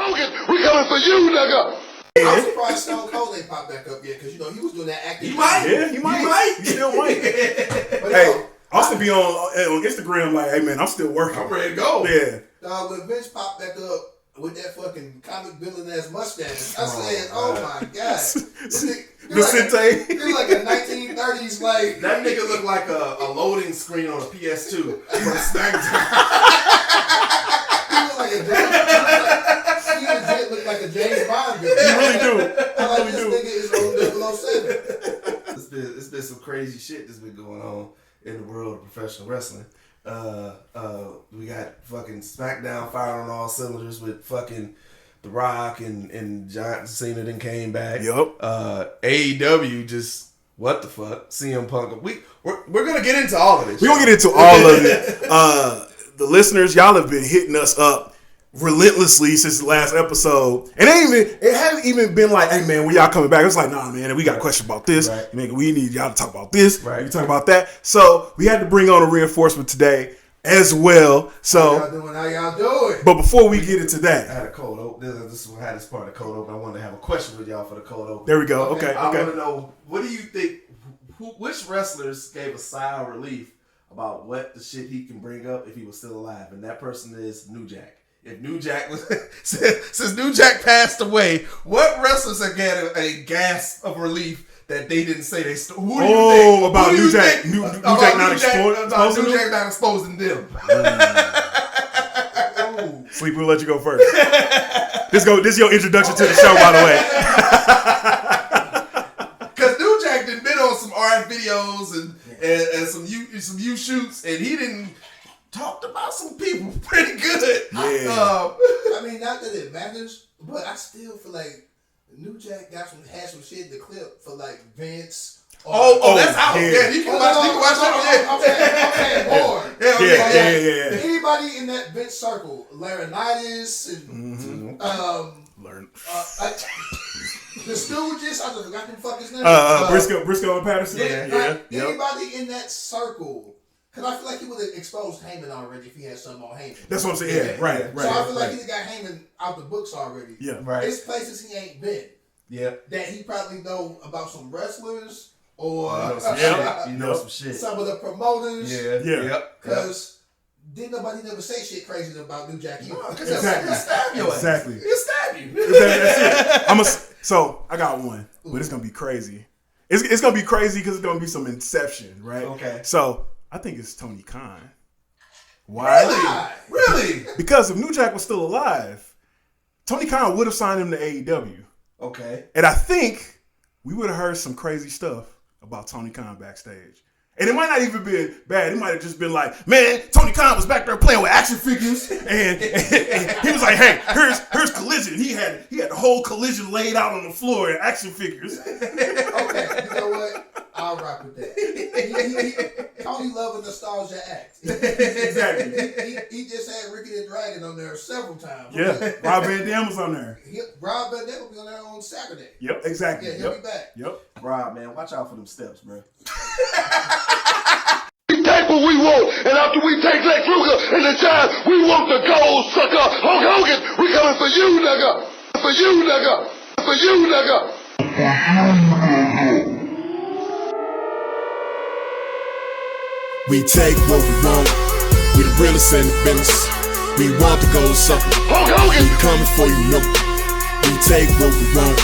Hogan, we coming for you, nigga. I'm surprised Stone Cold ain't popped back up yet, because you know he was doing that acting. He might. Yeah, he might. He still might. But Hey, Austin be on Instagram like, hey man, I'm still working. I'm ready to go. Yeah. when Vince popped back up with that fucking comic villain ass mustache, I said, "Oh my god, Vicente. He's like a 1930s like That nigga looked like a loading screen on a PS2 for the SmackDown. He looked like a he legit looked like a James Bond villain. You really do. I like this nigga is on 007. It's been some crazy shit that's been going on in the world of professional wrestling. We got fucking SmackDown firing on all cylinders with fucking The Rock and John Cena then came back. Yup. AEW just what the fuck? CM Punk. We're gonna get into all of this. We're gonna get into all of it. The listeners, y'all have been hitting us up relentlessly since the last episode. And it hasn't even been like, hey man, when y'all coming back? It's like, nah man, we got a question about this. Right. Man, we need y'all to talk about this. Right. We talk about that. So we had to bring on a reinforcement today as well. So How y'all doing? but before we get into I that, had a cold open. This is how this part of the cold open. I wanted to have a question with y'all for the cold open. there we go. Okay. I want to know, what do you think? Which wrestlers gave a sigh of relief about what the shit he can bring up if he was still alive? And that person is New Jack. If New Jack was since New Jack passed away, what wrestlers have got a gasp of relief that they didn't say they? Who do you think? About Who do New you Jack? think New about Jack not New Jack exposing not them? exposing them. Sleep, we'll let you go first. This is your introduction to the show, by the way. Because New Jack done been on some art videos and some U shoots, and he didn't talked about some people pretty good. Yeah. I mean, not that it matters, but I still feel like New Jack had some shit in the clip for like Vince. That's out. Yeah. You can watch that. I'm saying more. Yeah. Anybody in that Vince circle, Laurinaitis and the Stooges, I just forgot them fuck his name. Briscoe and Patterson. Anybody in that circle. Because I feel like he would have exposed Heyman already if he had something on Heyman. That's what I'm saying. Yeah, right. So I feel like he got Heyman out the books already. Yeah, right. There's places he ain't been. Yeah. That he probably know about some wrestlers or some shit. Some of the promoters. Yeah. Because didn't nobody never say shit crazy about New Jack either. Because Exactly. he'll stab you. Exactly. He'll stab you. That's it. So I got one, but it's gonna be crazy. It's gonna be crazy because it's gonna be some Inception, right? Okay. So I think it's Tony Khan. Why? Really? Because if New Jack was still alive, Tony Khan would have signed him to AEW. Okay. And I think we would have heard some crazy stuff about Tony Khan backstage. And it might not even been bad. It might have just been like, man, Tony Khan was back there playing with action figures, and he was like, hey, here's Collision. He had the whole Collision laid out on the floor in action figures. Okay, you know what? I'll rock with that. Tony love a nostalgia act. Exactly. He just had Ricky the Dragon on there several times. Yeah, Rob Van Dam was on there. Rob Van Dam will be on there on Saturday. Yep, exactly. Yeah, he'll be back. Yep. Rob, man, watch out for them steps, bro. We take what we want, and after we take Lex Luger and the Giant, we want the gold, sucker. Hulk Hogan, we coming for you, nigga. For you, nigga. For you, nigga. We take what we want, we the realest in the business. We want the gold sucker, Hulk Hogan, we coming for you, no. We take what we want,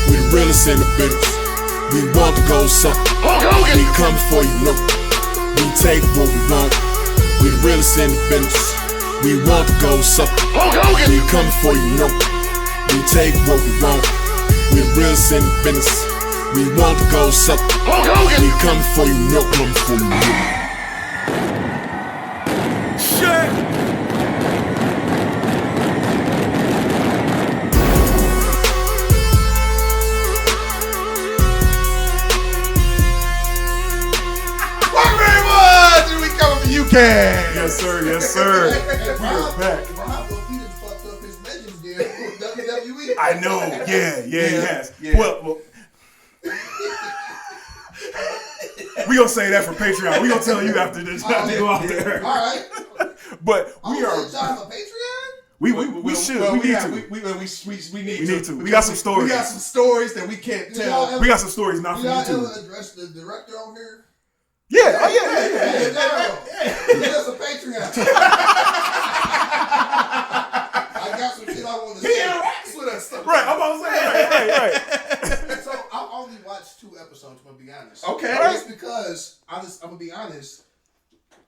we the realest in the business. We want the gold sucker, Hulk Hogan, we coming for you, no. We take what we want, we the realest in the business. We want the gold sucker, Hulk Hogan, we coming for you, no. We take what we want, we the realest in the business. We want the gold sucker, Hulk Hogan, we coming for you, no. Coming for you, no. Yes, sir. Yes, sir. Rob, back. he done fucked up his Legends deal with WWE. I know. Yeah, he has. Yeah. Well, we gonna say that for Patreon. We gonna tell you after this. Not to go out there. All right. But we are. John for Patreon? We should. We need to. We need to. We got some stories. We got some stories that we can't tell. We got some stories not for you. YouTube. Y'all ever address the director on here? Yeah. Oh yeah. There's a Patreon. I got some shit I want to say. He interacts with us. Right. I'm about to say. Right. So I've only watched 2 episodes. I'm gonna be honest. Okay. It's because I'm gonna be honest.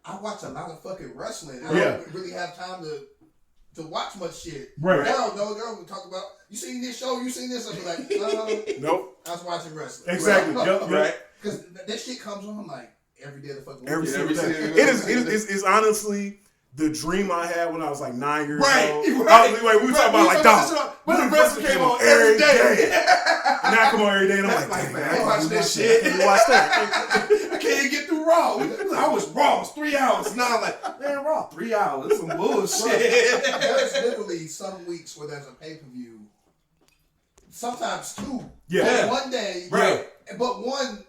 I watch a lot of fucking wrestling. I don't really have time to watch much shit. Right. Girl will talk about, you seen this show, you seen this? I'll be like, nope. I was watching wrestling. Exactly. Yep. Right. Because that shit comes on like every day of the fucking week. Every single day. It's honestly the dream I had when I was like 9 years old. Right. We were talking about like, dog. But the wrestling came on every day. Now I come on every day and I'm like, man, I watch that shit. I watch that. I can't even get through Raw. I was Raw. It was 3 hours. Now I'm like, man, Raw 3 hours. That's some bullshit. There's literally some weeks where there's a pay-per-view. Sometimes 2. Yeah. One day. Right. But one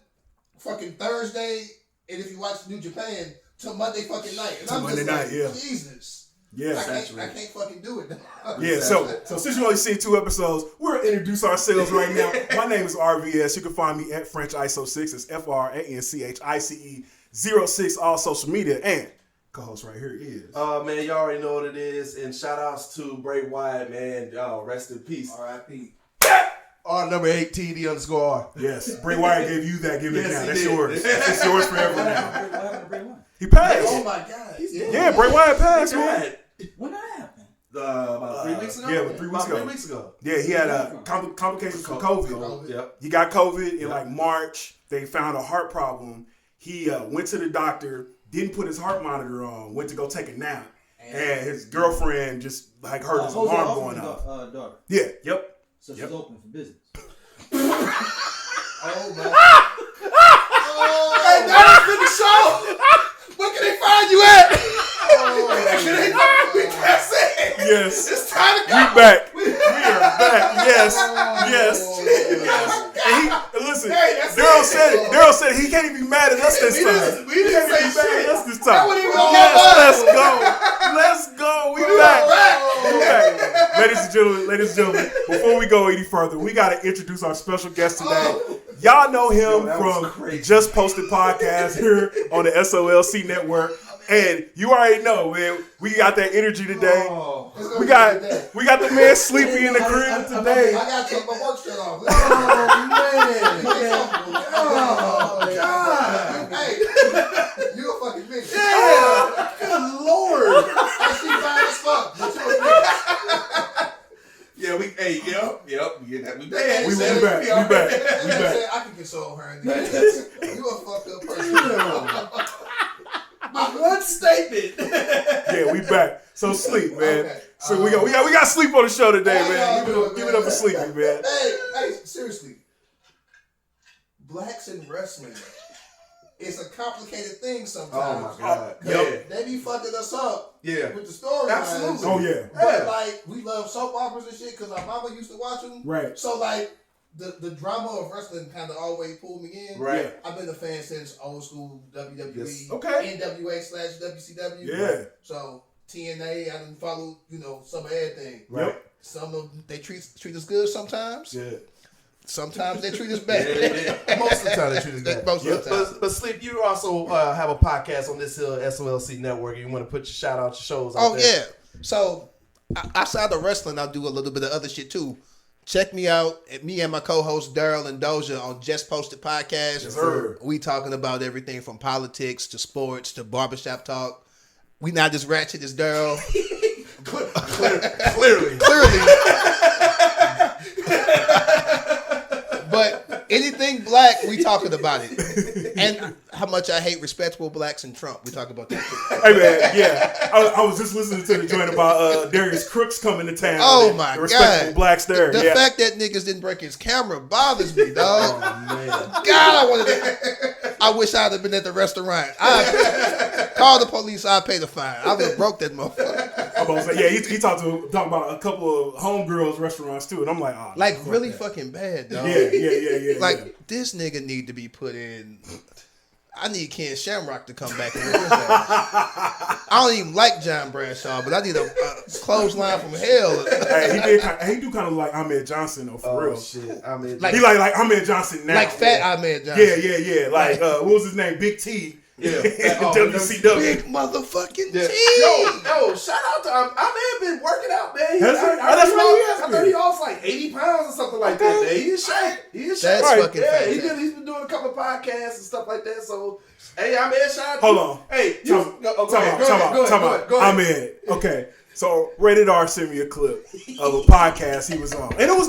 fucking Thursday, and if you watch New Japan, till Monday fucking night. And I'm Monday just night, like, yeah. Jesus. Yeah. I can't fucking do it. Yeah, so since you only seen 2 episodes, we'll introduce ourselves right now. My name is RVS. You can find me at FrenchIso6. It's FRANCHICE06, all social media. And co-host right here is. Man, you already know what it is. And shout outs to Bray Wyatt, man. Y'all, rest in peace. R.I.P. R number 8TD_R. Yes, Bray Wyatt gave you that gimmick now. That's yours. It's yours forever now. He Oh passed. my God. Yeah, Bray Wyatt passed, man. When that happened? About 3 weeks ago? Yeah, 3 weeks ago. 3 weeks ago. Yeah, he had complications from COVID. Yep. He got COVID in like March. They found a heart problem. He went to the doctor, didn't put his heart monitor on, went to go take a nap. And his girlfriend just like heard his alarm going off. Daughter. Yeah, yep. So she's open for business. Oh my. Hey, that has been the show. Where can they find you at? Where can they find me? That's it. Yes. It's time to go. We back. We are back. Yes. And listen, Daryl said it. Daryl said he can't even be mad at us this time. We didn't say shit. Mad at us this time. Yes, Let's go. We back. Ladies and gentlemen, before we go any further, we got to introduce our special guest today. Y'all know him from Just Posted Podcast here on the SOLC Network. And you already know, man, we got that energy today. We got the man Sleepy in the crib today. I gotta take my work shirt off. Oh, God. Hey, you a fucking bitch. Yeah. Good Lord. And she fine as fuck. But you a bitch. Yeah, we back. We back. I can console her. You a fucked up person. My one statement. Yeah, we back. So Sleep, man. Okay. So we got Sleep on the show today, man. y'all Give it up for Sleepy, man. Hey, seriously. Blacks in wrestling. It's a complicated thing sometimes. Oh my God. They be fucking us up Yeah. with the storylines. Absolutely. Oh yeah. But like, we love soap operas and shit because our mama used to watch them. Right. So like, the drama of wrestling kind of always pulled me in. Right. Yeah. I've been a fan since old school WWE, Yes. Okay. NWA/WCW. Yeah. Right. So TNA, I didn't follow, some of everything. Right. Some of they treat us good sometimes. Yeah. Sometimes they treat us bad. Most of the time they treat us bad. Most of the time. But Sleep, you also have a podcast on this SOLC Network. You want to put your shout out your shows out there? Yeah. So outside of wrestling, I'll do a little bit of other shit too. Check me out at me and my co-host Daryl and Doja on Just Posted Podcast. Yes, sir. We talking about everything from politics to sports to barbershop talk. We not as ratchet as Daryl. Clearly. But anything black, we talking about it. And how much I hate respectable blacks and Trump. We talk about that too. Hey man, yeah. I was just listening to the joint about Darius Crooks coming to town. Oh my the respectable God. blacks there. The Yeah. fact that niggas didn't break his camera bothers me, dog. Oh, man. God, I wish I'd have been at the restaurant. I call the police. I pay the fine. I would have broke that motherfucker. I'm about to say, yeah, he talked about a couple of homegirls restaurants too, and I'm like, oh, Like fuck really that. fucking bad, dog. Yeah. Like this nigga need to be put in. I need Ken Shamrock to come back and win his ass. I don't even like John Bradshaw, but I need a clothesline from hell. Hey, he do kind of like Ahmed Johnson though, for real. Shit. I mean, Like- He like Ahmed Johnson now. Like fat Ahmed Johnson. Yeah. Like what was his name? Big T. Yeah. WCW. Big motherfucking Yeah. T. Yo, shout out to I may have been working out, man. Has he? I That's right, he has I been. thought he lost like 80 pounds or something like that. Man. He in shape. That's Right. fucking Yeah, fantastic. he's been doing a couple of podcasts and stuff like that. So, hey, I mean, shout out to Hold you. on. Hey, Go ahead. I'm in. Okay. So Rated R sent me a clip of a podcast he was on, and it was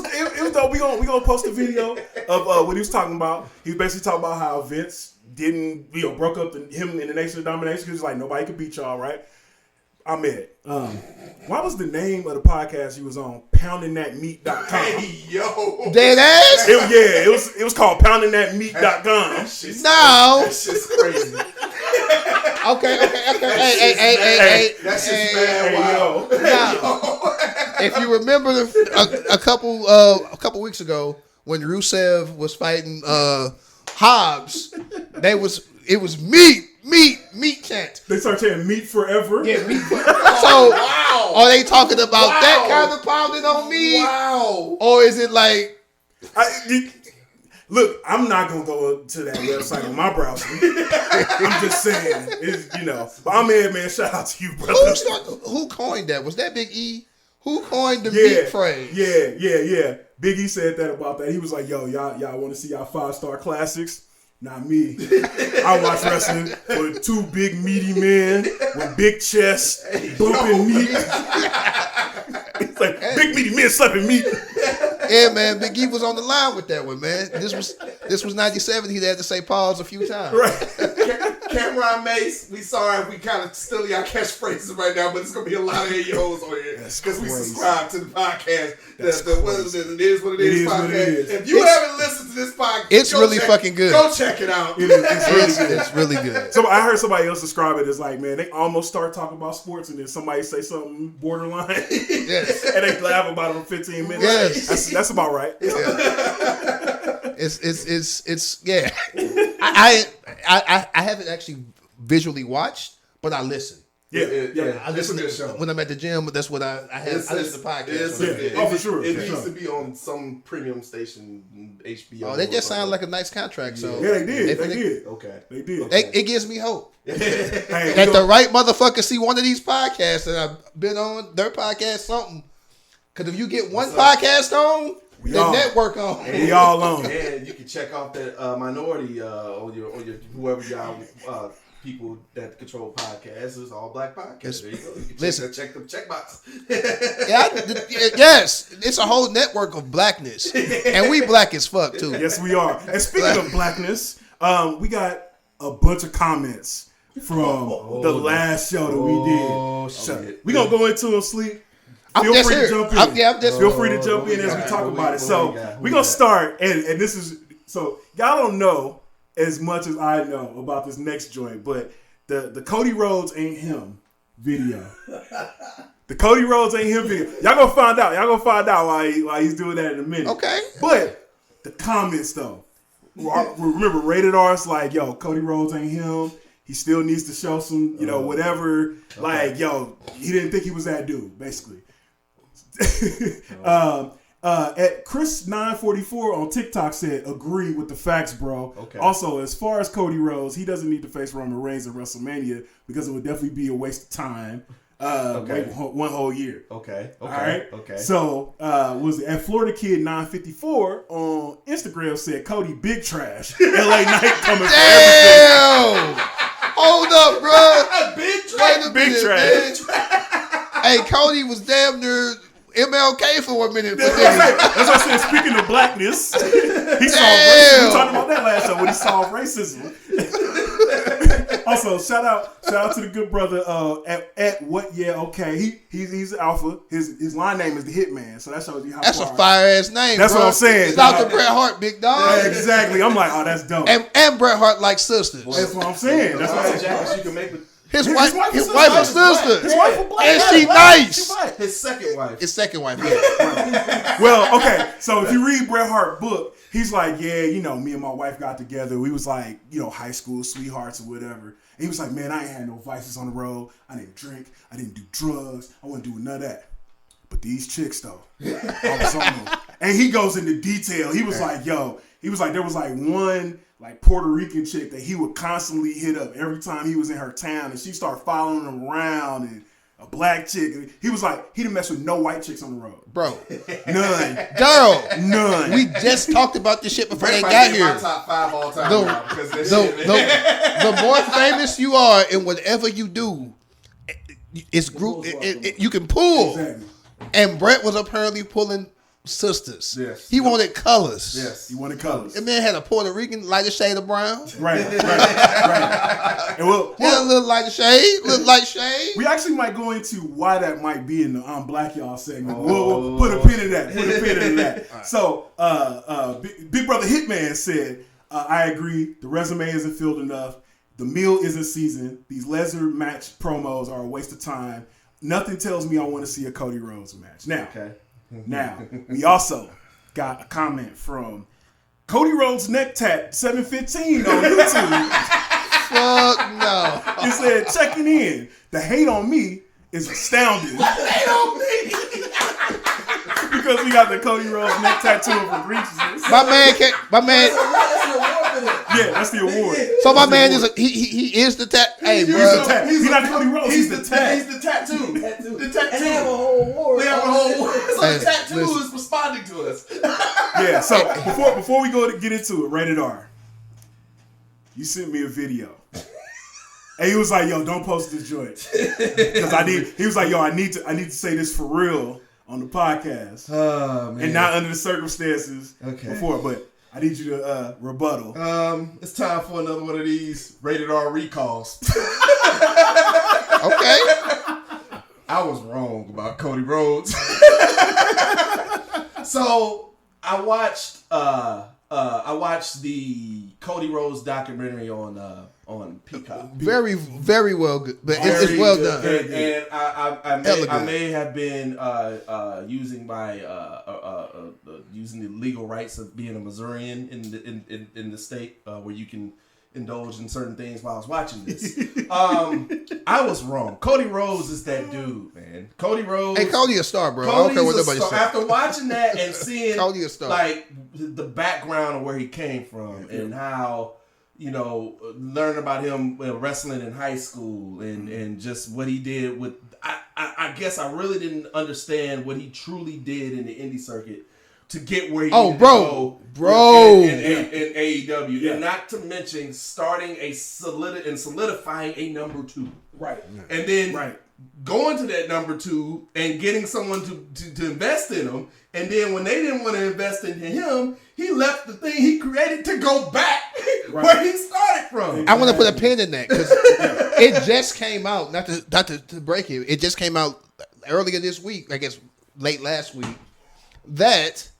dope. We gonna post a video of what he was talking about. He was basically talking about how Vince didn't broke up him in the Nation of Domination because he's like nobody could beat y'all, right? Ahmed, what was the name of the podcast he was on? PoundingThatMeat.com. Hey, yo. Dead ass? It was called PoundingThatMeat.com. No. That shit's crazy. Okay. Hey. That's just mad wild. Now, if you remember a couple weeks ago when Rusev was fighting Hobbs, it was meat chant. They start chanting meat forever. Yeah, meat. So are they talking about that kind of pounding on meat? Wow. Or is it like Look, I'm not gonna go to that website on my browser. I'm just saying, But I'm here, man. Shout out to you, brother. who coined that? Was that Big E? Who coined the meat phrase? Yeah. Big E said that about that. He was like, "Yo, y'all want to see y'all 5-star classics? Not me. I watch wrestling with two big meaty men with big chests, bumping meat. It's like big meaty men slapping meat." Yeah, man, Big E was on the line with that one, man. This was 97. He had to say pause a few times. Right. Cameron Mace, we sorry if we kind of stealing our catchphrases right now, but it's gonna be a lot of AOs on here because we subscribe to the podcast. It is what it is podcast. If you haven't listened to this podcast, it's really fucking good. Go check it out. It's really good. So I heard somebody else describe it as like, man, they almost start talking about sports and then somebody say something borderline, Yes. and they laugh about it for 15 minutes. Yes. That's about right. It's yeah. I haven't actually visually watched, but I listen. Yeah, I listen it's a good show. when I'm at the gym, but that's what I have. I listen to podcasts. Oh, for sure. It For needs sure. to be on some premium station, HBO. Oh, they just signed like a nice contract. So Yeah, they did. if They it- did. Okay. They did. It gives me hope Hey, that the right motherfucker see one of these podcasts that I've been on, their podcast, something. Because if you get one podcast on, the all- network on. we all on. And you can check out that minority on your whoever y'all people that control podcasts. It's all black podcasts. There you go. You can Listen. check the checkbox. Yes, it's a whole network of blackness, and we black as fuck too. Yes, we are. And speaking of blackness, we got a bunch of comments from the last show that we did. So we gonna go into them, Sleep. I'm Feel just free here. to jump in. I'm just Feel free to jump in as we talk about it. So we're gonna start, and this is so y'all don't know as much as I know about this next joint, but the Cody Rhodes ain't him video. The Cody Rhodes ain't him video. Y'all gonna find out. Y'all gonna find out why he's doing that in a minute. Okay. But the comments though, remember Rated R's like, yo, Cody Rhodes ain't him. He still needs to show some, whatever. Okay. Like, yo, he didn't think he was that dude, basically. At Chris944 on TikTok said, agree with the facts, bro. Okay. Also, as far as Cody Rhodes, he doesn't need to face Roman Reigns at WrestleMania because it would definitely be a waste of time. Wait one whole year. Okay. All right. Okay. So, was it at Florida Kid 954 on Instagram said Cody big trash. LA Knight coming for everything. Damn! Hold up, bro. Big Wait a Big minute, trash. man. Hey, Cody was damn near MLK for a minute. That's what I said. Speaking of blackness, he solved racism. We talked about that last show when he solved racism. Also, shout out to the good brother at what? Yeah, okay. He's alpha. His line name is the Hitman, so that shows you how. That's far a fire ass name. That's bro. what I'm saying. It's out to Bret Hart, big dog. Yeah, exactly. I'm like, oh, that's dope. And Bret Hart like sisters. That's what I'm saying. That's what I'm saying. jackets you can make with His wife is was sister. His wife was black. And she She nice. black. His second wife. His second wife. Yeah. Well, okay. So if you read Bret Hart's book, he's like, yeah, you know, me and my wife got together. We was like, you know, high school sweethearts or whatever. And he was like, man, I ain't had no vices on the road. I didn't drink. I didn't do drugs. I wasn't doing none of that. But these chicks, though, I was on them. And he goes into detail. He was like, yo, there was like one like Puerto Rican chick that he would constantly hit up every time he was in her town, and she started following him around, and a black chick. And he was like, he didn't mess with no white chicks on the road. Bro. None. Daryl. None. We just talked about this shit before they Might got be here. my top 5 all time The- now because of this shit, man. The more famous you are in whatever you do, it's group. You can pull. Exactly. And Brett was apparently pulling sisters. Yes. He wanted colors. Yes. He wanted colors. That man had a Puerto Rican lighter shade of brown. Right. And He had a little lighter shade, little light shade. we actually might go into why that might be in the I'm Black Y'all segment. We'll put a pin in that. Put a pin in that. Right. So, Big Brother Hitman said, I agree. The resume isn't filled enough. The meal isn't seasoned. These lesser match promos are a waste of time. Nothing tells me I want to see a Cody Rhodes match. Now, we also got a comment from Cody Rhodes neck tat 715 on YouTube. Fuck no. It said, checking in. The hate on me is astounding. Hate on me. Because we got the Cody Rhodes neck tattoo of Egregiousness. My man. That's an award for that. Yeah, that's the award. So my man is he is the tat. Hey, He's bro. the tat. He's not Cody Rhodes. He's the tat. He's the tattoo. The tattoo. And they have a whole award. We have a whole award. So Hey, the tattoo listen. is responding to us. Yeah, so before we go to get into it, rated R, you sent me a video. And he was like, yo, don't post this joint. Because he was like, yo, I need to say this for real on the podcast. Oh, man. And not under the circumstances before, but I need you to rebuttal. It's time for another one of these rated R recalls. Okay. I was wrong about Cody Rhodes. So I watched the Cody Rhodes documentary on Peacock. Very, very well good. But it's well done. And I Elegant. may have been using using the legal rights of being a Missourian in the state where you can indulge in certain things while I was watching this. I was wrong. Cody Rhodes is that dude, man. Cody Rhodes. Hey, Cody a star, bro. I don't care what nobody says. After watching that and seeing Cody a star. like the background of where he came from and how, you know, learning about him wrestling in high school and just what he did with, I guess I really didn't understand what he truly did in the indie circuit to get where he needed to go in AEW. And not to mention starting solidifying a number 2. Right. And then going to that number 2 and getting someone to invest in him. And then when they didn't want to invest in him, he left the thing he created to go back where he started from. I want to put a pin in that because it just came out. Not to break it. It just came out earlier this week. I guess late last week that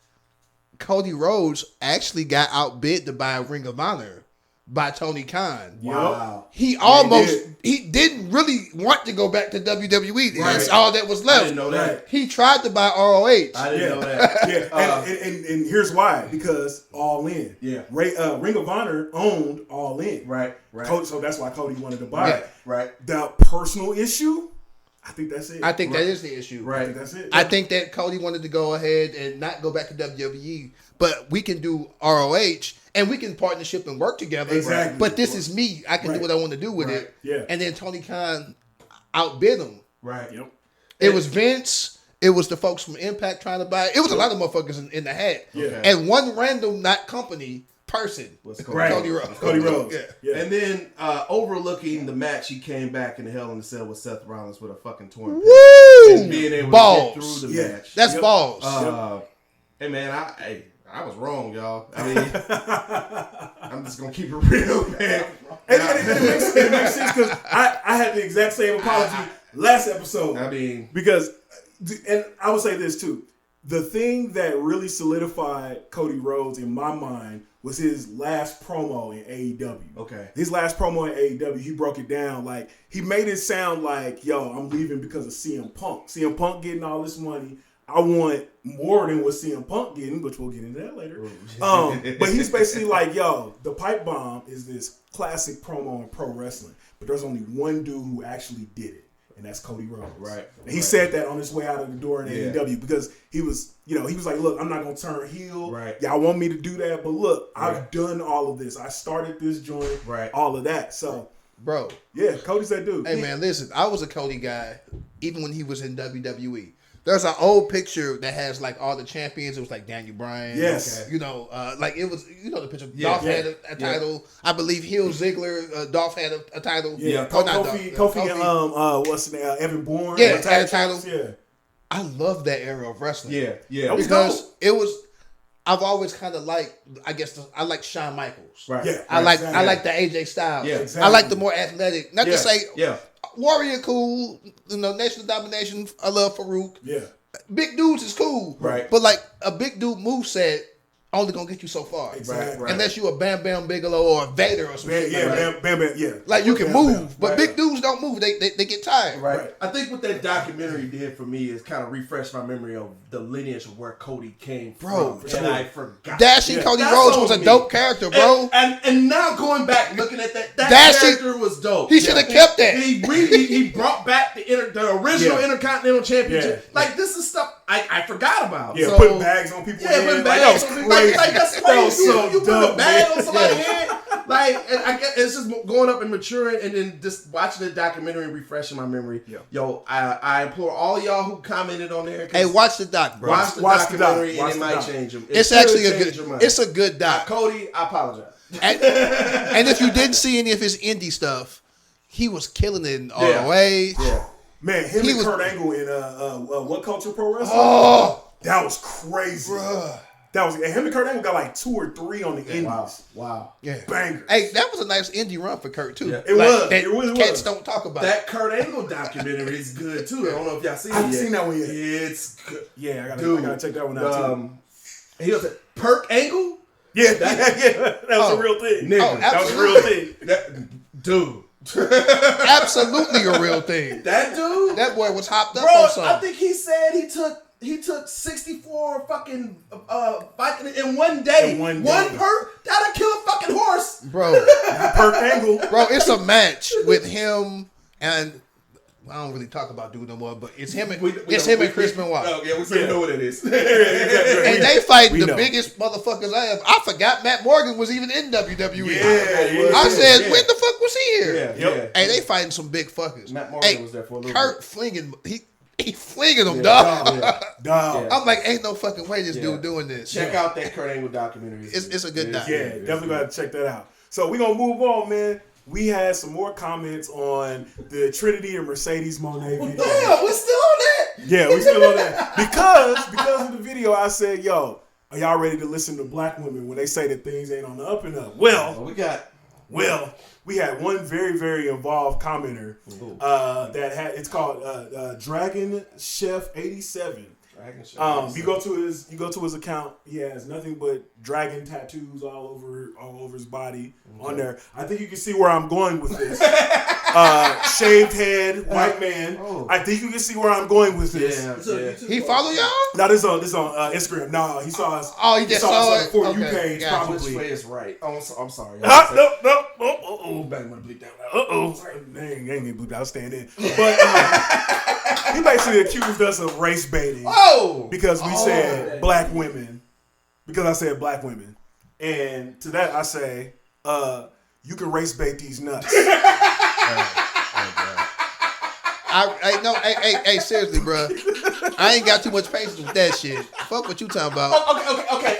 Cody Rhodes actually got outbid to buy Ring of Honor by Tony Khan. Wow. He didn't really want to go back to WWE. That's all that was left. I didn't know that. He tried to buy ROH. I didn't know that. And here's why. Because All In. Yeah. Ring of Honor owned All In. Right. So that's why Cody wanted to buy it. Right. The personal issue, I think that's it. I think that is the issue. Right. I think that's it. I think that Cody wanted to go ahead and not go back to WWE, but we can do ROH and we can partnership and work together. Exactly. But this is me. I can do what I want to do with it. Yeah. And then Tony Khan outbid him. Right. Yep. It was Vince. It was the folks from Impact trying to buy it. It was a lot of motherfuckers in the hat. Yeah. And one random person was Cody Rhodes. Cody Rhodes. Yeah. And then overlooking the match, he came back in the Hell in the Cell with Seth Rollins with a fucking torn pec. Woo! And being able Balls. to get through the match. That's balls. Hey man, I was wrong, y'all. I mean, I'm just gonna keep it real, man. And it makes sense because I had the exact same apology last episode. I mean, because, and I would say this too, the thing that really solidified Cody Rhodes in my mind was his last promo in AEW. Okay. His last promo in AEW, he broke it down. Like, he made it sound like, yo, I'm leaving because of CM Punk. CM Punk getting all this money. I want more than what CM Punk getting, which we'll get into that later. But he's basically like, yo, the pipe bomb is this classic promo in pro wrestling. But there's only one dude who actually did it, and that's Cody Rhodes. Right. And he said that on his way out of the door in AEW because he was like, look, I'm not going to turn heel. Right. Y'all want me to do that, but look, I've done all of this. I started this joint, all of that. So, bro. Yeah, Cody's that dude. Hey, man, listen, I was a Cody guy even when he was in WWE. There's an old picture that has like all the champions. It was like Daniel Bryan. Yes. You know, like it was, you know, the picture. Dolph had a title. I believe Hill Ziggler, Dolph had a title. Yeah. Kofi, what's the name? Evan Bourne. Yeah, had a title. Yeah. I love that era of wrestling. Yeah. Because it was, I've always kind of liked, I guess, I like Shawn Michaels. Right. Yeah. I like the AJ Styles. Yeah. Exactly. I like the more athletic. Not to say, Yeah. Warrior cool, you know, Nation of Domination. I love Farouk. Yeah. Big dudes is cool, Right. But like a big dude moveset only gonna get you so far, Exactly. Right. unless you a Bam Bam Bigelow or a Vader or something. Bam. Like you can move, but Right. big dudes don't move. They get tired. Right. I think what that documentary did for me is kind of refresh my memory of the lineage of where Cody came Bro, from. And I forgot. Dashing Cody That's Rhodes on was a me. dope character, bro. And now going back looking at that Dashing- character was dope. He should have kept that. He brought back the original Yeah. Intercontinental Championship. Yeah. Like this is stuff I forgot about. Yeah, So, putting bags on people's Yeah, head. putting Like, bags that on was people. crazy. Like that's That crazy. was so You put dope, a bag man. on somebody's head. Like, and I guess it's just going up and maturing, and then just watching the documentary and refreshing my memory. Yeah. Yo, I implore all y'all who commented on there. Hey, watch the doc, bro. Watch the Watch the doc. documentary, Watch and it the might doc. change them. It's should actually a change good. your mind. It's a good doc. Cody, I apologize. And if you didn't see any of his indie stuff, he was killing it in ROH. Yeah. Man, him He and was- Kurt Angle in What Culture Pro Wrestling? Oh, That was crazy. bruh. That was, and him and Kurt Angle got like 2 or 3 on the indies. Wow. Yeah. Bangers. Hey, that was a nice indie run for Kurt too. Yeah. It was. That It really cats was. don't talk about. That Kurt Angle documentary is good too. I don't know if y'all seen it I haven't yet. seen that one yet. It's good. Yeah, I Dude, gotta check that one out too. He was a Perk Angle? Yeah. That was a real thing. Nigga. That was a real thing. Dude. Absolutely a real thing. That dude? That boy was hopped up Bro, on something. I think he said he took 64 fucking Vikings in one day. In one One day. perk? That'll kill a fucking horse. Bro, Perk Angle. bro, it's a match with him and I don't really talk about dude no more, but it's him and Chris Benoit. Oh, yeah, we know what it is. And they fighting We the know. biggest motherfuckers I have. I forgot Matt Morgan was even in WWE. Yeah. I said, Yeah. when the fuck was he here? Yeah. Hey, they fighting some big fuckers. Matt Morgan Hey, was there for a little Kurt bit. flinging, he flinging them, dog. Dog. I'm like, ain't no fucking way this Yeah. dude doing this. Check out that Kurt Angle documentary. It's a good doc. Yeah, definitely gotta check that out. So we're gonna move on, man. We had some more comments on the Trinity and Mercedes Monet video. Damn, we're still on that. Yeah, we still on that. Because of the video, I said, yo, are y'all ready to listen to black women when they say that things ain't on the up and up? Well, we had one very, very involved commenter that had, it's called Dragon Chef 87. You go to his account. He has nothing but dragon tattoos all over his body on there. I think you can see where I'm going with this. Shaved head, white man. I think you can see where I'm going with this. Yeah. He follow y'all? No, this on Instagram. No, he saw us. Oh, he just saw us it? on the For You Okay, page, gotcha. Which probably. way is right? Oh, I'm sorry. No. Back when I bleep that out. Ain't gonna bleep that. I'll stand in. But he basically accused us of race baiting. Oh! Because we said black women. Because I said black women. And to that I say, you can race bait these nuts. Hey, seriously, bro. I ain't got too much patience with that shit. Fuck what you talking about. Okay.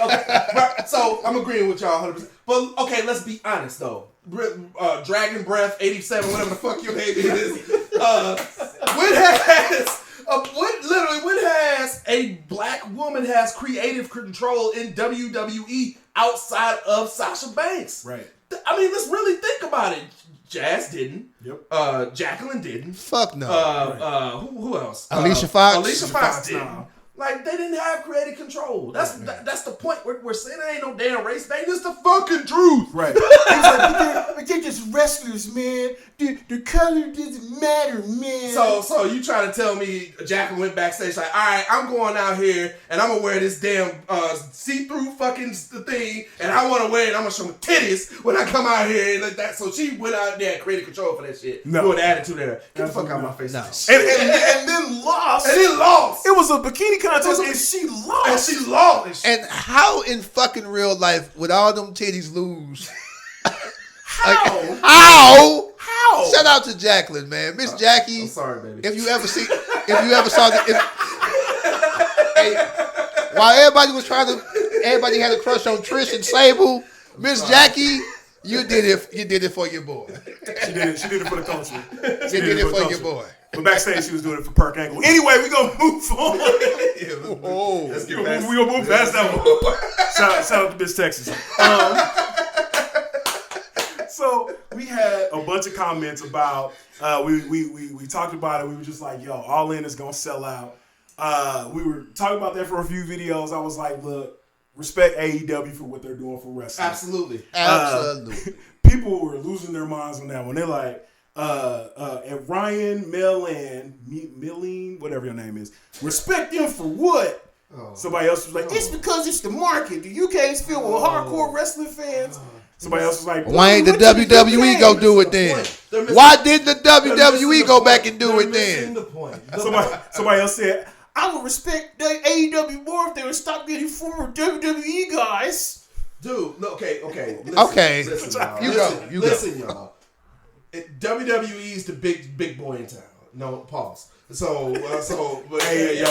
Right, so I'm agreeing with y'all 100%. But okay, let's be honest though. Dragon Breath 87, whatever the fuck your name is. When has a black woman has creative control in WWE outside of Sasha Banks? Right. I mean, let's really think about it. Jazz didn't. Yep. Jacqueline didn't. Fuck no. Who else? Alicia Fox. Alicia Fox no. didn't. Like, they didn't have creative control. That's the point. We're saying there ain't no damn race thing. This the fucking truth. Right. He was like, but they're just wrestlers, man. The color doesn't matter, man. So you trying to tell me Jacqueline went backstage like, all right, I'm going out here and I'm gonna wear this damn see-through fucking thing, and I want to wear it. I'm gonna show my titties when I come out here and like that. So she went out there and created control for that shit. No. Doing the attitude there. Get the fuck out of my face. No. And then lost. And then lost. It was a bikini contest, and she lost. And she lost. And how in fucking real life would all them titties lose? How? How? How? Shout out to Jacqueline, man. Miss Jackie. I'm sorry, baby. If you ever saw while everybody had a crush on Trish and Sable, Miss Jackie, you did it for your boy. She did it for the culture. She did it for your boy. But backstage, she was doing it for Perk Angle. Anyway, we gonna move on. Let's get past. We gonna move past that one. Shout out to Miss Texas. So we had a bunch of comments about we talked about it. We were just like, yo, All In is gonna sell out. We were talking about that for a few videos. I was like, look, respect AEW for what they're doing for wrestling. Absolutely. People were losing their minds on that one. They're like, and Ryan Milleen, whatever your name is, respect them for what? Somebody else was like, it's because it's the market. The UK is filled with hardcore wrestling fans. Somebody else was like, why ain't the WWE go do it then? Why didn't the WWE go back and do it then? The point. Somebody else said, I would respect the AEW more if they would stop getting former WWE guys. Dude, no, okay. Listen, y'all. You go. Listen, y'all. WWE is the big boy in town. No, pause. But hey, yo,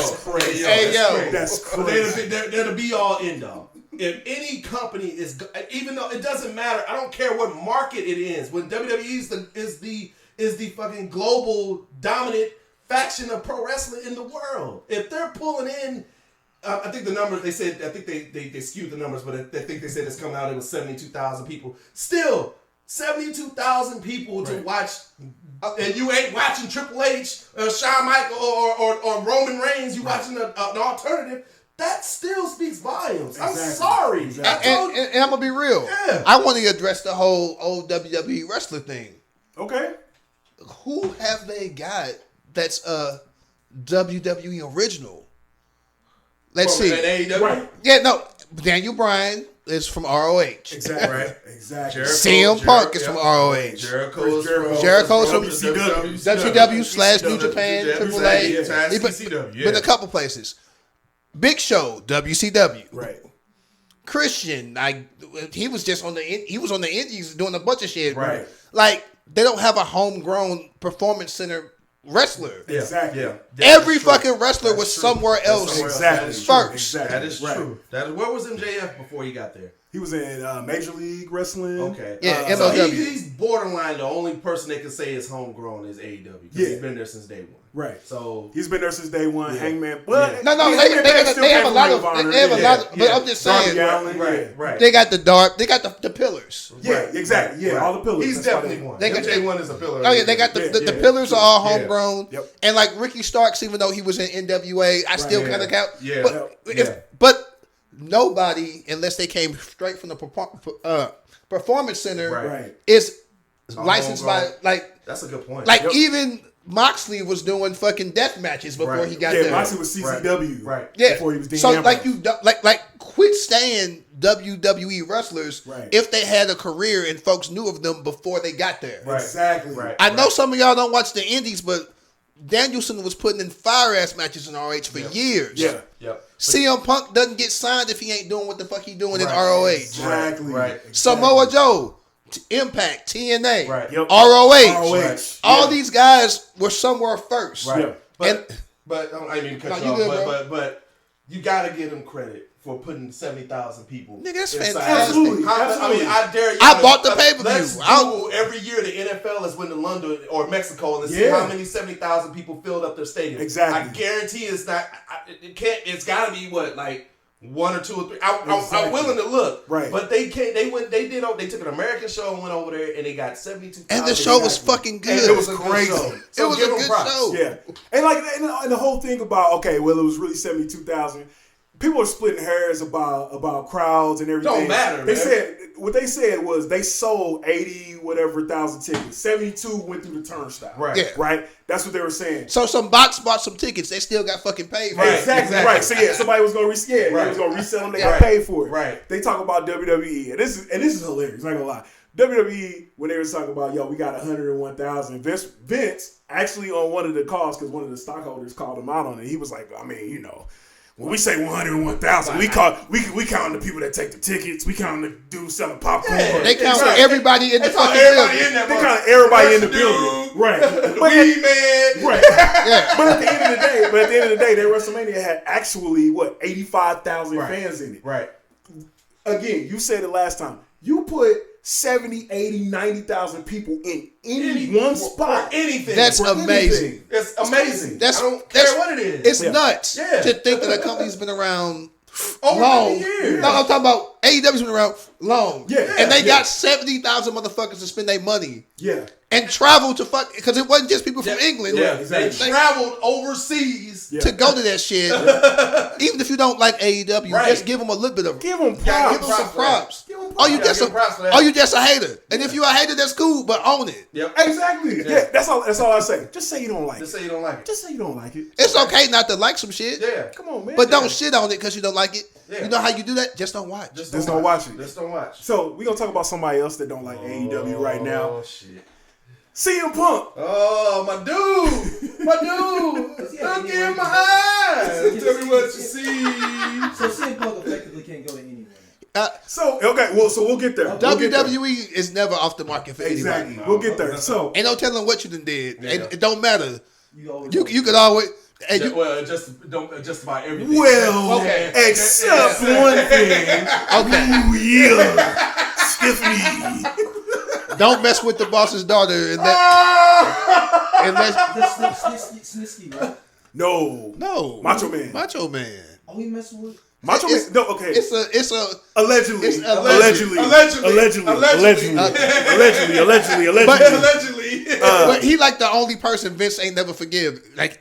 that's crazy. They're the be all end all. If any company is, even though it doesn't matter, I don't care what market it is. When WWE is the fucking global dominant faction of pro wrestling in the world. If they're pulling in, I think the numbers they said. I think they skewed the numbers, but I think they said it's coming out. It was 72,000 people. Still, 72,000 people to watch. And you ain't watching Triple H, Shawn Michaels, or Roman Reigns. You watching an alternative. That still speaks volumes. Exactly. I'm sorry. Exactly. And I'm gonna be real. Yeah. I want to address the whole old WWE wrestler thing. Okay. Who have they got that's a WWE original? Let's see. AEW? Right. Yeah, no. Daniel Bryan is from ROH. Exactly. Right. Exactly. CM Punk is from ROH. Jericho's from WCW / New Japan, Triple A. He's WCW. been a couple places. Big Show, WCW. Right. Christian, he was just on the indies doing a bunch of shit. Right. Like, they don't have a homegrown performance center wrestler. Exactly. Yeah. Every fucking wrestler was somewhere else Exactly. first. Exactly. That is true. Where was MJF before he got there? He was in Major League Wrestling. Okay. Yeah, So MLW. he's borderline. The only person they can say is homegrown is AEW. Because Yeah. he's been there since day one. Right. So He's been there since day one. Yeah. Hangman. Yeah. No, Hangman they Page still have a came lot from of. Ring Honor. They have a Yeah. lot of. But I'm just saying, Darby Allin. right. they got the pillars. Yeah, exactly. Yeah, Right. all the pillars. He's That's why definitely one. They got- MJ1 is a pillar. Oh yeah, they got the Yeah. pillars are all Yeah. homegrown. Yep. And like Ricky Starks, even though he was in NWA, I still Yeah. kind of count. Yeah. But but nobody, unless they came straight from the performance center, Right. is licensed by homegrown. That's a good point. even Moxley was doing fucking death matches before Right. he got Yeah, there. Moxley was CCW. Right. Yeah. Before he was Dean so Ambrose. like you like quit staying WWE wrestlers Right. if they had a career and folks knew of them before they got there. Right. Exactly. Right. I know some of y'all don't watch the indies, but Danielson was putting in fire ass matches in ROH for years. Yeah. Yep. CM Punk doesn't get signed if he ain't doing what the fuck he doing in Right. ROH. Exactly. Right. Samoa Joe, Impact, TNA, Right. Yep. ROH. ROH. All these guys were somewhere first. Right. Yeah. But I didn't mean to cut No, you you off. good, bro. But you gotta give them credit for putting 70,000 people. Nigga, that's inside. fantastic. Absolutely. I mean, I dare you. I bought the pay-per-view. Let's Google every year the NFL has went to London or Mexico and see Yeah. how many 70,000 people filled up their stadium. Exactly. I guarantee it's not. It can't. It's got to be what, like 1 or 2 or 3. I'm willing to look, right? But they can't. They took an American show and went over there, and they got 72,000. And the show was fucking good. It was crazy. It was a good show. Yeah, and the whole thing about it was really 72,000. People are splitting hairs about crowds and everything. Don't matter. They said what they said was they sold 80,000 tickets. 72 went through the turnstile. Right. Yeah. Right. That's what they were saying. So some bots bought some tickets. They still got fucking paid for it. Exactly. Right. So yeah, somebody was gonna they was gonna resell them. They got paid for it. Right. They talk about WWE, and this is hilarious. I'm not gonna lie. WWE, when they were talking about, we got 101,000. Vince actually on one of the calls, because one of the stockholders called him out on it. He was like, when we say 101,000, we count the people that take the tickets. We count the dudes selling popcorn. Yeah, they count everybody in the fucking building. They count everybody in the building, right? Weed man, right? Yeah. But at the end of the day, that WrestleMania had actually 85,000 fans in it. Right. Again, you said it last time. You put 70, 80, 90,000 people in any one spot. For anything. That's amazing. It's amazing. I don't care what it is. It's nuts to think that a company's been around over long. 50 years. No, I'm talking about AEW's been around long. Yeah. And they got 70,000 motherfuckers to spend their money. Yeah. And travel to because it wasn't just people from England. Yeah, exactly. They traveled overseas to go to that shit. Even if you don't like AEW, just give them a little bit of give them props. Give them some props. Oh, you just a hater. And if you're a hater, that's cool, but own it. Yep. Exactly. Yeah. That's all I say. Just say you don't like it. Just say you don't like it. Just say you don't like it. It's okay not to like some shit. Yeah. Come on, man. But don't shit on it because you don't like it. Yeah. You know how you do that? Just don't watch. Just don't watch it. Just don't watch. So we're gonna talk about somebody else that don't like AEW right now. Oh shit. CM Punk. Oh, my dude. Look in my eyes. Tell me what you see. So CM Punk effectively can't go to anywhere. So we'll get there. WWE is never off the market for anybody. Exactly. We'll get there. So ain't no telling what you done did. Yeah. It don't matter. You could always. Just about everything. Well, okay. Except one thing. Okay. Ooh, yeah. Stephanie. Don't mess with the boss's daughter unless Snitsky, right? No. Macho Man. Are we messing with? Macho Man. No, okay. It's a allegedly. But he like the only person Vince ain't never forgive. Like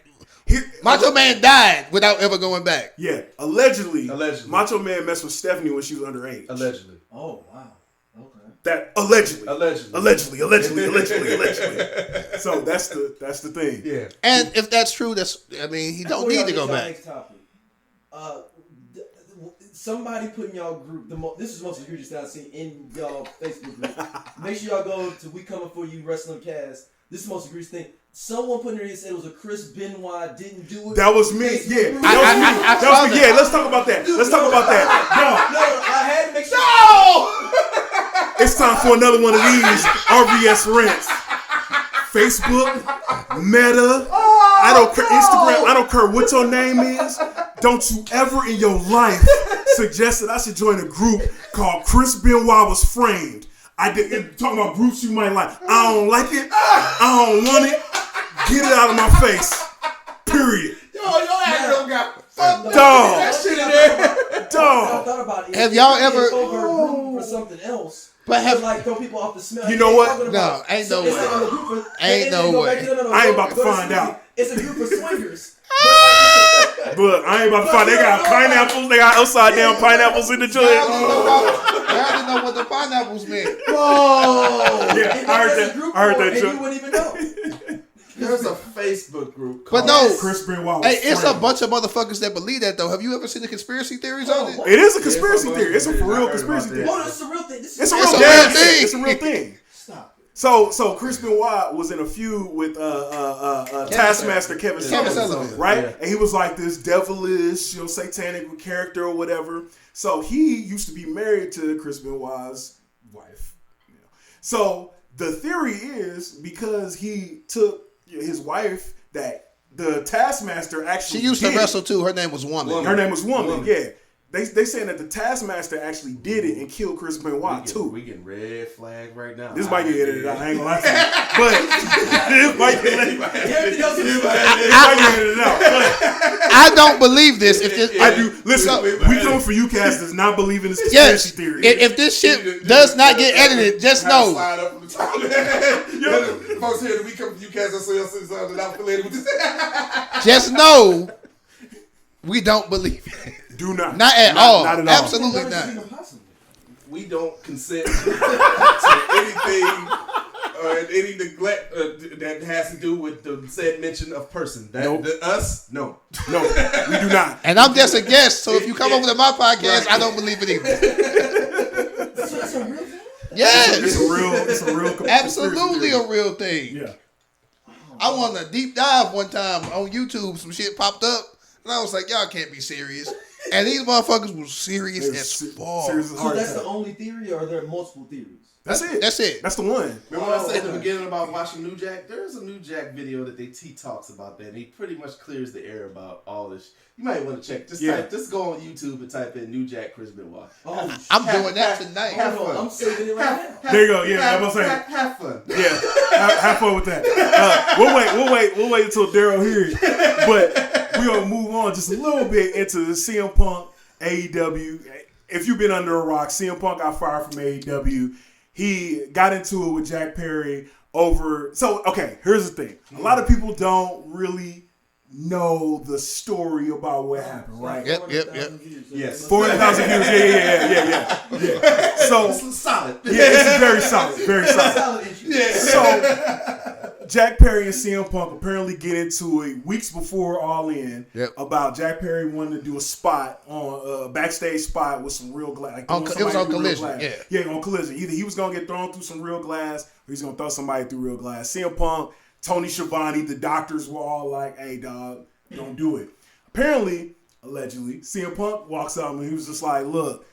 Macho Man died without ever going back. Yeah, allegedly. Macho Man messed with Stephanie when she was underage. Allegedly. Oh wow. Okay. That allegedly. Allegedly. So that's the thing. Yeah. And if that's true, he don't need to go back. Next topic. Somebody put in y'all group this is the most egregious that I've seen in y'all Facebook group. Make sure y'all go to WeCominForYouCast. This is the most egregious thing. Someone put in there and said it was a Chris Benoit didn't do it. That was me. Yeah. That was me. Yeah, let's talk about that. No, I had to make sure. No! It's time for another one of these RVS rants. Facebook, Meta, I don't care, Instagram, I don't care what your name is. Don't you ever in your life suggest that I should join a group called Chris Benoit Was Framed. Talking about groups you might like. I don't like it. I don't want it. Get it out of my face. Period. Yo, your ass don't got fucked up. Dog. That shit in there. Dog. I thought about it. Have y'all ever for something else? But like throw people off the smell. You know what? No, ain't no way. Ain't no way. I ain't about to find out. It's a group of swingers. But I ain't about to find. They got pineapples. They got upside down pineapples in the joint. I didn't know what the pineapples meant. Whoa! Yeah, I heard that. And you wouldn't even know. There's a Facebook group called Chris Benoit. Hey, it's a bunch of motherfuckers that believe that though. Have you ever seen the conspiracy theories on it? It is a conspiracy theory. It's a for real conspiracy theory. Oh, it's a real thing. It's a real thing. It's a real thing. Stop. So Chris Benoit was in a feud with Taskmaster Kevin Sullivan, right? Yeah. And he was like this devilish, satanic character or whatever. So he used to be married to Chris Benoit's wife. So the theory is because he took his wife that the Taskmaster actually she used to wrestle too. Her name was Woman. Her name was Woman. Yeah. They saying that the Taskmaster actually did it and killed Chris Benoit too. We getting red flag right now. This might get edited out. I ain't gonna lie to you, but this might get edited out. I don't believe this. If this, I do. Listen, We Come For You Cast does not believe in this conspiracy theory. If this shit does not get edited, just know. Slide up from the top. Folks here that We Come For You Cast, SOLC something not affiliated with this. Just know, we don't believe it. Do not. Not at all. Not at all. Absolutely not. We don't consent to anything or any neglect that has to do with the said mention of person. Nope. Us, no. No, we do not. And I'm just a guest, so if you come over to my podcast, I don't believe it either. That's a real thing? Yes. It's a real Absolutely a real thing. Yeah. I won a deep dive one time on YouTube. Some shit popped up, and I was like, y'all can't be serious. And these motherfuckers was serious as fuck. So that's the only theory, or are there multiple theories? That's it. That's it. That's the one. Remember what I said at the beginning about watching New Jack? There's a New Jack video that he talks about that, and he pretty much clears the air about all this. You might want to check. Just go on YouTube and type in New Jack Chris Benoit. Oh, I'm doing that tonight. hold on, I'm saving it right now. There you go. Yeah, I'm gonna say. Have fun. Yeah, have fun with that. We'll wait until Daryl hears. But we're gonna move on just a little bit into the CM Punk AEW. If you've been under a rock, CM Punk got fired from AEW. He got into it with Jack Perry over. So okay, here's the thing. A lot of people don't really know the story about what happened, right? Yep. Yes. 400,000 views. Yeah. So It's solid. yeah, it's very solid. Very solid. So Jack Perry and CM Punk apparently get into it weeks before All In about Jack Perry wanting to do a spot on a backstage spot with some real glass. Like It was on Collision. Yeah, on Collision. Either he was gonna get thrown through some real glass, or he's gonna throw somebody through real glass. CM Punk, Tony Schiavone, the doctors were all like, "Hey, dog, don't do it." Apparently, allegedly, CM Punk walks up and he was just like, "Look,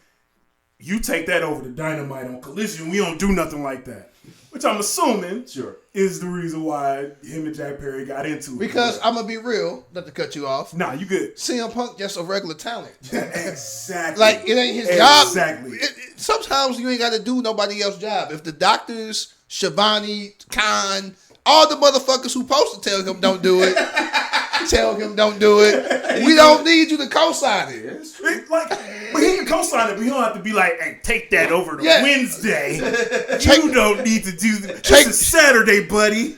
you take that over to Dynamite on Collision. We don't do nothing like that." Which I'm assuming is the reason why him and Jack Perry got into it. Because I'm going to be real, not to cut you off. Nah, you good. CM Punk just a regular talent. Exactly. Like, it ain't his job. Exactly. Sometimes you ain't got to do nobody else's job. If the doctors, Schiavone, Khan, all the motherfuckers who supposed to tell him don't do it, tell him don't do it, we don't need you to co-sign it. But he can co-sign it, but he don't have to be like, "Hey, take that over to Wednesday. You don't need to do this. This is Saturday, buddy."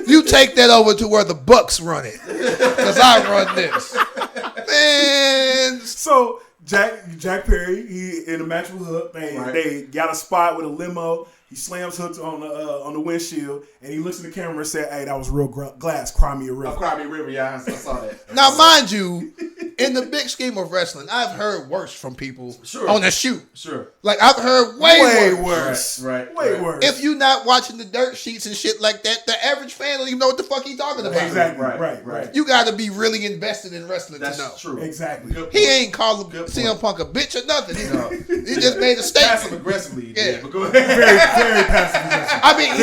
You take that over to where the Bucks run it, because I run this. Man. So Jack Perry, he in a match with Hook. They got a spot with a limo. He slams Hook on the windshield, and he looks at the camera and said, "Hey, that was real glass. Cry me a river." Cry me a river, yeah. I saw that. Now, mind you, in the big scheme of wrestling, I've heard worse from people on a shoot. Sure. Like, I've heard way worse. Right. Way worse. If you're not watching the dirt sheets and shit like that, the average fan don't even know what the fuck he's talking about. Exactly. Right. You got to be really invested in wrestling to know. That's true. Exactly. He ain't calling CM Punk a bitch or nothing. He just made a statement. Passive aggressively. Yeah. But go ahead. Very passive aggressive. I mean,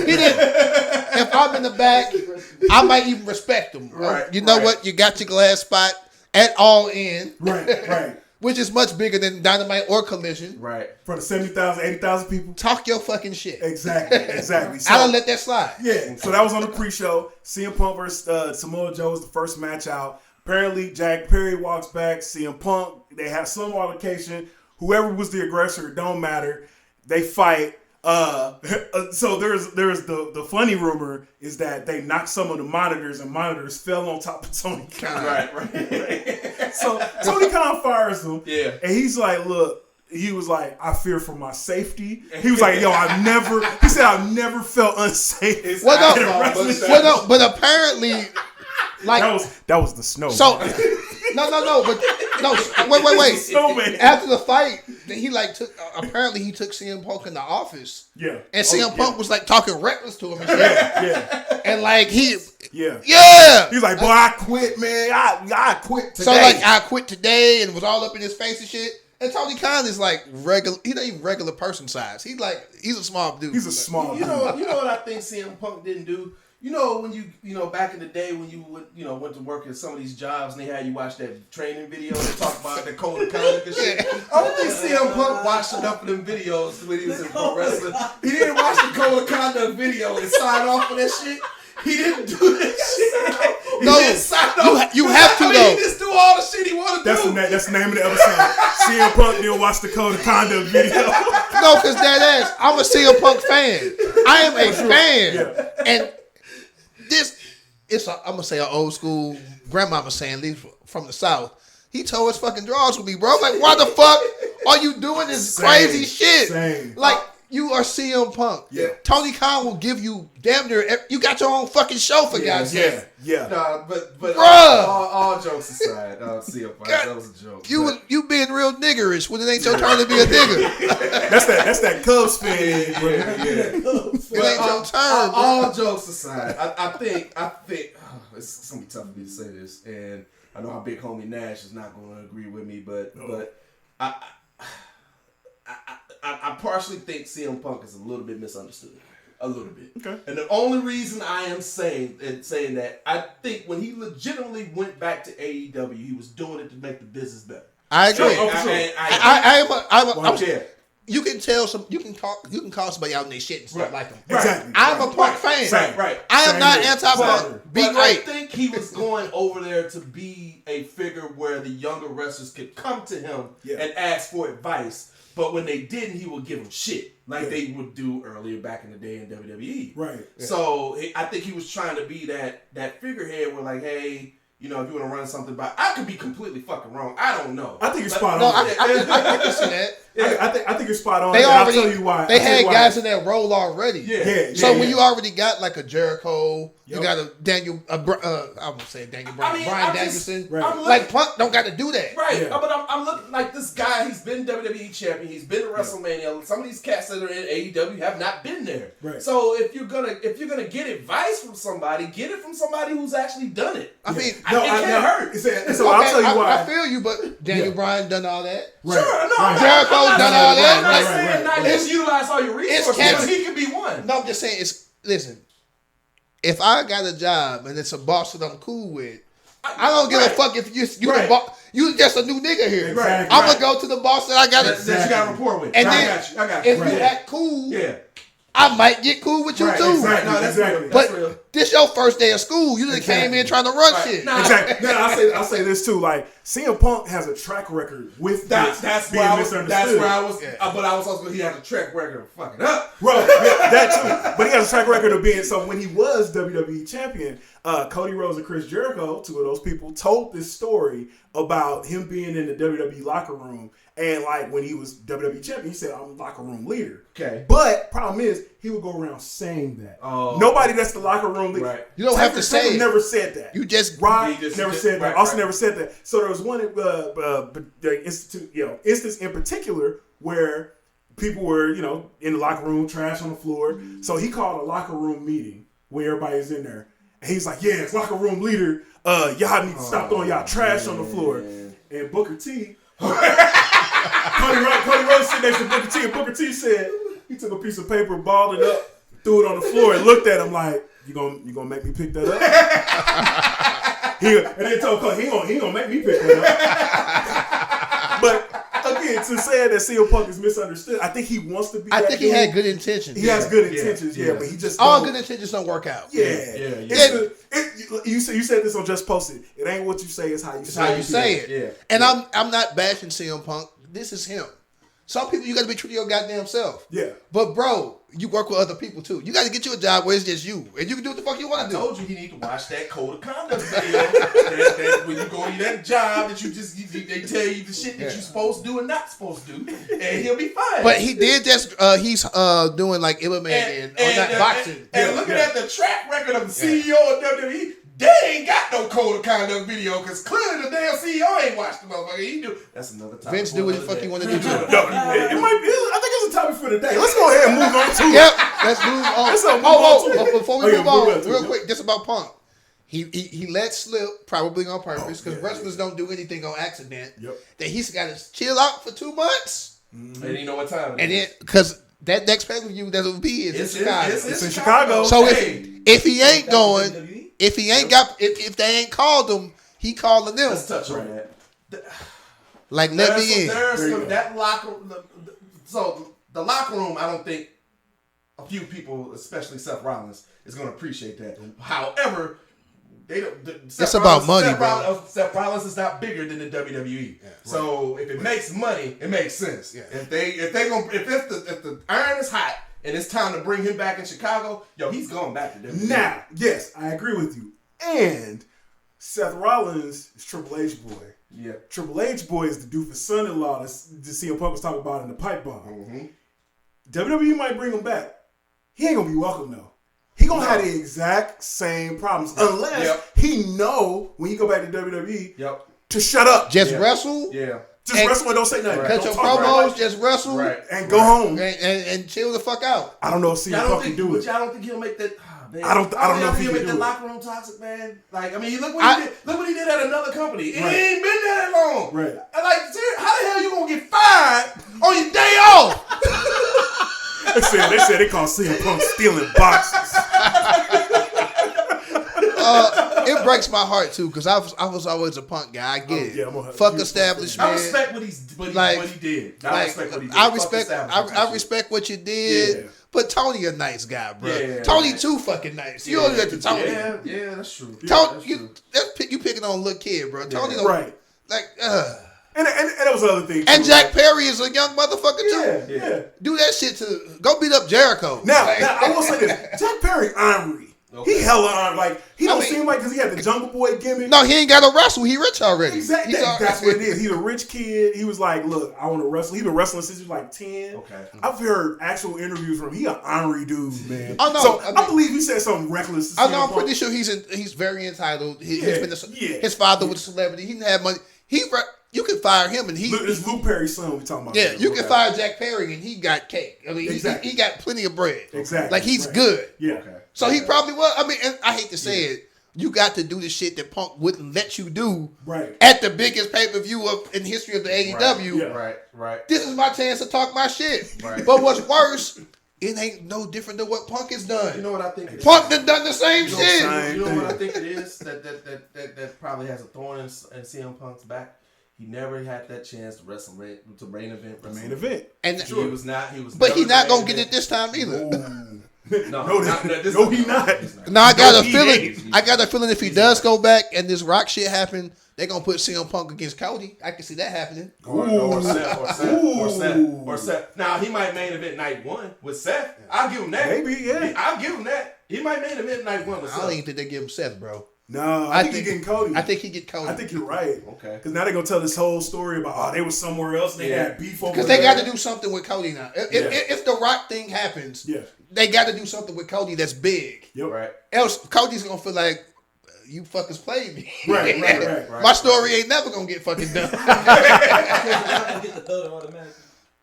he didn't. If I'm in the back, I might even respect him. You know what? You got your glass spot at All In. Right. Which is much bigger than Dynamite or Collision. Right. For the 70,000, 80,000 people. Talk your fucking shit. Exactly. So, I'll let that slide. Yeah. So that was on the pre-show. CM Punk versus Samoa Joe was the first match out. Apparently, Jack Perry walks back. CM Punk. They have some altercation. Whoever was the aggressor, it don't matter. They fight. So there's the funny rumor is that they knocked some of the monitors and monitors fell on top of Tony Khan. Right. So Tony Khan fires him. Yeah. And he's like, look, he was like, I fear for my safety. He was like, yo, I've never felt unsafe. But apparently, like that was the snow. So wait. Snowman. After the fight, he apparently took CM Punk in the office. Yeah. And CM Punk was like talking reckless to him and shit. Yeah. And like Yeah. He's like, boy, I quit, man. I quit today. So like, I quit today, and was all up in his face and shit. And Tony Khan is like regular. He's not even regular person size. He's a small dude. He's a small dude. You know what I think CM Punk didn't do? You know when you know back in the day when you went to work at some of these jobs and they had you watch that training video and they talk about the code of conduct and shit. I don't think CM Punk watched enough of them videos when he was in pro wrestling. He didn't watch the code of conduct video and sign off for that shit. He didn't do that shit. He didn't sign off. You have to though. He just do all the shit he wanted to do. That's the name of the episode. CM Punk didn't watch the code of conduct video. No, because that ass, I'm a CM Punk fan. I am a fan. And I'm gonna say an old school grandmama saying, leave from the South. He tore his fucking drawers with me, bro. I'm like, why the fuck are you doing this crazy shit? Same. Like, you are CM Punk. Yeah. Tony Khan will give you damn near. You got your own fucking show for God's sake. Yeah. Nah, but Bruh. all jokes aside, CM Punk, that was a joke. You being real niggerish when it ain't your turn to be a nigga. That's that Cubs fan. Yeah. It ain't your turn, bro. All jokes aside, I think it's gonna be tough for me to say this, and I know our big homie Nash is not gonna agree with me, but I partially think CM Punk is a little bit misunderstood. A little bit. Okay. And the only reason I am saying that, I think when he legitimately went back to AEW, he was doing it to make the business better. I agree. Yeah. You can tell you can call somebody out in their shit and stuff like them. Exactly. I'm a Punk fan. Right. I am not anti-Punk. Be but great. I think he was going over there to be a figure where the younger wrestlers could come to him and ask for advice. But when they didn't, he would give them shit like they would do earlier back in the day in WWE. Right. Yeah. So I think he was trying to be that figurehead where like, hey, you know, if you want to run something by, I could be completely fucking wrong. I don't know. I think you're spot on. No, I can see that. I think you're spot on. I'll tell you why. They had guys in that role already. Yeah. So when you already got like a Jericho, you got a Daniel. I'm gonna say Daniel Bryan, Bryan Danielson. Like Punk don't got to do that. Right. Yeah. But I'm looking like this guy. He's been WWE champion. He's been to WrestleMania. Some of these cats that are in AEW have not been there. Right. So if you're gonna get advice from somebody, get it from somebody who's actually done it. I mean, it can't hurt. So I'll tell you why. I feel you, but Daniel Bryan done all that. Right. Sure, no, Right. Jericho's done all that. I'm not saying not just utilize all your resources, cats- but he could be one. No, I'm just saying. Listen. If I got a job and it's a boss that I'm cool with, I don't give a fuck if you the boss. You just a new nigga here. Exactly. I'm gonna go to the boss that I got That you got a rapport with. And I then got you. If you act cool, Yeah. I might get cool with you too. Exactly. No, that's real. But That's real. this your first day of school. You just came in trying to run shit. Nah. Exactly. No, I'll say this too. Like CM Punk has a track record with That's being where I was. misunderstood. That's where I was. But I was also he had a track record of fucking up. Right, that too. But he has a track record of being. So when he was WWE champion, Cody Rhodes and Chris Jericho, two of those people, told this story about him being in the WWE locker room. And like when he was WWE champion, he said, "I'm a locker room leader." Okay. But problem is, he would go around saying that. Oh. Nobody that's the locker room leader. Right. You don't have to say it. Never said that. You just Rod just never did- said that. right, Austin right. never said that. So there was one instance in particular where people were, in the locker room, trash on the floor. So he called a locker room meeting where everybody's in there. And he's like, yeah, it's locker room leader. Y'all need to stop throwing y'all trash on the floor. And Booker T, Cody Rhodes sitting next to Booker T, and Booker T said, he took a piece of paper, balled it up, threw it on the floor, and looked at him like, you gonna make me pick that up? And then told Cody, he gonna make me pick that up. But again, to say that CM Punk is misunderstood, I think he wants to be. I think he had good intentions. He has good intentions, but he just all good intentions don't work out. You said this on Just Posted. It ain't what you say; it's how you say it. How you say it. Yeah. And I'm not bashing CM Punk. This is him. Some people you got to be true to your goddamn self. Yeah. But bro, you work with other people too. You got to get you a job where it's just you, and you can do what the fuck you want I to do. told you he need to watch that code of conduct video. that when you go to that job that they tell you the shit that you're supposed to do and not supposed to do, and he'll be fine. But he did just he's doing like MMA or not boxing. And looking at the track record of the CEO of WWE, they ain't got no code of conduct video because clearly the damn CEO ain't watched the motherfucker. He do. That's another topic. Vince do what the fuck he want to do too. No, it might be. I think it's a topic for the day. Let's go ahead and move on to it. Yep, let's move on. But before we move on, to real it. quick, just about Punk. He let slip, probably on purpose, because wrestlers don't do anything on accident. Yep. That he's got to chill out for 2 months. And you know what time it And is. then, because that next pay-per-view that will be is in Chicago. It's in Chicago. So if he ain't going, WWE? if he ain't got, if they ain't called him, he calling them. Let's touch on that. Like let me in. That locker. So the locker room, I don't think a few people, especially Seth Rollins, is going to appreciate that. However, they don't. It's about money, bro. Seth Rollins is not bigger than the WWE. Yeah, so if it makes money, it makes sense. Yeah. If the iron is hot and it's time to bring him back in Chicago, he's going back to WWE. Now, yes, I agree with you. And Seth Rollins is Triple H boy. Yeah. Triple H boy is the doofus son-in-law that CM Punk was talking about in the pipe bomb. Mm-hmm. WWE might bring him back. He ain't gonna be welcome though. He gonna have the exact same problems unless he know when he go back to WWE to shut up. Just wrestle. Yeah. Just wrestle and don't say nothing. Cut your promos, just wrestle, and go home and chill the fuck out. I don't know if CM Punk can do it. I don't think he'll make that. Man. I don't know if he'll make the locker room toxic, man. Like, I mean, look what he did. Look what he did at another company. It ain't been there that long. Right. Like, how the hell you gonna get fired on your day off? They said they call CM Punk stealing boxes. It breaks my heart too, because I was always a Punk guy. I get it. Yeah, fuck establishment. I respect what he did. I respect what he did. I respect what you did. Yeah. But Tony a nice guy, bro. Yeah, Tony too fucking nice. You only got to Tony. Yeah, that's true. Tony, you picking on a little kid, bro. Tony don't, right. Like, And that was other thing. And Jack Perry is a young motherfucker too. Yeah. Do that shit to go beat up Jericho. Now I will say this: Jack Perry ornery. Okay. He hella on like he don't seem like because he had the Jungle Boy gimmick. No, he ain't got to wrestle. He rich already. Exactly. That's what it is. He's a rich kid. He was like, look, I want to wrestle. He's been wrestling since he was like 10. Okay. I've heard actual interviews from him. He an ornery dude, man. Oh no. So I believe he said something reckless. I know. I'm pretty sure he's very entitled. His father was a celebrity. He didn't have money. You can fire him and it's Luke Perry's son we talking about. Yeah, you can fire Jack Perry and he got cake. I mean, he got plenty of bread. Exactly. Like he's good. Yeah. Okay. So he probably was. I mean, and I hate to say it, you got to do the shit that Punk wouldn't let you do at the biggest pay-per-view in history of the AEW. Right. This is my chance to talk my shit. Right. But what's worse, it ain't no different than what Punk has done. You know what I think? Punk done the same shit. You know what I think it is that probably has a thorn in CM Punk's back. He never had that chance to wrestle to main event. And he was not. But he's not gonna get it this time either. No, he's not. No, I got a feeling. I got a feeling if he does go back and this Rock shit happen, they're gonna put CM Punk against Cody. I can see that happening. Or Seth. Now he might main event night 1 with Seth. I'll give him that. Maybe, yeah. I'll give him that. He might main event night 1 with Seth. I don't even think they give him Seth, bro. No, I think he's getting Cody. I think he get Cody. I think you're right. Okay. Because now they're going to tell this whole story about, they were somewhere else. They had beef over because they got to do something with Cody now. If the Rock thing happens, they got to do something with Cody that's big. Yep. Right. Else, Cody's going to feel like, you fuckers played me. Right. My story ain't never going to get fucking done.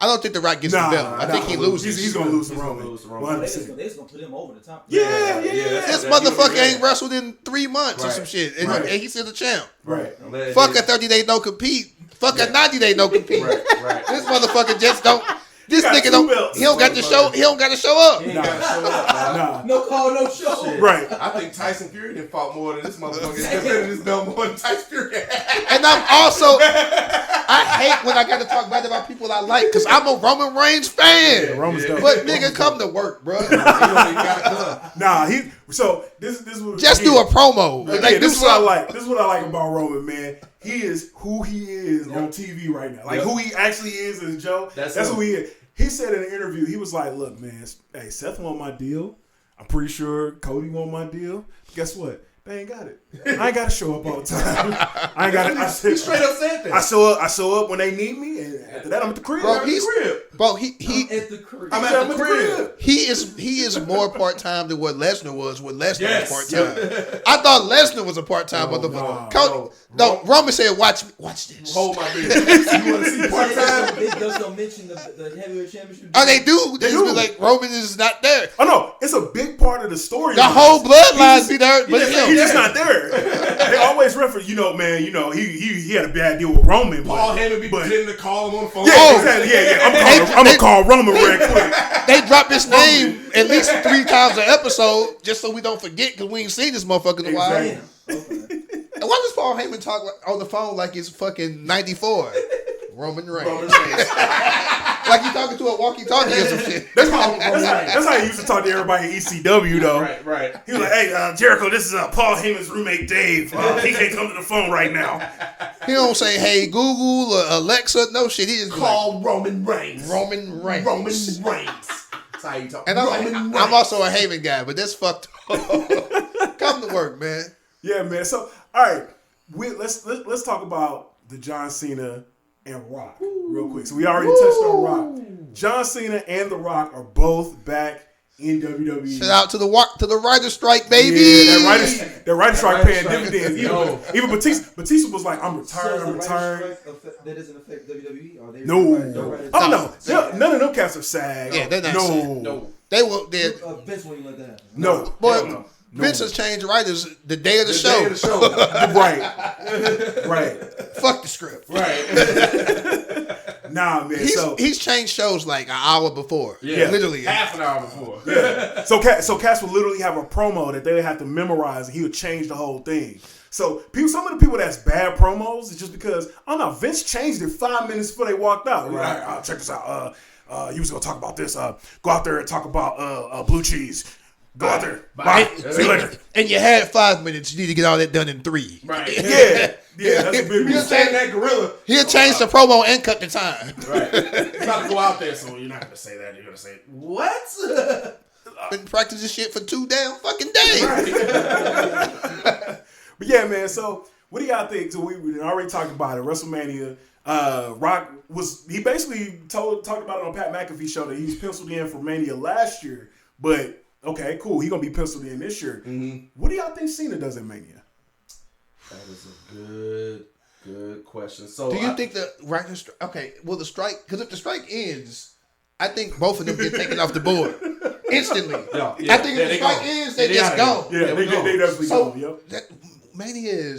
I don't think the Rock gets the belt. I think he loses. He's going to lose the Roman. They're just going to put him over the top. Yeah. This motherfucker ain't wrestled in 3 months or some shit. And he's still the champ. Right. Fuck a 30-day no compete. Fuck a 90-day no compete. Right. This motherfucker just don't. This nigga don't. He don't got to show. He don't got to show up. He ain't got to show up. Nah. No call, no show. Shit. Right. I think Tyson Fury done fought more than this motherfucker. He's defending his belt more than Tyson Fury. And I'm also. I hate when I got to talk bad about people I like because I'm a Roman Reigns fan. Roman's dope. But nigga, come to work, bro. So this is what just do a promo. This is what I like. This is what I like about Roman, man. He is who he is on TV right now. Like who he actually is as Joe. That's who he is. He said in an interview, he was like, look, man, hey, Seth want my deal. I'm pretty sure Cody want my deal. Guess what? They ain't got it. I ain't got to show up all the time. I ain't got to. He straight up said that. I show up when they need me, and after that, I'm at the crib. Bro, I'm at the crib. I'm at the crib. He is more part time than what Lesnar was when Lesnar was part time. I thought Lesnar was a part time motherfucker. No, Roman said, "Watch this. Hold my beer. You want to see part time?" They just don't mention the heavyweight championship. Oh, they do. They do. Be like Roman is not there. Oh no, it's a big part of the story. The whole bloodline be there, but he's just not there. They always reference, he had a bad deal with Roman. Paul Heyman be pretending to call him on the phone. Yeah, exactly. Yeah. I'm gonna call Roman real quick. they drop his name at least 3 times an episode just so we don't forget because we ain't seen this motherfucker in a while. Exactly. And why does Paul Heyman talk on the phone like it's fucking 94? Roman Reigns. Like he talking to a walkie-talkie or some shit. That's how he used to talk to everybody at ECW, though. Right. He was like, hey, Jericho, this is Paul Heyman's roommate, Dave. He can't come to the phone right now. He don't say, hey, Google or Alexa. No shit. He just Call Roman Reigns. Roman Reigns. Roman Reigns. That's how you talk. And I'm also a Heyman guy, but that's fucked up. Come to work, man. Yeah, man. So, all right, let's talk about the John Cena and Rock real quick. So we already touched on Rock. John Cena and The Rock are both back in WWE. Shout out to the writer's strike, baby. Yeah, that writer strike paying dividends. Even Batista was like, I'm retired. I'm retired. That doesn't affect WWE? Or they No. Oh no. None of them cats are SAG. Yeah, they're not SAG. No. They will. Vince won't even let that happen. No. Boy, Vince has changed writers the day of the show. Right. Fuck the script. Right. Nah, man. He's changed shows like an hour before. Yeah. Literally. Half an hour before. Yeah. So Cass would literally have a promo that they would have to memorize, and he would change the whole thing. So some of the people that's bad promos is just because, I don't know, Vince changed it 5 minutes before they walked out. Right. Check this out. You was gonna talk about this. Go out there and talk about blue cheese. Go out there. Bye. See you later. And you had 5 minutes. You need to get all that done in 3. Right. Yeah, that's a big He'll change that gorilla. He'll change the promo and cut the time. Right. You're about to go out there, so you're not going to say that. You're going to say, what? Been practicing shit for 2 damn fucking days. Right. But yeah, man, so what do y'all think? So we already talked about it. WrestleMania. Rock he basically talked about it on Pat McAfee show that he was penciled in for Mania last year. But okay, cool. He's gonna be penciled in this year. Mm-hmm. What do y'all think Cena does at Mania? That is a good question. So do you think the writers? Okay, will the strike? Because if the strike ends, I think both of them get taken off the board instantly. Yeah, I think if the strike ends, they just go. Yeah, they definitely go. Yep. That Mania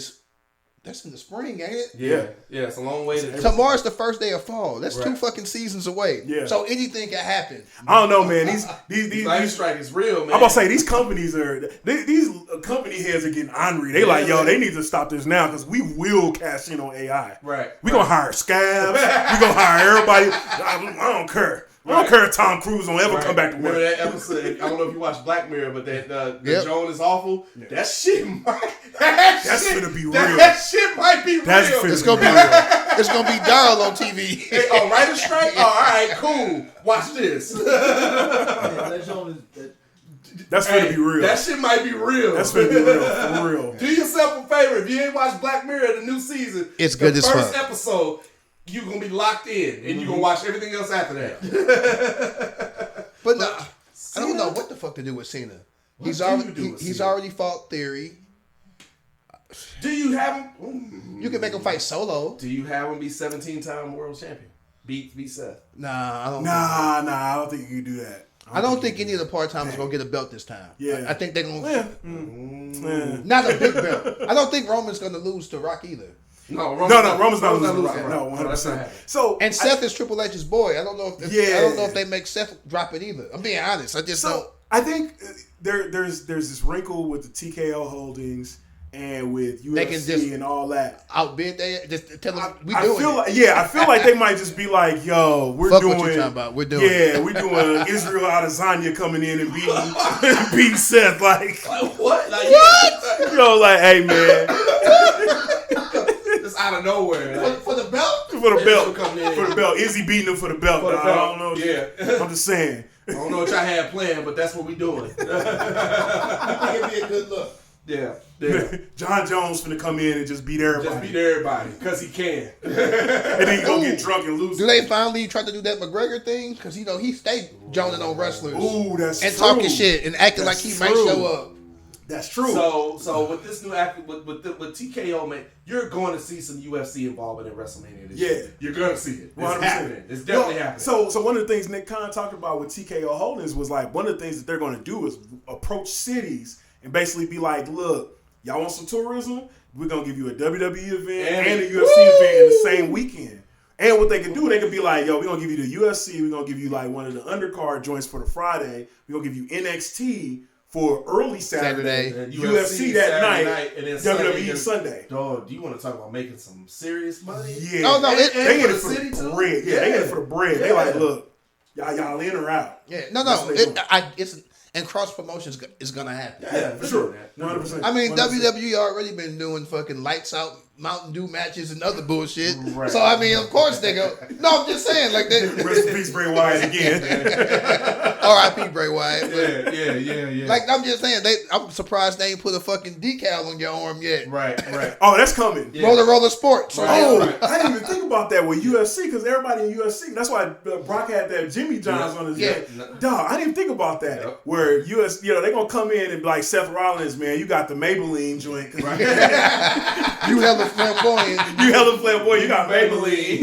that's in the spring, ain't it? Yeah, it's a long way to. Tomorrow's the first day of fall. That's 2 fucking seasons away. Yeah. So anything can happen. I don't know, man. These strike is real, man. I'm about to say these companies these company heads are getting ornery. They they need to stop this now because we will cash in on AI. Right. We gonna hire scabs. We gonna hire everybody. I don't care. I don't care if Tom Cruise don't ever come back to work. Remember that episode? I don't know if you watched Black Mirror, but that the Joan is awful. Yeah. That shit might. That's gonna be real. That shit might be real. It's gonna be real. It's gonna be Daryl on TV. Hey, writer's strike. All right, cool. Watch this. That's gonna be real. That shit might be real. That's gonna be real. For real. Do yourself a favor if you ain't watched Black Mirror the new season. It's good as fuck. First episode. You're going to be locked in, and you're going to watch everything else after that. But no, I don't know what the fuck to do with Cena. He's already fought Theory. Do you have him? You can make him fight solo. Do you have him be 17-time world champion? Beat Seth? Nah, I don't. I don't think you can do that. I don't think any of the part-timers going to get a belt this time. Yeah. I think they're going to... Not a big belt. I don't think Roman's going to lose to Rock either. No, Roman's not losing. No, 100%. So and Seth is Triple H's boy. I don't know if they make Seth drop it either. I'm being honest. I just don't. I think there's this wrinkle with the TKO Holdings and with UFC and all that. Outbid they just tell them we I doing feel it. I feel like they might just be like, yo, we're Fuck doing what you talking about. We're doing we're doing Israel Adesanya coming in and beating Seth like what? Like hey man. Out of nowhere, for the belt. For the belt. Is he beating him for the belt? I don't know. Yeah, I'm just saying. I don't know what y'all had planned, but that's what we doing. It'd be a good look. Yeah. John Jones finna come in and just beat everybody. Because he can. And then he go get drunk and lose. Do they finally try to do that McGregor thing? Because he stayed joning on wrestlers. Ooh, that's and true. Talking shit and acting like he might show up. That's true. So with this new act with TKO, man, you're going to see some UFC involvement in WrestleMania this year. You're going to see it. It's happening. It's definitely happening. So one of the things Nick Khan talked about with TKO Holdings was like one of the things that they're going to do is approach cities and basically be like, look, y'all want some tourism? We're going to give you a WWE event and a UFC event in the same weekend. And what they can do, they can be like, yo, we're going to give you the UFC. We're going to give you like one of the undercard joints for the Friday. We're going to give you NXT for early Saturday. UFC that night. And then WWE Sunday. Dog, do you want to talk about making some serious money? Yeah. Oh, no. And They get it for for the the city, bread. too? Yeah, they get it for the bread. Yeah. They like, look, y'all in or out. Yeah, no. That's what they do. It's and cross promotions is gonna happen. Yeah, for sure. 100%. I mean, 100%. WWE already been doing fucking lights out Mountain Dew matches and other bullshit. Right. So I mean, of course they go. No, I'm just saying, like that. Rest in peace, Bray Wyatt again. R.I.P. Bray Wyatt. But, Yeah. like I'm just saying, I'm surprised they ain't put a fucking decal on your arm yet. Right. Oh, that's coming. Yeah. Roller Sports. So Oh, Right. I didn't even think about that with UFC because everybody in UFC. That's why Brock had that Jimmy Johns on his neck. Dog, I didn't think about that. Yep. Where US, they're gonna come in and be like Seth Rollins, man, you got the Maybelline joint. you hella flamboyant. You hella flamboyant. You got Maybelline.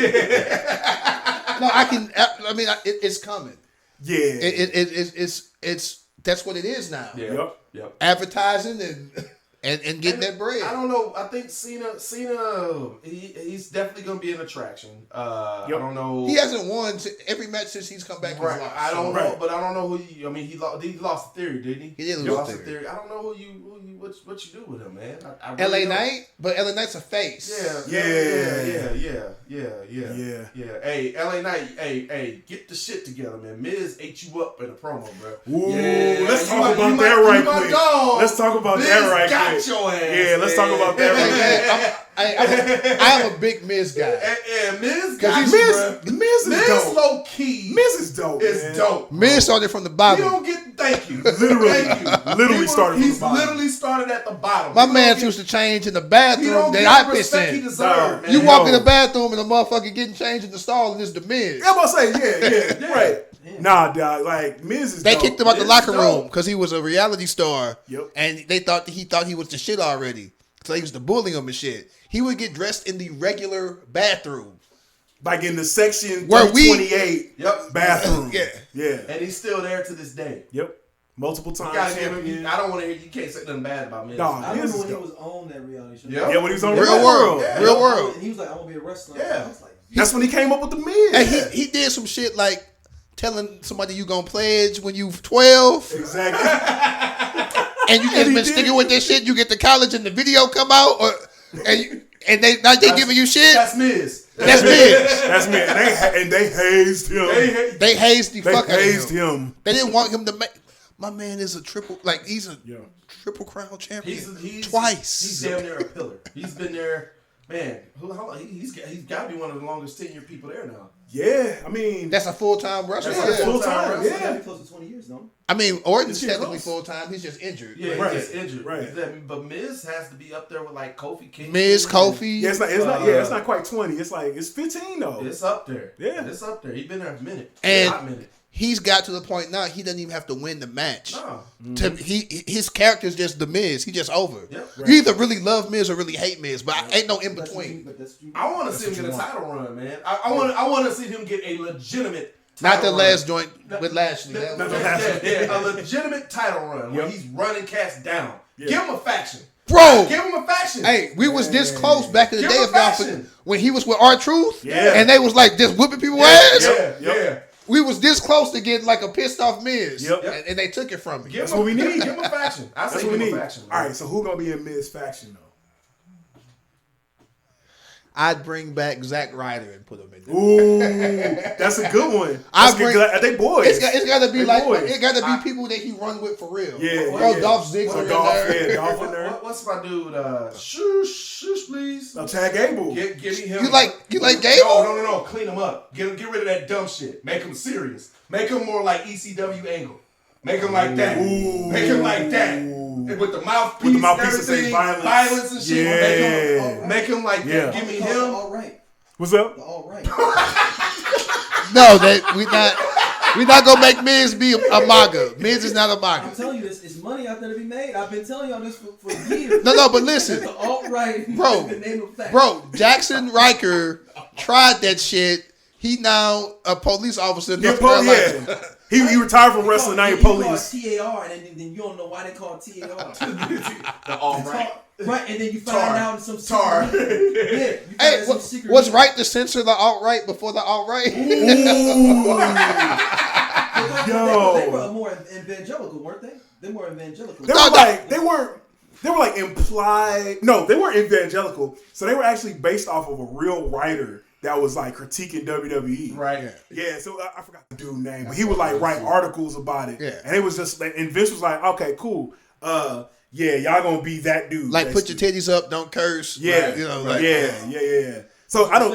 No, I mean, it's coming. Yeah. It's that's what it is now. Yeah. Yep. Advertising and getting that bread. I don't know. I think Cena, he's definitely gonna be an attraction. I don't know. He hasn't won every match since he's come back. Right. He's lost. I don't Right. know, but I don't know who you. I mean, he lost the Theory, didn't he? He did lose lost the the Theory. I don't know what you do with him, man. I LA really don't. Knight, but LA Knight's a face. Yeah. Hey, LA Knight, hey, get the shit together, man. Miz ate you up in a promo, bro. Ooh, Yeah, let's you talk might- about you that might- right you might quick. go. Let's talk about Miz that right got quick. your ass. Yeah, let's talk about that right quick. I'm a big Miz guy. Yeah, Miz Cause got he's- you, Miz bro. is Miz dope. low key. Miz is dope. is man. dope. Miz started from the You bottom. don't get thank you. Literally. Thank you. Literally started from the He's bottom. literally started at the bottom. My He man don't used to change in the He bathroom don't that get I the piss respect he in. deserves, man. You walk in Yo. the bathroom and the motherfucker getting changed in the stall and it's the Miz. I'm about to say, yeah, right. Nah, dog, like Miz is They dope. kicked him out the Miz locker is room dope. because he was a reality star. Yep. And they thought he was the shit already. So they used to bully him and shit. He would get dressed in the regular bathroom. Like in the section Where we- 28 Yep. bathroom. Yeah. And he's still there to this day. Yep. Multiple You times. gotta give champion. him. I don't want to hear. You can't say nothing bad about Miz. Dog. I Miz remember is when he dope. was on that reality show. Yeah. Yeah, when he was on Real World. Yeah. Real World. And he was like, "I'm gonna be a wrestler." Yeah. I was like, That's when he came up with the Miz. And he did some shit like telling somebody you gonna pledge when you 12 Exactly. and you just he been did. sticking with that shit. You get to college and the video come out and they giving you shit. That's Miz. That's Miz. That's me. And they hazed him. They hazed the They fuck out hazed of him. him. They didn't want him to make. My man is a he's a Yeah. triple crown champion He's twice. He's damn near a pillar. He's been there, man. How long? He's got to be one of the longest tenure people there now. Yeah, I mean, That's a full-time wrestler. That's Yeah. a full- full-time. time, "It's gotta Yeah. be close to 20 years, no?" I mean, Orton's This shit technically close. full-time. He's just injured. Yeah, Right. he's just injured. Right. But Miz has to be up there with like Kofi Kingston. Miz, Kofi. yeah, it's not quite 20. It's like it's 15 though. It's up there. Yeah. It's up there. He's been there a minute. And- a hot minute. He's got to the point now he doesn't even have to win the match. No. His character's just the Miz. He just over. Yep. You either really love Miz or really hate Miz, but ain't no in That's what between. you- but that's what you- I want to see him get a title run, man. I want to see him get a legitimate. Not the title last run. joint with Lashley. That was- A legitimate title run where Yep. he's running cats down. Yeah. Give him a faction. Bro, Give him a faction. hey, we was this close back in the Give day him of y'all faction. when he was with R-Truth, Yeah. and they was like just whipping people ass. Yeah. We was this close to getting like a pissed off Miz, Yep. and they took it from me. Give That's him what we need. Give him a faction. I say That's give what we him need. a faction. All right, so who gonna be in Miz faction though? I'd bring back Zack Ryder and put him in there. Ooh, that's a good one. I That's bring- good. Are they boys? It's got to be They like boys. it got to be people that he run with for real. Yeah, Bro, yeah. Dolph Ziggler So in Dolph, there. yeah, Dolph in there. What's my dude? Shush, please. No, Tag Gable. Give me him. You like Gable? No. Clean him up. Get rid of that dumb shit. Make him serious. Make him more like ECW Angle. Make him like that. Ooh. Make him like that. And with the mouthpiece, With the mouthpiece that everything, say violence. and shit. Yeah. Make him like Yeah. that. Give me It's called him. All right. What's up? All right. No, we not gonna make Miz be a MAGA. Miz is not a I'm MAGA. telling you this. It's money out there to be made. I've been telling y'all this for years. No, but listen, The alt right, Bro. the name of fact. bro, Jackson Riker tried that shit. He now a police officer in Yeah, North Carolina. yeah. He retired from wrestling. Now he's police. TAR, and then you don't know why they call it TAR. The all right. Right, and then you find out in some Tar. secret. Yeah, you find Hey, out some secret. was right to censor the alt-right before the alt-right? They were more evangelical, weren't they? They were evangelical. They were like implied. No, they weren't evangelical. So they were actually based off of a real writer that was like critiquing WWE. Right. Yeah. So I forgot the dude's name, but he would like write articles about it. Yeah. And it was just, and Vince was like, okay, cool. Yeah, y'all gonna be that dude. Like, put your titties up, don't curse. Yeah. Like, you know, like, Yeah. So I don't.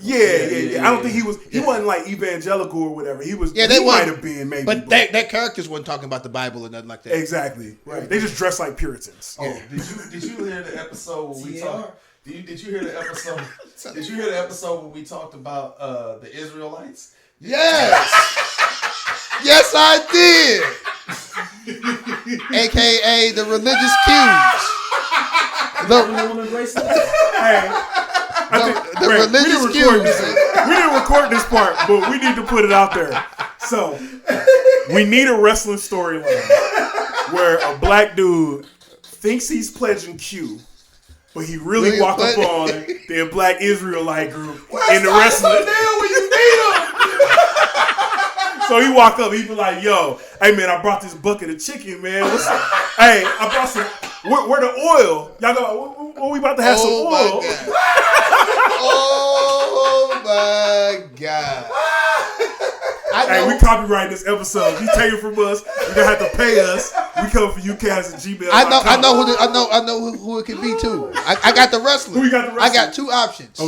Yeah. I don't think he wasn't like evangelical or whatever. He was. Yeah, he they might weren't. have been maybe. But their characters weren't talking about the Bible or nothing like that. exactly. Right. They just dress like Puritans. Oh, did you hear the episode when we talked? Did you hear the episode? Did you hear the episode when we talked about the Israelites? Yes. Yes, I did. AKA the religious cues. The religious cues. We didn't record this part, but we need to put it out there. So, we need a wrestling storyline where a black dude thinks he's pledging Q, but he really walk up on the black Israelite group in the wrestling. So he walk up, he be like, yo, hey man, I brought this bucket of chicken, man. Hey, I brought some, where the oil? Y'all go, what we about to have some oil? Oh my God. Hey, we copyright this episode. You take it from us. You're gonna have to pay us. We come for YouCast at gmail.com. I know who it could be too. I got the wrestler. Who you got the wrestler? I got two options.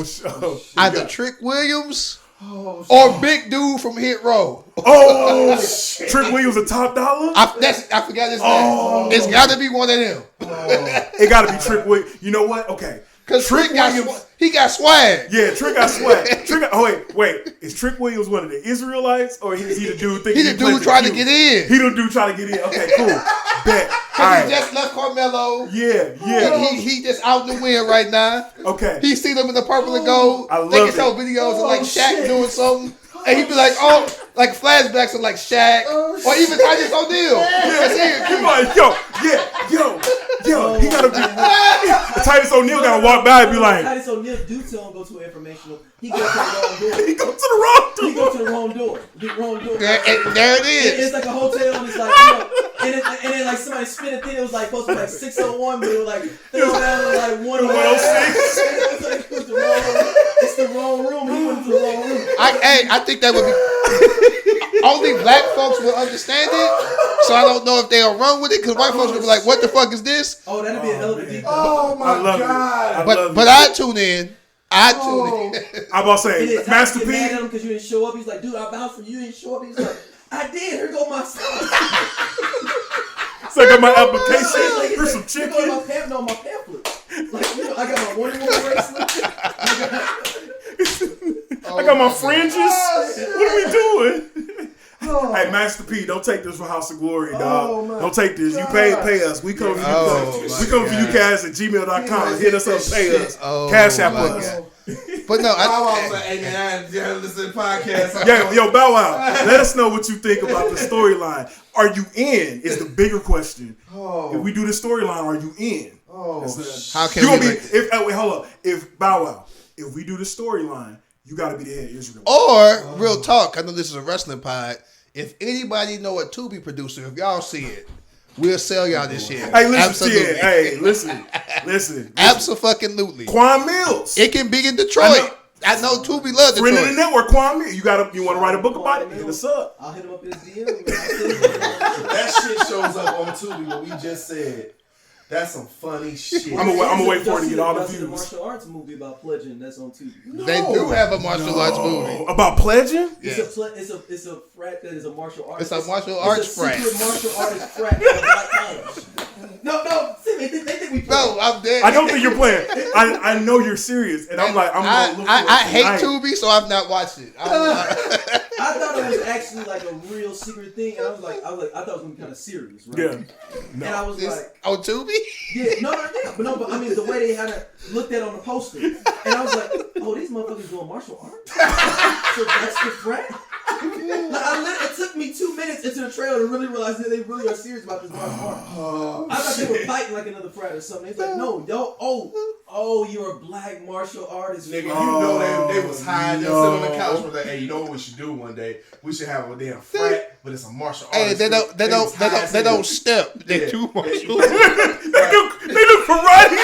Either Trick Williams or Big Dude from Hit Row. Trick Williams a top dollar? I forgot his name. It's got to be one of them. It got to be Trick Williams. You know what? Okay. Because Trick Williams, he got swag. Yeah, Trick got swag. Wait. Is Trick Williams one of the Israelites, or is he the dude thinking he the dude trying to get in? He the dude trying to get in. Okay, cool. Bet. Because he just left Carmelo. Yeah. He just out in the wind right now. Okay. He see them in the purple and gold. I love they can it. show videos of like Shaq doing something. And he'd be like, like flashbacks of like Shaq or even Titus O'Neil. Yo, he gotta be. Titus O'Neil gotta walk by and be like, Titus O'Neil do tell him go to an informational. He go to the wrong door. He go to the wrong door. He go to the wrong door. The wrong door. And there it is. It's like a hotel, and it's like, and then like somebody spin a thing. It was like supposed to be like 601, but it was like down to like 106. It's the wrong room. He went to the wrong room. I think that would be only black folks will understand it. So I don't know if they'll run with it because white folks will be like, "What the fuck is this?" Oh, that'd be a hell of a deep. Oh my God! But I tune in. I'm about to say, Master P. Mad at him because you didn't show up. He's like, dude, I vouched for you. You didn't show up. He's like, I did. Here go my son. So I got my application. Here's some chicken. My pamphlet. Like, you know, I got my Wonder Woman bracelet. I got my fringes. What are we doing? Hey, Master P, don't take this for House of Glory, dog. Don't take this. You pay us. We come for YouCast at gmail.com. Hit us up, pay us. Cash App us. But no, I was like, hey man, I listen to the podcast. Yo, Bow Wow, let us know what you think about the storyline. Are you in? Is the bigger question. If we do the storyline, are you in? How can we? Hold up. If Bow Wow, if we do the storyline, you got to be the head Israel. Or real talk. I know this is a wrestling pod. If anybody know a Tubi producer, if y'all see it, we'll sell y'all this shit. Hey, listen. Listen. Absolutely. Quan Mills. It can be in Detroit. I know Tubi loves Detroit. Friend of the network, Quan Mills. You want to write a book about it? Hit us up. I'll hit him up in his DM. That shit shows up on Tubi what we just said. That's some funny shit. I'm gonna wait for it to get all the views. views. Martial arts movie about pledging that's on TV. No. They do have a martial arts movie about pledging. It's a frat that is a martial arts. It's a martial arts frat. It's a secret martial artist frat for black college. No. See, they think we play. No, I'm dead. I don't think you're playing. I know you're serious, and I'm like, I hate Tubi, so I've not watched it. I thought it was actually like a real secret thing, and I thought it was gonna be kind of serious, right? Yeah. No. And I was like, on Tubi? Yeah, but I mean the way they had it looked at on the poster, and I was like, oh oh, these motherfuckers doing martial arts? So that's the threat? It took me 2 minutes into the trailer to really realize that they really are serious about this martial art. I thought they were fighting like another frat or something. It's like, no, yo, oh, you're a black martial artist. Nigga, you know they was high. They was sitting on the couch was like, hey, you know what we should do one day? We should have a damn frat, but it's a martial artist. Hey, they don't step. They do martial. They do karate.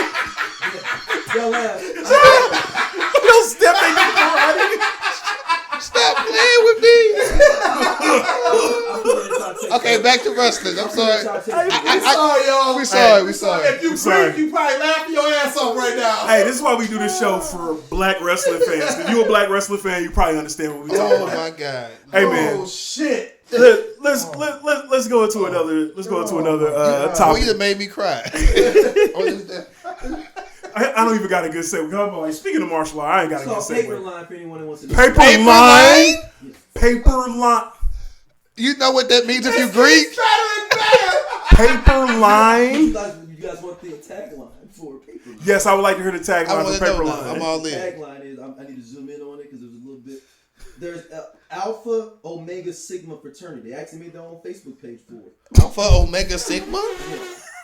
Y'all laugh. They don't step. They do karate. Stop playing with me. Okay, back to wrestling. I'm sorry. y'all. We sorry. If you Greek, you probably laughing your ass off right now. Hey, this is why we do this show for black wrestling fans. If you're a black wrestling fan, you probably understand what we're talking about. Oh my god. Hey man. Oh shit. Let's go into another topic. Oh, you done made me cry. I don't even got a good segue. Come on, speaking of martial art, I ain't got a good It's called Paper segue. Line for anyone who wants to know. Paper line. Paper line. You know what that means if you Greek? Paper line. You guys want the tagline for Paper Line? Yes, I would like to hear the I tagline want for to Paper know. Line. I'm all The in. tagline is, I need to zoom in on it because there's a little bit. There's Alpha Omega Sigma Fraternity. They actually made their own Facebook page for it. Alpha Omega Sigma?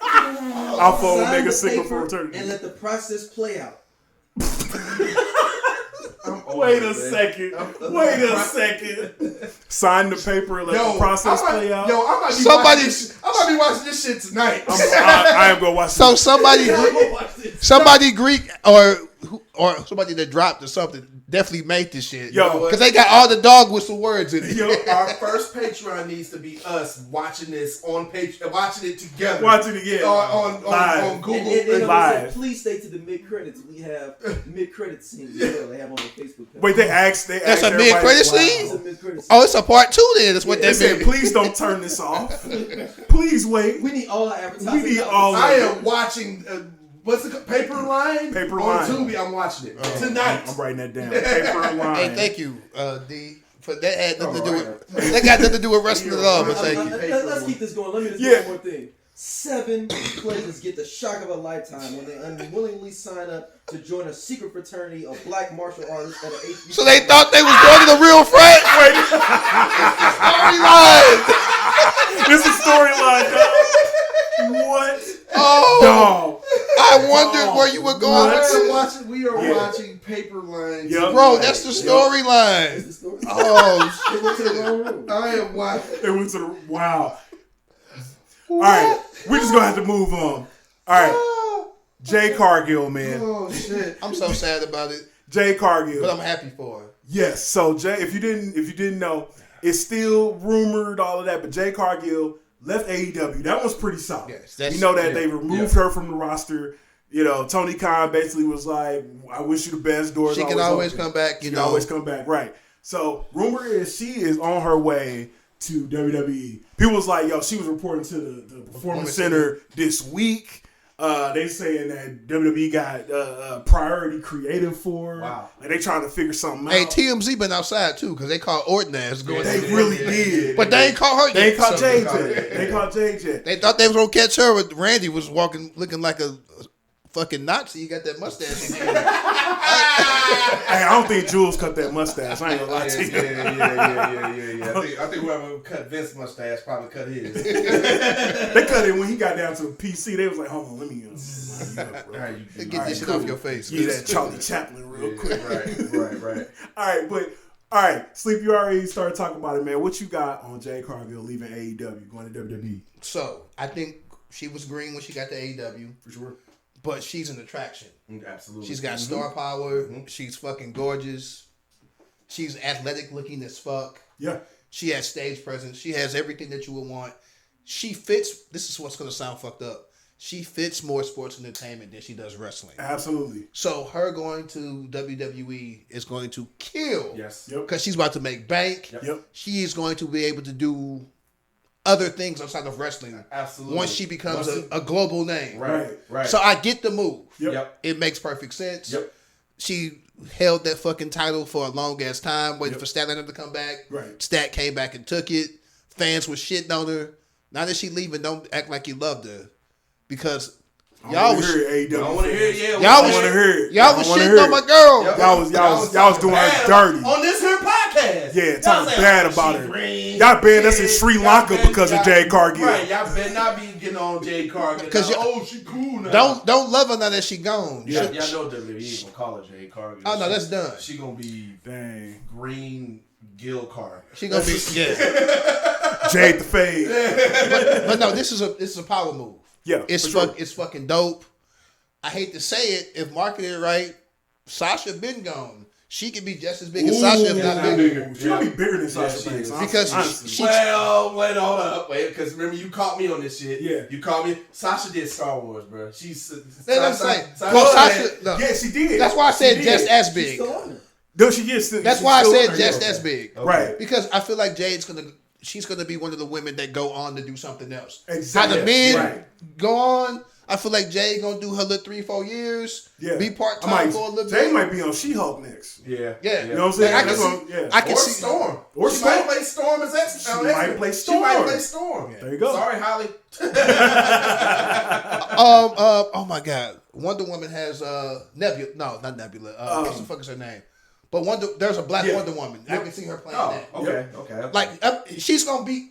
Alpha Sign Omega the Sigma paper fraternity. and let the process play out. Wait a second. Sign the paper and let the process play out. Yo, I might be watching this shit tonight. I am gonna watch. So somebody Greek or somebody that dropped or something definitely made this shit. Yo, because they got all the dog whistle words in it. Yo, our first Patreon needs to be us watching this on watching it together. Watching it again on Google. And Live. please stay to the mid credits. We have mid credits scenes as well. They have on their Facebook page. Wait, they asked That's a everybody- mid-credit It's scene? a mid-credits scene. Oh, it's a part 2 then. That's what They that said, meant. please don't turn this off. Please wait. We need all our advertising. We need all I of it. am watching. What's it called? Paper Line? Paper on Line. Tubi, I'm watching it tonight. I'm writing that down. Paper line. Hey, thank you, D. For that had nothing to do with. That got nothing to do with wrestling at all. But thank you. Let's keep this going. Let me just do one more thing. 7 players get the shock of a lifetime when they unwillingly sign up to join a secret fraternity of black martial artists at an HBCU. So they thought they was going to the real frat. Storyline. This is storyline, dog. What? Oh, Dog. I wondered where you were going. We are watching Paper Line. Yep. Bro, that's the storyline. That's the story. Oh, They went to the wrong room. I am watching. They went to the wow. All right, we're just gonna have to move on. All right, Jade Cargill, man. Oh shit. I'm so sad about it, Jade Cargill. but I'm happy for her. Yes. So Jay, if you didn't know, it's still rumored all of that, but Jade Cargill left AEW. That was pretty solid. Yes, we know that they removed her from the roster. You know, Tony Khan basically was like, "I wish you the best. Doors She can always open. come back. She can always come back." Right. So rumor is she is on her way to WWE. People was like, "Yo, she was reporting to the Performance Center this week." They saying that WWE got priority creative for her. Wow. Like they trying to figure something out. Hey, TMZ been outside too because they caught Orton ass going. They really did. But they ain't caught her yet. They ain't caught so- Jade yet. They caught Jade yet. They thought they was gonna catch her, but Randy was looking like a fucking Nazi. You got that mustache in there. Hey, I don't think Jules cut that mustache. I ain't gonna lie to you. Yeah. I think whoever cut Vince's mustache probably cut his. They cut it when he got down to a PC. They was like, hold on, let me Get this shit off your face. get that Charlie Chaplin real quick. Right. All right, Sleep, you already started talking about it, man. What you got on Jade Cargill leaving AEW, going to WWE? So I think she was green when she got to AEW For sure. but she's an attraction. Absolutely. She's got star power. She's fucking gorgeous. She's athletic looking as fuck. Yeah. She has stage presence. She has everything that you would want. She fits. This is what's going to sound fucked up. She fits more sports entertainment than she does wrestling. Absolutely. So her going to WWE is going to kill. Yes. Yep. Because she's about to make bank. Yep. She is going to be able to do other things outside of wrestling. Absolutely. Once she becomes a global name. Right. So I get the move. Yep. It makes perfect sense. Yep. She held that fucking title for a long ass time, waiting for Statlander to come back. Right. Stat came back and took it. Fans were shitting on her. Now that she leaving, don't act like you loved her. Because Y'all was I don't want to hear it. Yeah, y'all was want to hear it. y'all was shitting on my girl. Yep. Y'all was doing her dirty. on this here podcast. Yeah, Y'all talking saying, bad about her. Y'all banned us in Sri Lanka because of Jade Cargill. Right, y'all better not be getting on Jade Cargill. Because she cool now. Don't love her now that she gone. Yeah, y'all know WWE gonna call her Jade Cargill. Oh no, that's done. She gonna be green Gil Car. She gonna be Jade the Fade. But no, this is a power move. Yeah, it's it's fucking dope. I hate to say it, if marketed right, Sasha been gone. She could be just as big as Sasha, if not bigger. She gonna be bigger than Sasha Banks. Because wait, hold up, because remember you caught me on this shit. Yeah, you caught me. Sasha did Star Wars, bro. She's. That's like, yeah, she did. That's why I said just as big. No, she is. That's why I said just as big. Okay. Right. Because I feel like she's gonna be one of the women that go on to do something else. Exactly. How the men go on, I feel like Jade gonna do her little 3-4 years. Yeah. Be part-time for a little bit. Jade might be on She-Hulk next. Yeah. You know what I'm saying? I can see Storm. Or she Storm. might play Storm as X. She might play Storm. She might play Storm. There you go. Sorry, Holly. Oh my God. Wonder Woman has Nebula. No, not Nebula. What the fuck is her name? But there's a black Wonder Woman. I can see her playing that. Okay. Like she's gonna be.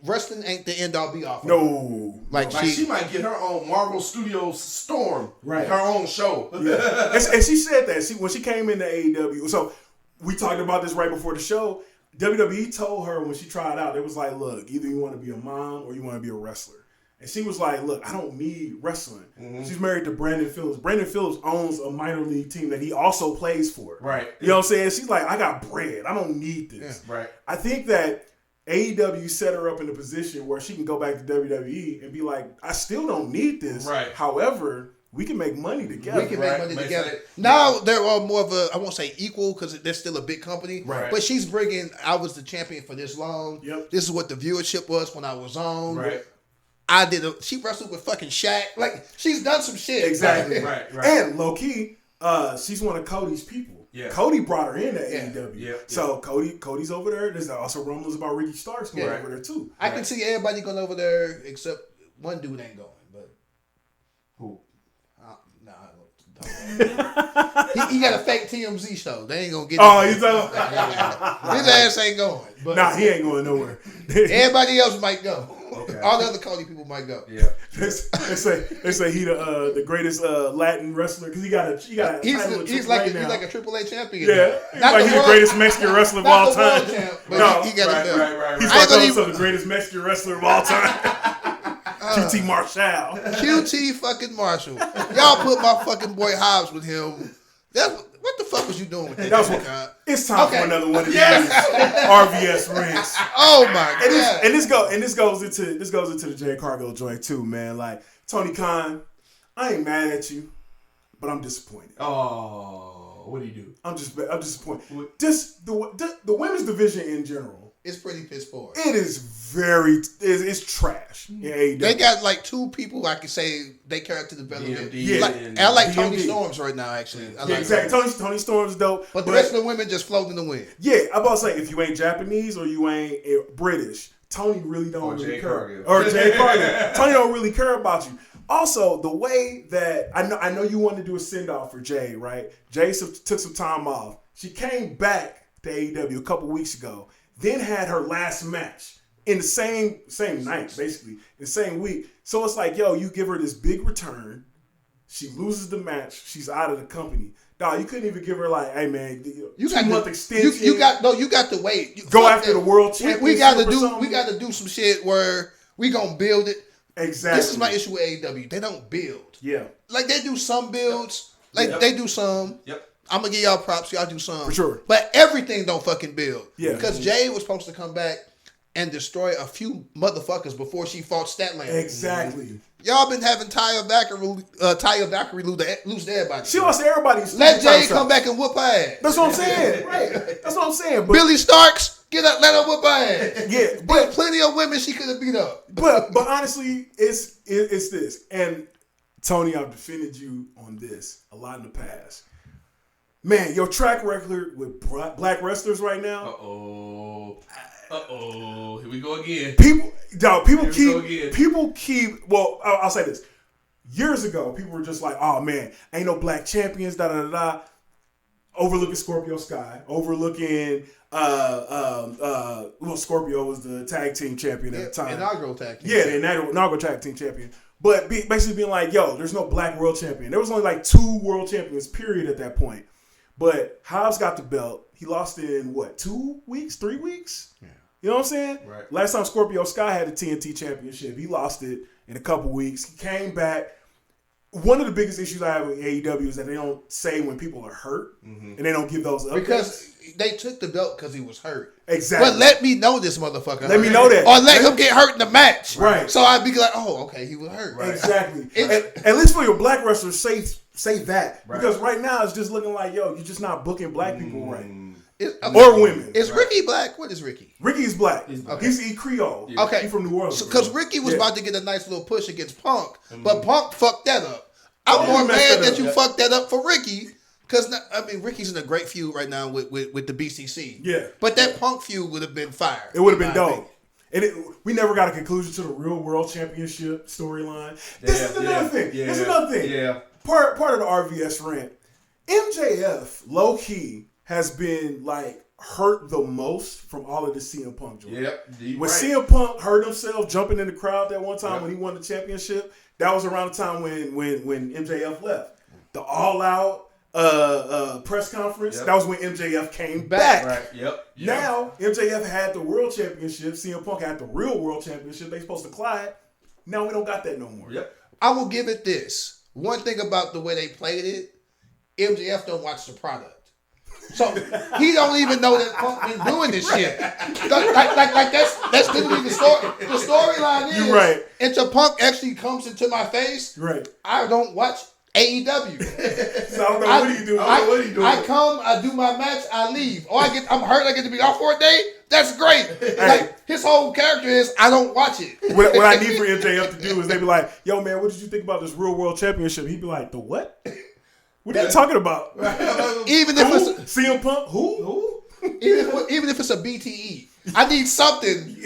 Wrestling ain't the end all be all. No. Like she might get her own Marvel Studios Storm. Right. Her own show. Yeah. and she said that when she came into AEW. So we talked about this right before the show. WWE told her when she tried out, it was like, look, either you want to be a mom or you want to be a wrestler. And she was like, look, I don't need wrestling. Mm-hmm. She's married to Brandon Phillips. Brandon Phillips owns a minor league team that he also plays for. Right. You know what I'm saying? She's like, I got bread. I don't need this. Yeah. Right. I think that AEW set her up in a position where she can go back to WWE and be like, I still don't need this. Right. However, we can make money together. We can make money together. Now they're more of a, I won't say equal because they're still a big company. Right. But she's bringing, I was the champion for this long. Yep. This is what the viewership was when I was on. Right. She wrestled with fucking Shaq. Like, she's done some shit. Exactly. Right. And low key, she's one of Cody's people. Yeah. Cody brought her in at AEW. Yeah. So Cody's over there. There's also rumors about Ricky Starks going over there too. I can see everybody going over there except one dude ain't going. But who? He got a fake TMZ show. They ain't gonna get. Oh, he's on. His ass ain't going. But nah, he ain't going nowhere. Everybody else might go. Okay. All the other Cody people might go. Yeah. They say he the greatest Latin wrestler because he got a he's like a Triple A champion. Yeah. He's the greatest Mexican wrestler of all time. He got He's the greatest Mexican wrestler of all time. QT Marshall. QT fucking Marshall. Y'all put my fucking boy Hobbs with him. What the fuck was you doing with that? It's time for another one of these RVS rants. Oh my God. And this goes into the Jade Cargill joint too, man. Like, Tony Khan, I ain't mad at you, but I'm disappointed. Oh, what do you do? I'm disappointed. Just the women's division in general. It's pretty piss poor. It is it's trash. Yeah, they got like two people I can say they character development. I like Tony Storm's right now, actually. Exactly. Tony Storm's dope. But the rest of the women just float in the wind. Yeah, I'm about to say, if you ain't Japanese or you ain't British, Tony really don't really care. Or Jade Cargill. Tony don't really care about you. Also, the way that I know you wanted to do a send-off for Jade, right? Jade took some time off. She came back to AEW a couple weeks ago. Then had her last match in the same night, basically, the same week. So it's like, yo, you give her this big return. She loses the match. She's out of the company. Dog, you couldn't even give her like, hey man, you 2-month extension. You got to wait. Go after the world championship. We got to do some shit where we gonna build it. Exactly. This is my issue with AEW. They don't build. Yeah. Like they do some builds. Like they do some. Yep. I'm gonna give y'all props. Y'all do some. For sure. But everything don't fucking build. Yeah. Because Jade was supposed to come back and destroy a few motherfuckers before she fought Statlander. Exactly. Y'all been having Taya Valkyrie lose to everybody. She lost to everybody. Let Jade come back and whoop her ass. That's what I'm saying. Right. That's what I'm saying. But Billy Starks, let her whoop her ass. Yeah. But plenty of women she could have beat up. But honestly, it's this. And Tony, I've defended you on this a lot in the past. Man, your track record with black wrestlers right now. Here we go again. People keep. Well, I'll say this. years ago, people were just like, oh man, ain't no black champions, da da da da. Overlooking Scorpio Sky, overlooking well, Scorpio was the tag team champion at the time. Inaugural tag team. Yeah, the inaugural tag team champion. But basically being like, yo, there's no black world champion. There was only like 2 world champions, period, at that point. But Hobbs got the belt. He lost in what, 2 weeks, 3 weeks? Yeah. You know what I'm saying? Right. Last time Scorpio Sky had the TNT championship, he lost it in a couple weeks. He came back. One of the biggest issues I have with AEW is that they don't say when people are hurt, and they don't give those updates. Because they took the belt because he was hurt. Exactly. But let me know this motherfucker. Let me know that. Or let him get hurt in the match. Right. So I'd be like, oh, okay, he was hurt. Right. Exactly. At least for your black wrestlers, say that. Right. Because right now it's just looking like, yo, you're just not booking black people right. Or women. Is Ricky black? What is Ricky? Ricky's black. He's Creole. Yeah. Okay. He's from New Orleans. Because Ricky was about to get a nice little push against Punk, but Punk fucked that up. I'm more mad that you fucked that up for Ricky. Because, I mean, Ricky's in a great feud right now with the BCC. Yeah. But that Punk feud would have been fire. It would have been dope. And we never got a conclusion to the real world championship storyline. This is another thing. Yeah. This is another thing. Yeah. Part of the RVS rant. MJF, low key, has been like hurt the most from all of the CM Punk joint. Yep. When CM Punk hurt himself jumping in the crowd that one time when he won the championship, that was around the time when MJF left. The All Out press conference, that was when MJF came back. Right. Yep. Now, MJF had the world championship. CM Punk had the real world championship. They supposed to collide. Now we don't got that no more. Yep. I will give it this. One thing about the way they played it, MJF don't watch the product. So he don't even know that Punk been doing this shit. Like that's literally the story. The storyline is right. Until Punk actually comes into my face, right. I don't watch AEW. So I don't know what are you doing. I come, I do my match, I leave. Or I'm hurt, I get to be off for a day. That's great. Hey. Like his whole character is I don't watch it. What I need for MJF to do is they be like, yo man, what did you think about this real world championship? He'd be like, the what? What are you talking about? Even if it's CM Punk, who? Even if it's a BTE, I need something.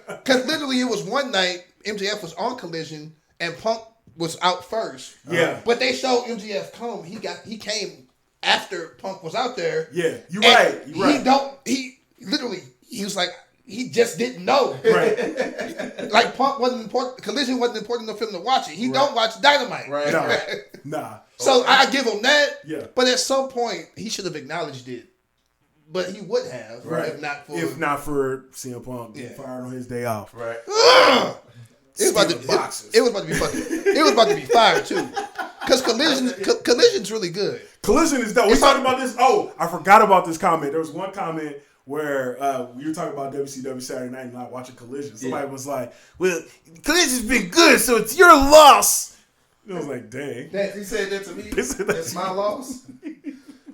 Because literally, it was one night MJF was on Collision and Punk was out first. Yeah, but they showed MJF come. He came after Punk was out there. Yeah, you're right. He was like. He just didn't know. Right. Like Punk wasn't important. Collision wasn't important enough for him to watch it. He don't watch Dynamite. Right. Nah. So I give him that. Yeah. But at some point, he should have acknowledged it. But he would have. Right. If not for CM Punk getting fired on his day off. Right. It was about to be fired too. Because Collision's really good. Collision is dope. We talking about this. Oh, I forgot about this comment. There was one comment where we were talking about WCW Saturday Night and not watching Collision. Somebody was like, well, Collision's been good, so it's your loss. I was like, dang. He said that to me. That's my loss.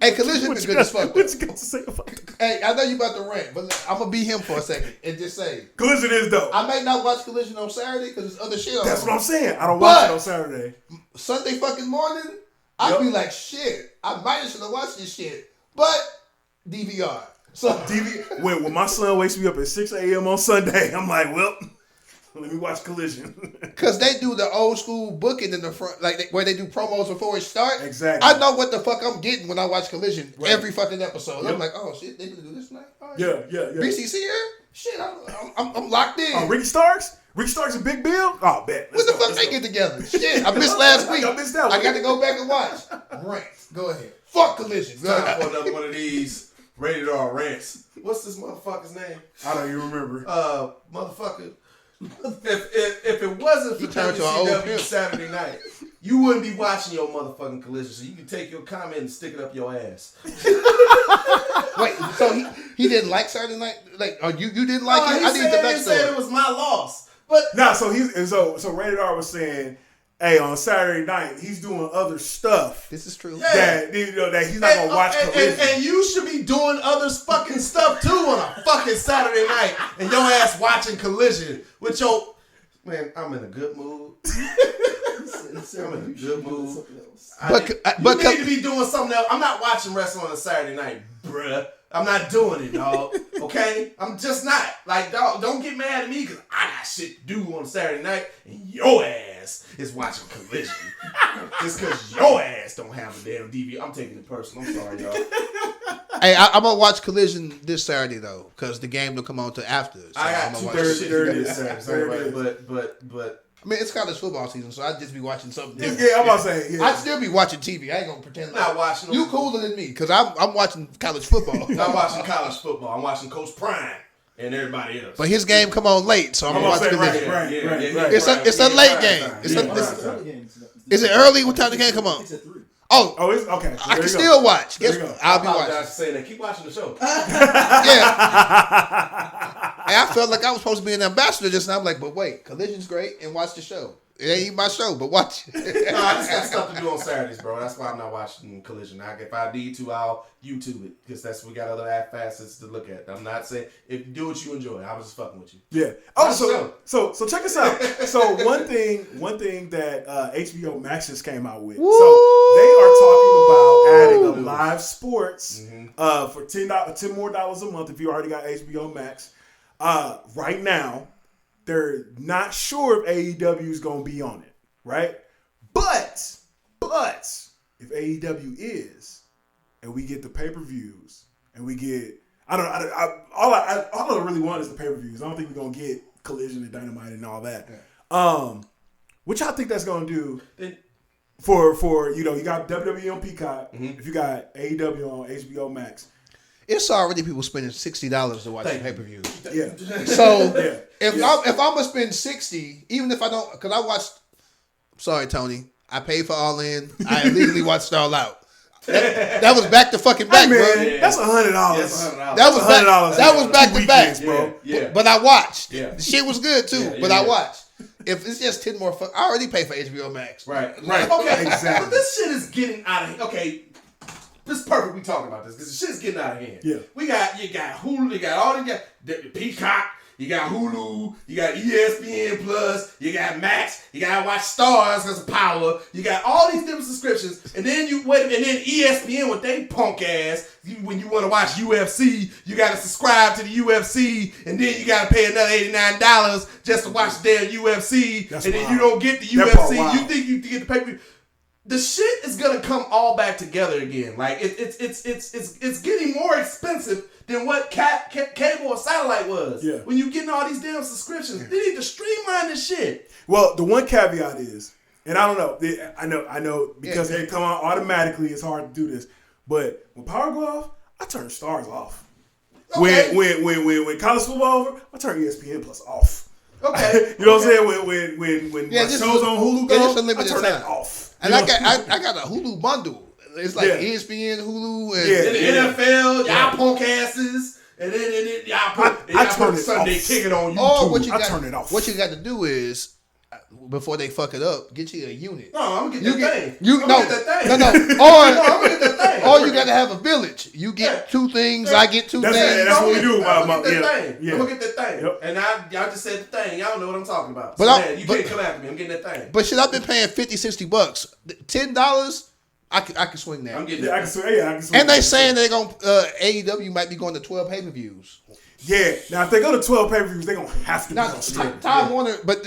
Hey, Collision been good as fuck. What you got to say about that? Hey, I know you about to rant, but I'm going to be him for a second and just say. Collision is dope. I may not watch Collision on Saturday because there's other shit on. That's what I'm saying. I don't watch it on Saturday. Sunday fucking morning, I'd be like, shit, I might have should have watched this shit. But DVR. So when my son wakes me up at 6 a.m. on Sunday, I'm like, well, let me watch Collision. Because they do the old school booking in the front, like where they do promos before it starts. Exactly. I know what the fuck I'm getting when I watch Collision every fucking episode. Yep. I'm like, oh shit, they gonna do this tonight? Oh, yeah. BCC here? Shit, I'm locked in. Oh, Ricky Starks? Ricky Starks a big bill? Oh, bet. What the fuck they get together? Shit, I missed last week. I missed that one. I got to go back and watch. Rant. Go ahead. Fuck Collision. Time for another one of these rated R rants. What's this motherfucker's name? I don't even remember. Motherfucker. If it wasn't for WCW Saturday Night, you wouldn't be watching your motherfucking Collision, so you can take your comment and stick it up your ass. Wait, so he didn't like Saturday Night? Like, or you didn't like it? He said it was my loss. But so Rated R was saying, hey, on Saturday night he's doing other stuff. This is true. That he's not gonna watch Collision. And you should be doing other fucking stuff too on a fucking Saturday night, and your ass watching Collision with your man. I'm in a good mood. I'm in a good mood. But you need to be doing something else. I'm not watching wrestling on a Saturday night, bruh. I'm not doing it, dog. Okay? I'm just not. Like, dog, don't get mad at me because I got shit to do on Saturday night and your ass is watching Collision. Just because your ass don't have a damn DVD. I'm taking it personal. I'm sorry, y'all. Hey, I'm gonna watch Collision this Saturday though, because the game will come on to after. So I got I'm two gonna watch shit there to it do is. Saturday, but I mean, it's college football season, so I'd just be watching something different. Yeah, I'm about to say. Yeah. I'd still be watching TV. I ain't gonna pretend like not watching you cooler than me, because I'm watching college football. I'm watching college football. I'm watching Coach Prime and everybody else. But his game come on late, so I'm gonna watch Collision. Right. It's a late game. Is it early? What time the game come on? It's at 3. Oh, It's okay. So I there can you go. still watch. Guess There you what? go. I'll be I apologize watching. for saying that. Keep watching the show. Yeah. And I felt like I was supposed to be an ambassador just now. I'm like, but wait, Collision's great, and watch the show. It ain't even my show, but watch it. No, I just got stuff to do on Saturdays, bro. That's why I'm not watching Collision. If I need to, I'll YouTube it because we got other facets to look at. I'm not saying if do what you enjoy. I was just fucking with you. Yeah. Oh, so check us out. So one thing that HBO Max just came out with. So they are talking about adding a live sports for $10 more a month if you already got HBO Max. Right now, they're not sure if AEW is going to be on it, right? But if AEW is, and we get the pay-per-views, and we get all I really want is the pay-per-views. I don't think we're gonna get Collision and Dynamite and all that. Yeah. Which I think that's gonna do for you got WWE on Peacock. If you got AEW on HBO Max. It's already people spending $60 to watch the pay-per-view. Yeah. So if I'm gonna spend $60, even if I don't, because I watched. Sorry, Tony. I paid for All In. I illegally watched All Out. That was back to fucking back, hey, man, bro. yeah. That's $100. That was $100. That was back to back, bro. Yeah. But I watched. Yeah. The shit was good too. But I watched. If it's just 10 more, I already paid for HBO Max. Right. Okay. Exactly. But this shit is getting out of hand. Okay. This is perfect. We talking about this because the shit's getting out of hand. Yeah. You got Hulu. You got all the Peacock. You got Hulu. You got ESPN Plus. You got Max. You gotta watch Stars because of Power. You got all these different subscriptions, and then ESPN with they punk ass. When you want to watch UFC, you gotta subscribe to the UFC, and then you gotta pay another $89 just to watch the damn UFC, and then you don't get the UFC. You think you get the pay-per-view. The shit is gonna come all back together again. Like it's getting more expensive than what cable or satellite was. Yeah. When you getting all these damn subscriptions, they need to streamline this shit. Well, the one caveat is, and I don't know, I know because they come out automatically. It's hard to do this, but when Power go off, I turn Stars off. Okay. When college football over, I turn ESPN Plus off. Okay. You know what I'm saying? When my shows on Hulu go, I turn that off. And I got a Hulu bundle. It's like ESPN, Hulu, and the NFL, y'all punk asses, and then y'all put Sunday Ticket on YouTube. Or what you turn it off. What you got to do is, before they fuck it up, get you a unit. No, I'm gonna get that thing. No. I'm gonna get that thing. Or you got to have a village. You get two things. I get two things. That's what we do. I'm gonna get that thing. I'm gonna get that thing. Yep. And y'all just said the thing. Y'all know what I'm talking about. But you can't come after me. I'm getting that thing. But shit, I've been paying $50-$60. $10. I can swing that. I'm getting that. I can swing. And they saying they're gonna AEW might be going to 12 pay-per-views. Yeah. Now if they go to 12 pay-per-views, they're gonna have to be on stream. Time Warner, but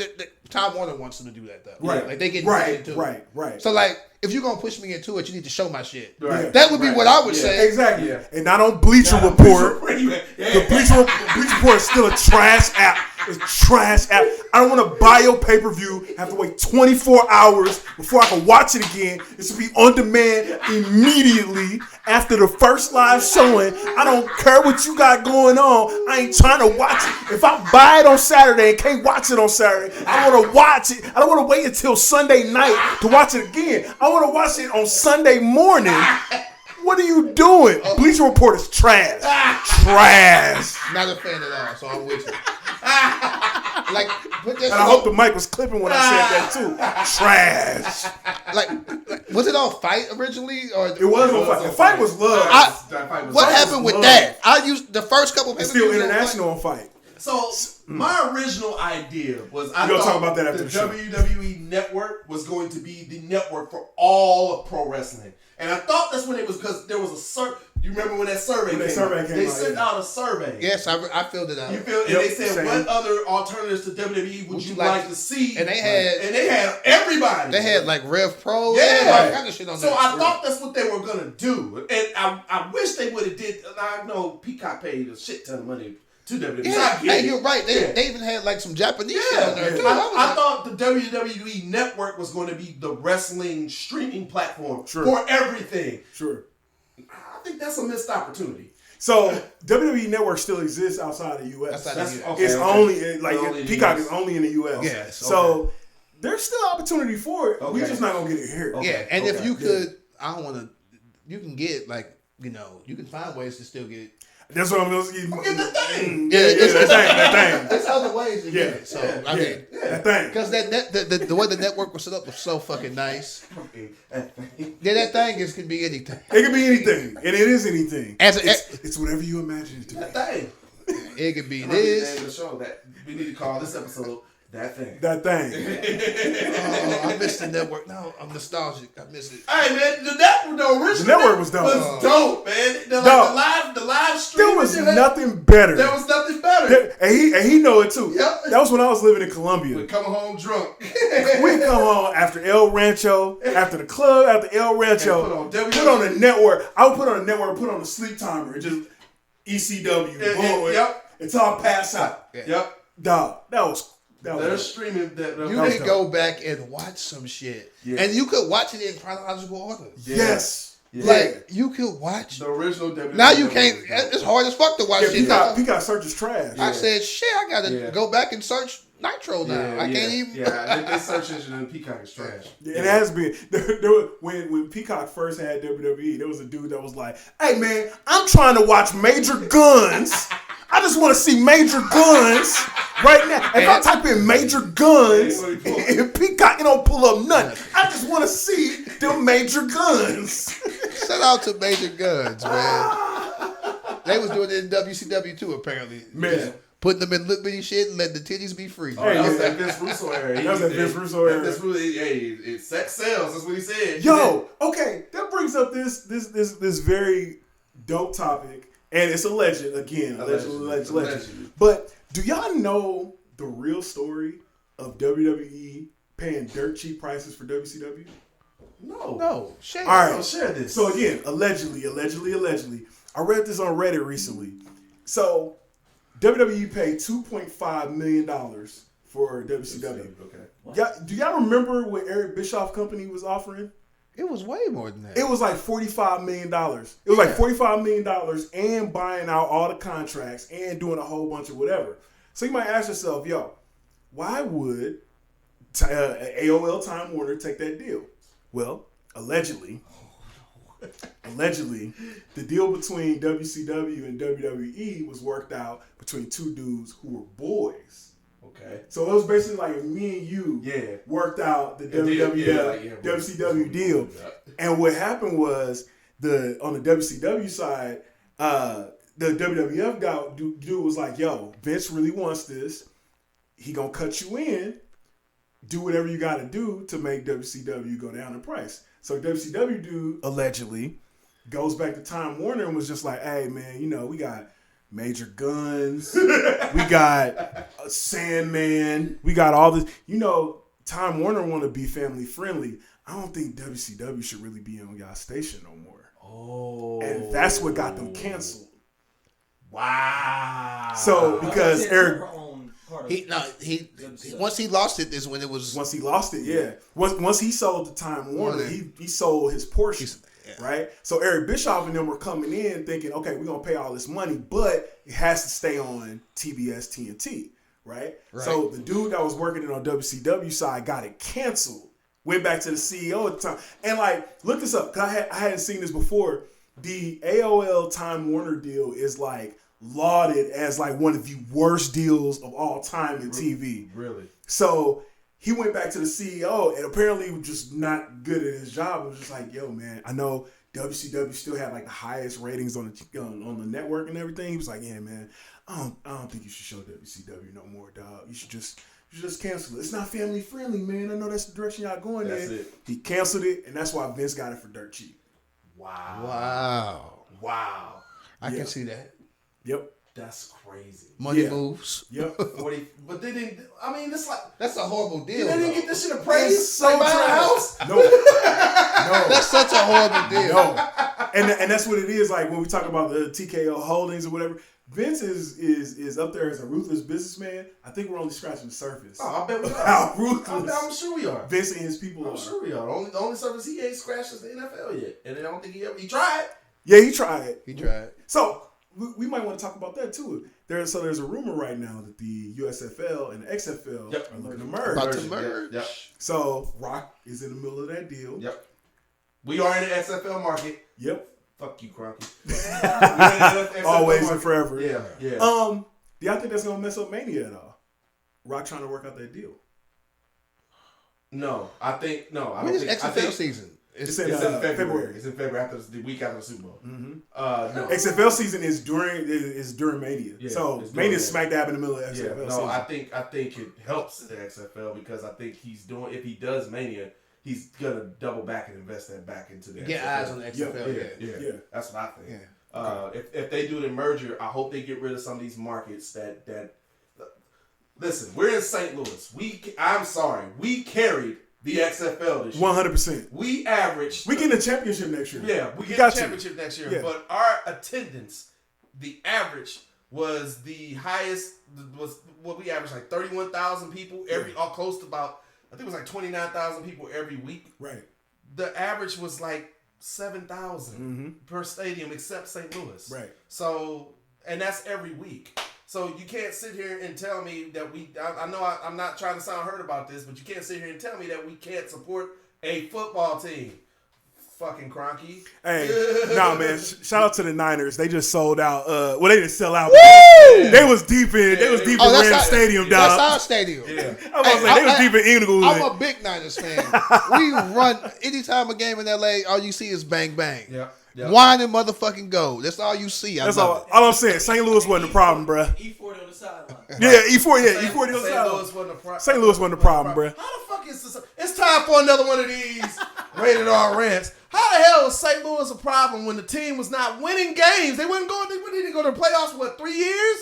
Time Warner wants them to do that though. Right. Like they get into it. Right. So like, if you're gonna push me into it, you need to show my shit. Right. That would be what I would say. Exactly. Yeah. And not on Bleacher Report. The Bleacher Report is still a trash app. It's a trash app. I don't want to buy your pay-per-view, have to wait 24 hours before I can watch it again. It should be on demand immediately after the first live showing. I don't care what you got going on. I ain't trying to watch it. If I buy it on Saturday and can't watch it on Saturday, I want to watch it. I don't want to wait until Sunday night to watch it again. I want to watch it on Sunday morning. What are you doing? Bleacher Report is trash. Trash. Not a fan at all, so I'm with you. Like, put that. And I hope the mic was clipping when I said that too. Trash. Like, was it on Fight originally, or it was on Fight? The Fight was love. What happened with that? I used the first couple. It's still international on Fight. So my original idea was I talk thought about that after the the show. WWE Network was going to be the network for all of pro wrestling. And I thought that's when it was because there was a certain You remember when that survey came out? They sent out a survey. Yes, I filled it out. You feel? And they said, what other alternatives to WWE would you like to see? And they had everybody. They had like Rev Pro. Yeah. They had all kind of shit on so there. I thought that's what they were going to do. And I wish they would have did. I know Peacock paid a shit ton of money to WWE. Yeah, hey, you're right. They even had like some Japanese shit on there too. I thought the WWE Network was going to be the wrestling streaming platform for everything. Sure. I think that's a missed opportunity. So WWE Network still exists outside the U.S. It's only like Peacock is only in the U.S. Yes. So there's still opportunity for it. We're just not gonna get it here. Yeah, and if you could, I don't want to. You can get you can find ways to still get. That's what I'm going to get. Get the thing. Yeah, that thing. There's other ways to get it. So I mean, that thing. Because the way the network was set up was so fucking nice. Yeah, that thing can be anything. It can be anything, and it is anything. It's whatever you imagine it to be. That thing. It could be this. The show that we need to call this episode That Thing. That thing. I miss the network. No, I'm nostalgic. I miss it. Hey man, the original network was dope. Dope, man. The live stream. There was nothing better. There was nothing better. And he know it too. Yep. That was when I was living in Colombia. We come home drunk. We come home after El Rancho, after the club, after El Rancho. Put on the network. I would put on the network, put on the sleep timer, and just ECW. Until I pass out. Yep. Dog, they're streaming that. You could go back and watch some shit, and you could watch it in chronological order. Yes. Like you could watch the original WWE. Now you can't. It's hard as fuck to watch shit. Peacock search is trash. I said shit. I gotta go back and search Nitro now. I can't even. They search engine and Peacock is trash. It has been. When Peacock first had WWE, there was a dude that was like, "Hey man, I'm trying to watch Major Guns. I just want to see Major Guns right now. If I type in Major Guns in Peacock, it don't pull up nothing. I just want to see them Major Guns." Shout out to Major Guns, man. They was doing it in WCW too, apparently. Man. Putting them in little bitty shit and letting the titties be free. Oh, that was that Vince Russo era. That was that Vince Russo era. Hey, sex sells. That's what he said. Yo, okay, that brings up this very dope topic. And it's alleged, again, alleged. But do y'all know the real story of WWE paying dirt cheap prices for WCW? No. Share. All right. Share this. So again, allegedly. I read this on Reddit recently. So WWE paid $2.5 million for WCW. Okay. Do y'all remember what Eric Bischoff company was offering? It was way more than that. It was like $45 million. It was like $45 million and buying out all the contracts and doing a whole bunch of whatever. So you might ask yourself, yo, why would AOL Time Warner take that deal? Well, allegedly, the deal between WCW and WWE was worked out between two dudes who were boys. Okay. So it was basically like if me and you worked out the WCW deal. And what happened was on the WCW side, the WWF dude was like, yo, Vince really wants this. He gonna cut you in. Do whatever you gotta do to make WCW go down in price. So WCW dude allegedly goes back to Time Warner and was just like, hey man, we got Major Guns, we got Sandman, we got all this. Time Warner want to be family friendly. I don't think WCW should really be on y'all station no more. Oh, and that's what got them canceled. Wow. So because Eric, once he lost it is when it was. Once he lost it, yeah. Once he sold to Time Warner, he sold his portion. Right? So Eric Bischoff and them were coming in thinking, okay, we're going to pay all this money, but it has to stay on TBS TNT, right? So the dude that was working on WCW side got it canceled, went back to the CEO at the time. And look this up, because I hadn't seen this before. The AOL Time Warner deal is lauded as one of the worst deals of all time in TV. Really? So he went back to the CEO and apparently was just not good at his job. It was just like, yo, man, I know WCW still had the highest ratings on the network and everything. He was like, yeah, man, I don't think you should show WCW no more, dog. You should just cancel it. It's not family friendly, man. I know that's the direction y'all going in. He canceled it, and that's why Vince got it for dirt cheap. Wow. Wow. I can see that. Yep. That's crazy. Money moves. Yep. 40, but they didn't. I mean, it's like That's a horrible deal. they didn't get this shit appraised. It's so Like, buy a trash. house. No. That's such a horrible deal. No. And that's what it is. Like when we talk about the TKO Holdings or whatever, Vince is up there as a ruthless businessman. I think we're only scratching the surface. Oh, I bet we are. How ruthless I'm sure we are. Vince and his people I'm are. sure we are. The only surface he ain't scratched is the NFL yet, and I don't think he tried. Yeah, he tried. He tried. So we might want to talk about that too. There's a rumor right now that the USFL and the XFL are looking to merge. About to merge. Yep. So Rock is in the middle of that deal. Yep. We are in the XFL market. Yep. Fuck you, Cronky. Always and forever. Yeah. Yeah. Do y'all think that's gonna mess up Mania at all? Rock trying to work out that deal. No, I think no. I When don't is think. I XFL think season? It's it's in February. It's in February after the week after the Super Bowl. Mm-hmm. No. XFL season is during Mania. Yeah, so it's Mania's during smack dab in the middle of Yeah, XFL no, season. I think it helps the XFL because I think he's doing. If he does Mania, he's gonna double back and invest that back into the Get XFL. eyes on the XFL. Yeah. That's what I think. Yeah. If they do the merger, I hope they get rid of some of these markets that. Listen, we're in St. Louis. I'm sorry, we carried the XFL this year. 100%. We averaged. We get a championship next year. Yeah, we get got the you. championship next year. Yeah. But our attendance, the average was the highest. Was what we averaged like 31,000 people all close to about. I think it was like 29,000 people every week. Right. The average was like 7,000 per stadium, except St. Louis. Right. So, and that's every week. So you can't sit here and tell me that I know I'm not trying to sound hurt about this, but you can't sit here and tell me that we can't support a football team. Fucking Cronky. Hey, nah, man. Shout out to the Niners. They just sold out. Well, they didn't sell out. Woo! They was deep in. They was deep in Rams Stadium, That's dog. our stadium. Yeah. I was like, they was deep in Eagles. I'm a big Niners fan. We run anytime a game in LA. All you see is bang bang. Yeah. Wine and motherfucking go. That's all you see. That's all I'm saying. St. Louis wasn't the problem, bruh. E40 on the sideline. Yeah, E4. Yeah, E40 on the St. Louis sideline. wasn't a problem. St. Louis wasn't the problem, bruh. How the fuck is this? It's time for another one of these rated R rants. How the hell was St. Louis a problem when the team was not winning games? They didn't go to the playoffs for what, 3 years?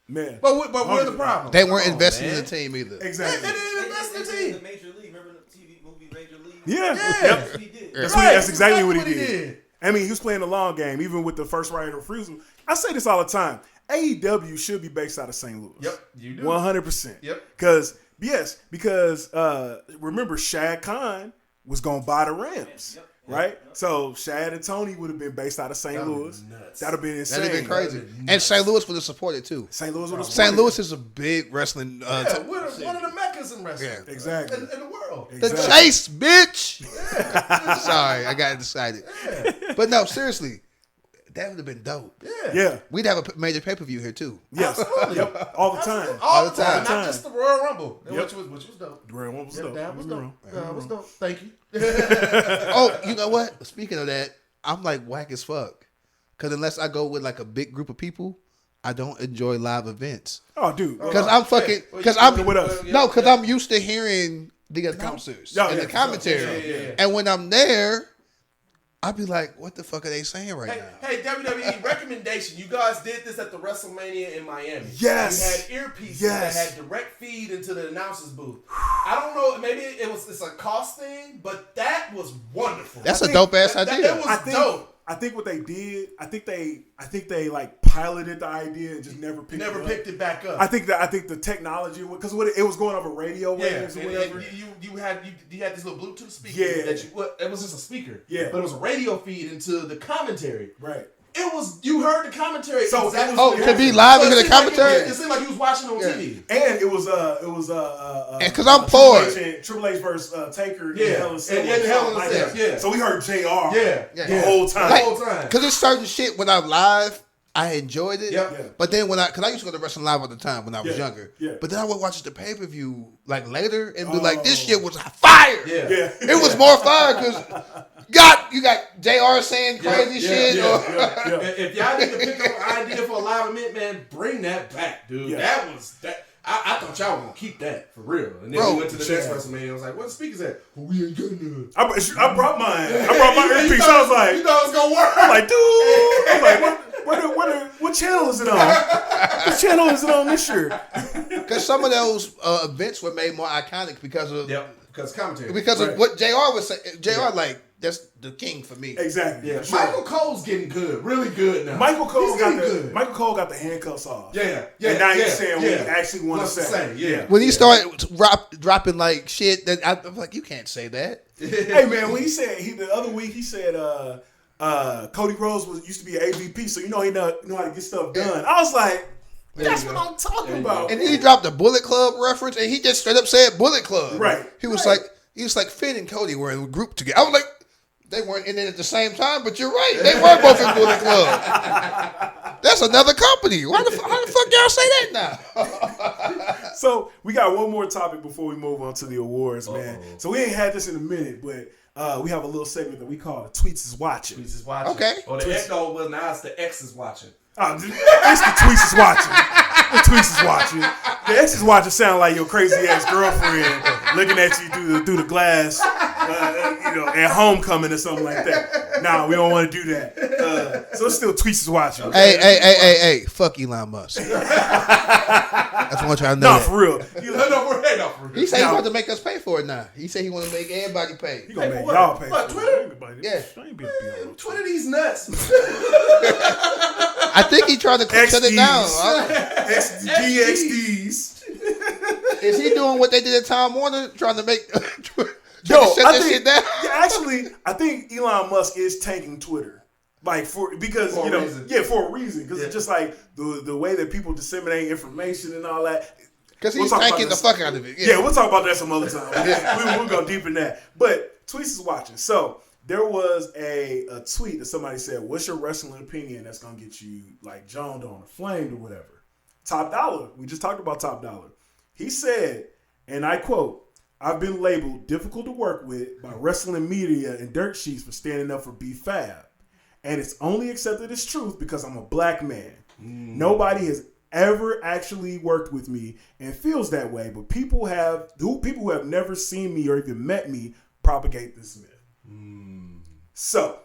Man. But we're the problem. They weren't Come on, investing in man. the team either. Exactly. They didn't invest in the The team. Major League. Remember the TV movie Major League? Yeah. Yeah. Yep. He did. That's exactly what he did. I mean, he was playing the long game, even with the first right of refusal. I say this all the time. AEW should be based out of St. Louis. Yep, you do. 100%. Yep. Because remember, Shad Khan was going to buy the Rams, right? So Shad and Tony would have been based out of St. Louis. Nuts. That would have been insane. That'd have been crazy. And St. Louis would have supported too. St. Louis would have St. Louis is a big wrestling. Yeah, we're one of the meccas in wrestling. Yeah. Exactly. In the world. The chase, bitch. Sorry, I got excited. But no, seriously, that would have been dope. Yeah. We'd have a major pay per view here too. Yes. Yep. All the time. All the time. All the time. Not just the Royal Rumble, Yep. which was dope. The Royal Rumble was dope. That was dope. That was dope. Thank you. Oh, you know what? Speaking of that, I'm like whack as fuck. Because unless I go with like a big group of people, I don't enjoy live events. Oh, dude. Because I'm fucking. Because I'm used to hearing the announcers and the commentary. Yeah. And when I'm there, I'll be like, what the fuck are they saying right now? Hey, WWE recommendation. You guys did this at the Wrestlemania in Miami. Yes. You had earpieces Yes. that had direct feed into the announcer's booth. I don't know. Maybe it's a cost thing, but that was wonderful. That's a dope ass That idea. was dope. I think what they did, I think they like piloted the idea and just never picked Picked it back up. I think the technology, because it was going over radio waves or whatever. You had this little Bluetooth speaker. Yeah. It was just a speaker. Yeah. But it was a radio feed into the commentary. Right. You heard the commentary. So exactly. it was- to be live into it the seemed like commentary? it seemed like you was watching on TV. And it was And 'cause I'm poor. Triple H versus Taker. Yeah. In Hell in a Cell. And in Hell in a Like Cell, that. yeah. So we heard JR. Yeah. The whole time. The whole time. Because there's certain shit when I'm live, I enjoyed it. Yep. Yeah. But then because I used to go to wrestling live all the time when I was Yeah. younger. Yeah. But then I would watch the pay per view like later and be like, this shit was fire. Yeah. Yeah. It was more fire because you got JR saying crazy shit. If y'all need to pick up an idea for a live event, man, bring that back, dude. Yeah. That was that. I thought y'all were gonna keep that for real. And then we went to the next WrestleMania. I was like, "What the speakers at?" Well, we ain't getting none. I brought mine. I brought my earpiece. I was like, "You thought it was gonna work?" I'm like, dude. I was like, what channel is it on? What channel is it on this year? Because some of those events were made more iconic because of commentary. Because of what JR was saying. JR like that's the king for me. Exactly. Yeah. Sure. Michael Cole's getting good, really good now. Michael Cole got the handcuffs off. Yeah. And now he's saying what he actually want to say. Yeah. When he started dropping like shit, that I'm like, you can't say that. Hey man, when he said the other week he said Cody Rhodes used to be an AVP, so he know how to get stuff done. I was like, that's what I'm talking about. And then he dropped the Bullet Club reference, and he just straight up said Bullet Club. Right. He was like Finn and Cody were in a group together. I was like, they weren't in it at the same time, but you're right. They were both in Bullet Club. That's another company. How the fuck y'all say that now? So we got one more topic before we move on to the awards, man. So we ain't had this in a minute, but we have a little segment that we call the Tweets is Watching. Tweets is watching. Okay. Or the echo, well, now it's the X is watching. It's the Tweets is Watching. The Tweets is Watching. The X is Watching sound like your crazy ass girlfriend looking at you through the glass, at homecoming or something like that. Nah, we don't want to do that. So it's still Tweets is Watching. Okay? Hey, fuck Elon Musk. That's what I'm trying to know. Nah, for real. No, for real. He said he want to make us pay for it now. He said he want to make everybody pay. He gonna make y'all pay. What, for Twitter? it. Yeah. Man, Twitter these nuts. I think he tried to shut it down. DXDs. Is he doing what they did at Time Warner, trying to make shut I think, shit down? Yeah, actually, I think Elon Musk is tanking Twitter, for a reason. Because it's just like the way that people disseminate information and all that. Because he's tanking the fuck out of it. Yeah, we'll talk about that some other time. We'll go deep in that. But Tweets is Watching. So there was a tweet that somebody said, "What's your wrestling opinion that's gonna get you like joned on or flamed or whatever?" Top Dollar. We just talked about Top Dollar. He said, and I quote, "I've been labeled difficult to work with by wrestling media and dirt sheets for standing up for B-Fab. And it's only accepted as truth because I'm a black man. Nobody has ever actually worked with me and feels that way, but people who have never seen me or even met me propagate this myth." So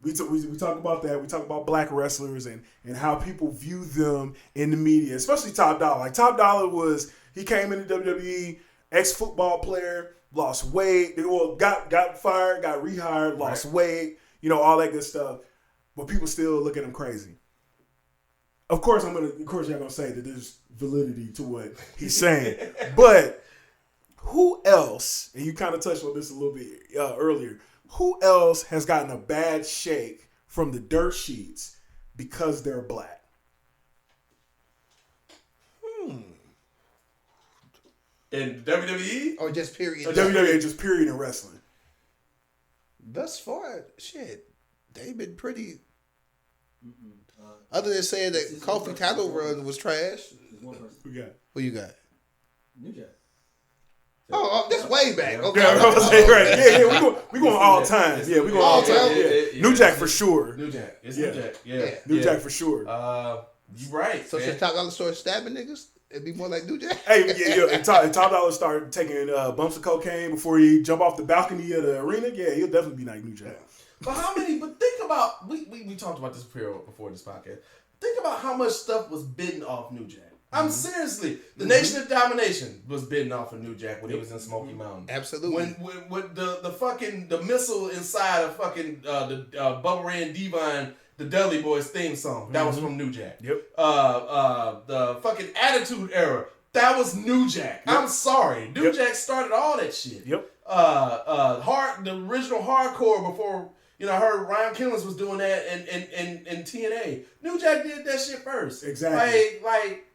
we talk about that. We talk about black wrestlers and how people view them in the media, especially Top Dollar. Like Top Dollar he came into WWE, ex-football player, lost weight, got fired, got rehired, lost weight, all that good stuff. But people still look at him crazy. Of course, y'all gonna say that there's validity to what he's saying. But who else, and you kind of touched on this a little bit earlier, who else has gotten a bad shake from the dirt sheets because they're black? In WWE? Or just period? WWE, just period in wrestling. Thus far, shit, they've been pretty. Other than saying that Kofi title run was trash. Who you got? New Jack. Oh, that's way back. Okay. Right. Yeah, we going all time. Yeah, we going all time. Yeah. New Jack for sure. New Jack. It's New Jack. Yeah. New Jack for sure. You right. So since Top Dollar started stabbing niggas, it'd be more like New Jack. Hey, and Top Dollar started taking bumps of cocaine before he jump off the balcony of the arena. Yeah, he'll definitely be like New Jack. But think about, we talked about this before this podcast. Think about how much stuff was bitten off New Jack. I'm seriously, the Nation of Domination was bitten off of New Jack when he was in Smoky Mountain. Absolutely. When the missile inside of fucking the Bubba Ray and Divine, the Dudley Boys theme song, that was from New Jack. Yep. The fucking Attitude Era, that was New Jack. Yep. I'm sorry, New Jack started all that shit. Yep. The original hardcore before. I heard Ryan Killings was doing that in TNA. New Jack did that shit first. Exactly. Like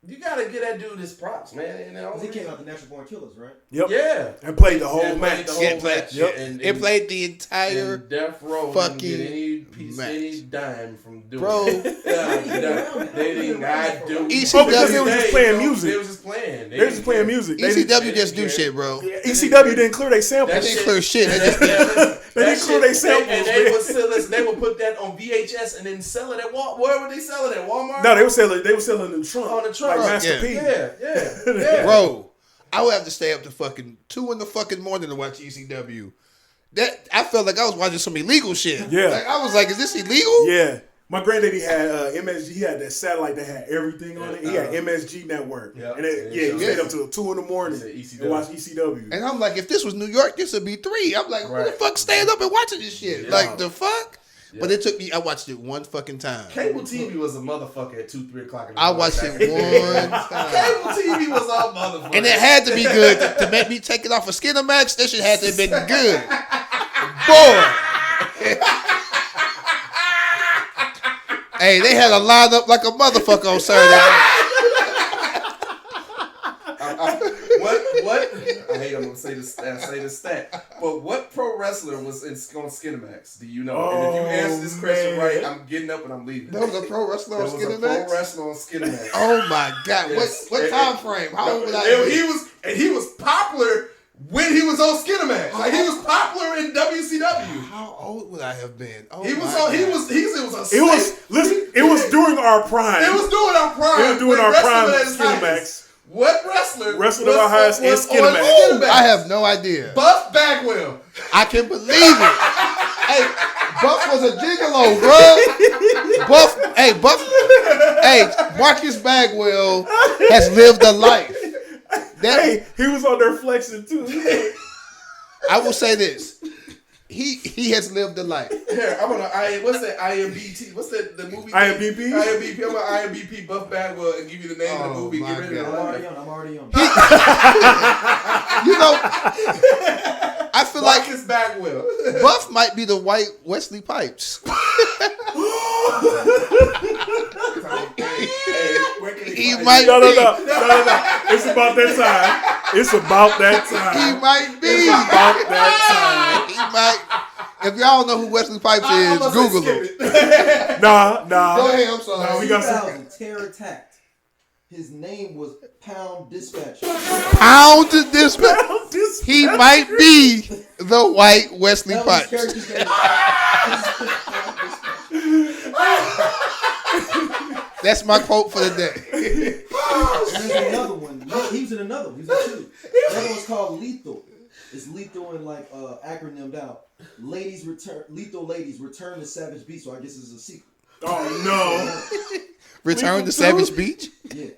you gotta give that dude his props, man. He came out the Natural Born Killers, right? Yep. Yeah. And played the whole match. It played the entire Death Row fucking get any match. dime from doing Bro. it. They did not do ECW Oh, because they were just playing music. They was just playing. They were just playing music. ECW just do shit, bro. ECW didn't clear their samples. They didn't clear shit. They just They didn't clear their samples. And they would put that on VHS and then sell it at Walmart. Where would they sell it at Walmart? No, they were selling in the trunk. On the trunk. Like Master P. Yeah. Bro, I would have to stay up to fucking 2 in the fucking morning to watch ECW. That I felt like I was watching some illegal shit. Yeah. Like, I was like, is this illegal? Yeah. My granddaddy had MSG. He had that satellite that had everything on it. He had MSG Network. Yep. And he stayed up till 2 in the morning and watched ECW. And I'm like, if this was New York, this would be 3. I'm like, who the fuck staying up and watching this shit? Yeah. Like, the fuck? Yeah. But it took me, I watched it one fucking time. Cable TV was a motherfucker at 2, 3 o'clock in the I morning. watched it one time. Cable TV was a motherfucker. And it had to be good to make me take it off of Skinamax. This shit had to have been good. Boy. Hey, they had a lineup like a motherfucker on Saturday. What? I hate I'm gonna say this stat. But what pro wrestler was on Skinamax? Do you know? And if you answer this question right, I'm getting up and I'm leaving. There was a pro wrestler on There was a Skinamax? pro wrestler on Skinamax. Oh my God. Yes. What time frame? How old was I? He was popular when he was on Skinamax. Like he was popular in WCW. How old would I have been? Oh He was my on. God. It was during our prime. It was during our prime. It was during when our prime wrestling at at its highest. Skinamax. What wrestler Wrestling was at our highest in was on Skinamax? I have no idea. Buff Bagwell. I can believe it. Hey, Buff was a gigolo, bro. Buff. Marcus Bagwell has lived a life. Hey, he was on there flexing too. I will say this. He has lived a life. Here, I'm gonna what's that IMBT? What's that the movie? IMBP? IMBP. I'm gonna IMBP Buff Bagwell and give you the name of the movie. my Get rid of God. it. I'm already on. You know, I feel like Marcus Bagwell. Buff might be the white Wesley Pipes. He might No. be. It's about that time. It's about that time. He might be. It's about that time. He might. If y'all don't know who Wesley Pipes is, Google him. Nah. Go ahead, I'm sorry. No, we got 2000, Terror Attacked. His name was Pound Dispatch. Pound Dispatch. He might be the white Wesley That was his Pipes. character's name. That's my quote for the day. There's another one. He was in another one. He was in 2. The other one's called Lethal. It's lethal and like acronymed out. Lethal Ladies Return to Savage Beast. So I guess it's a sequel. Oh no. Return to Savage Beach. Yeah.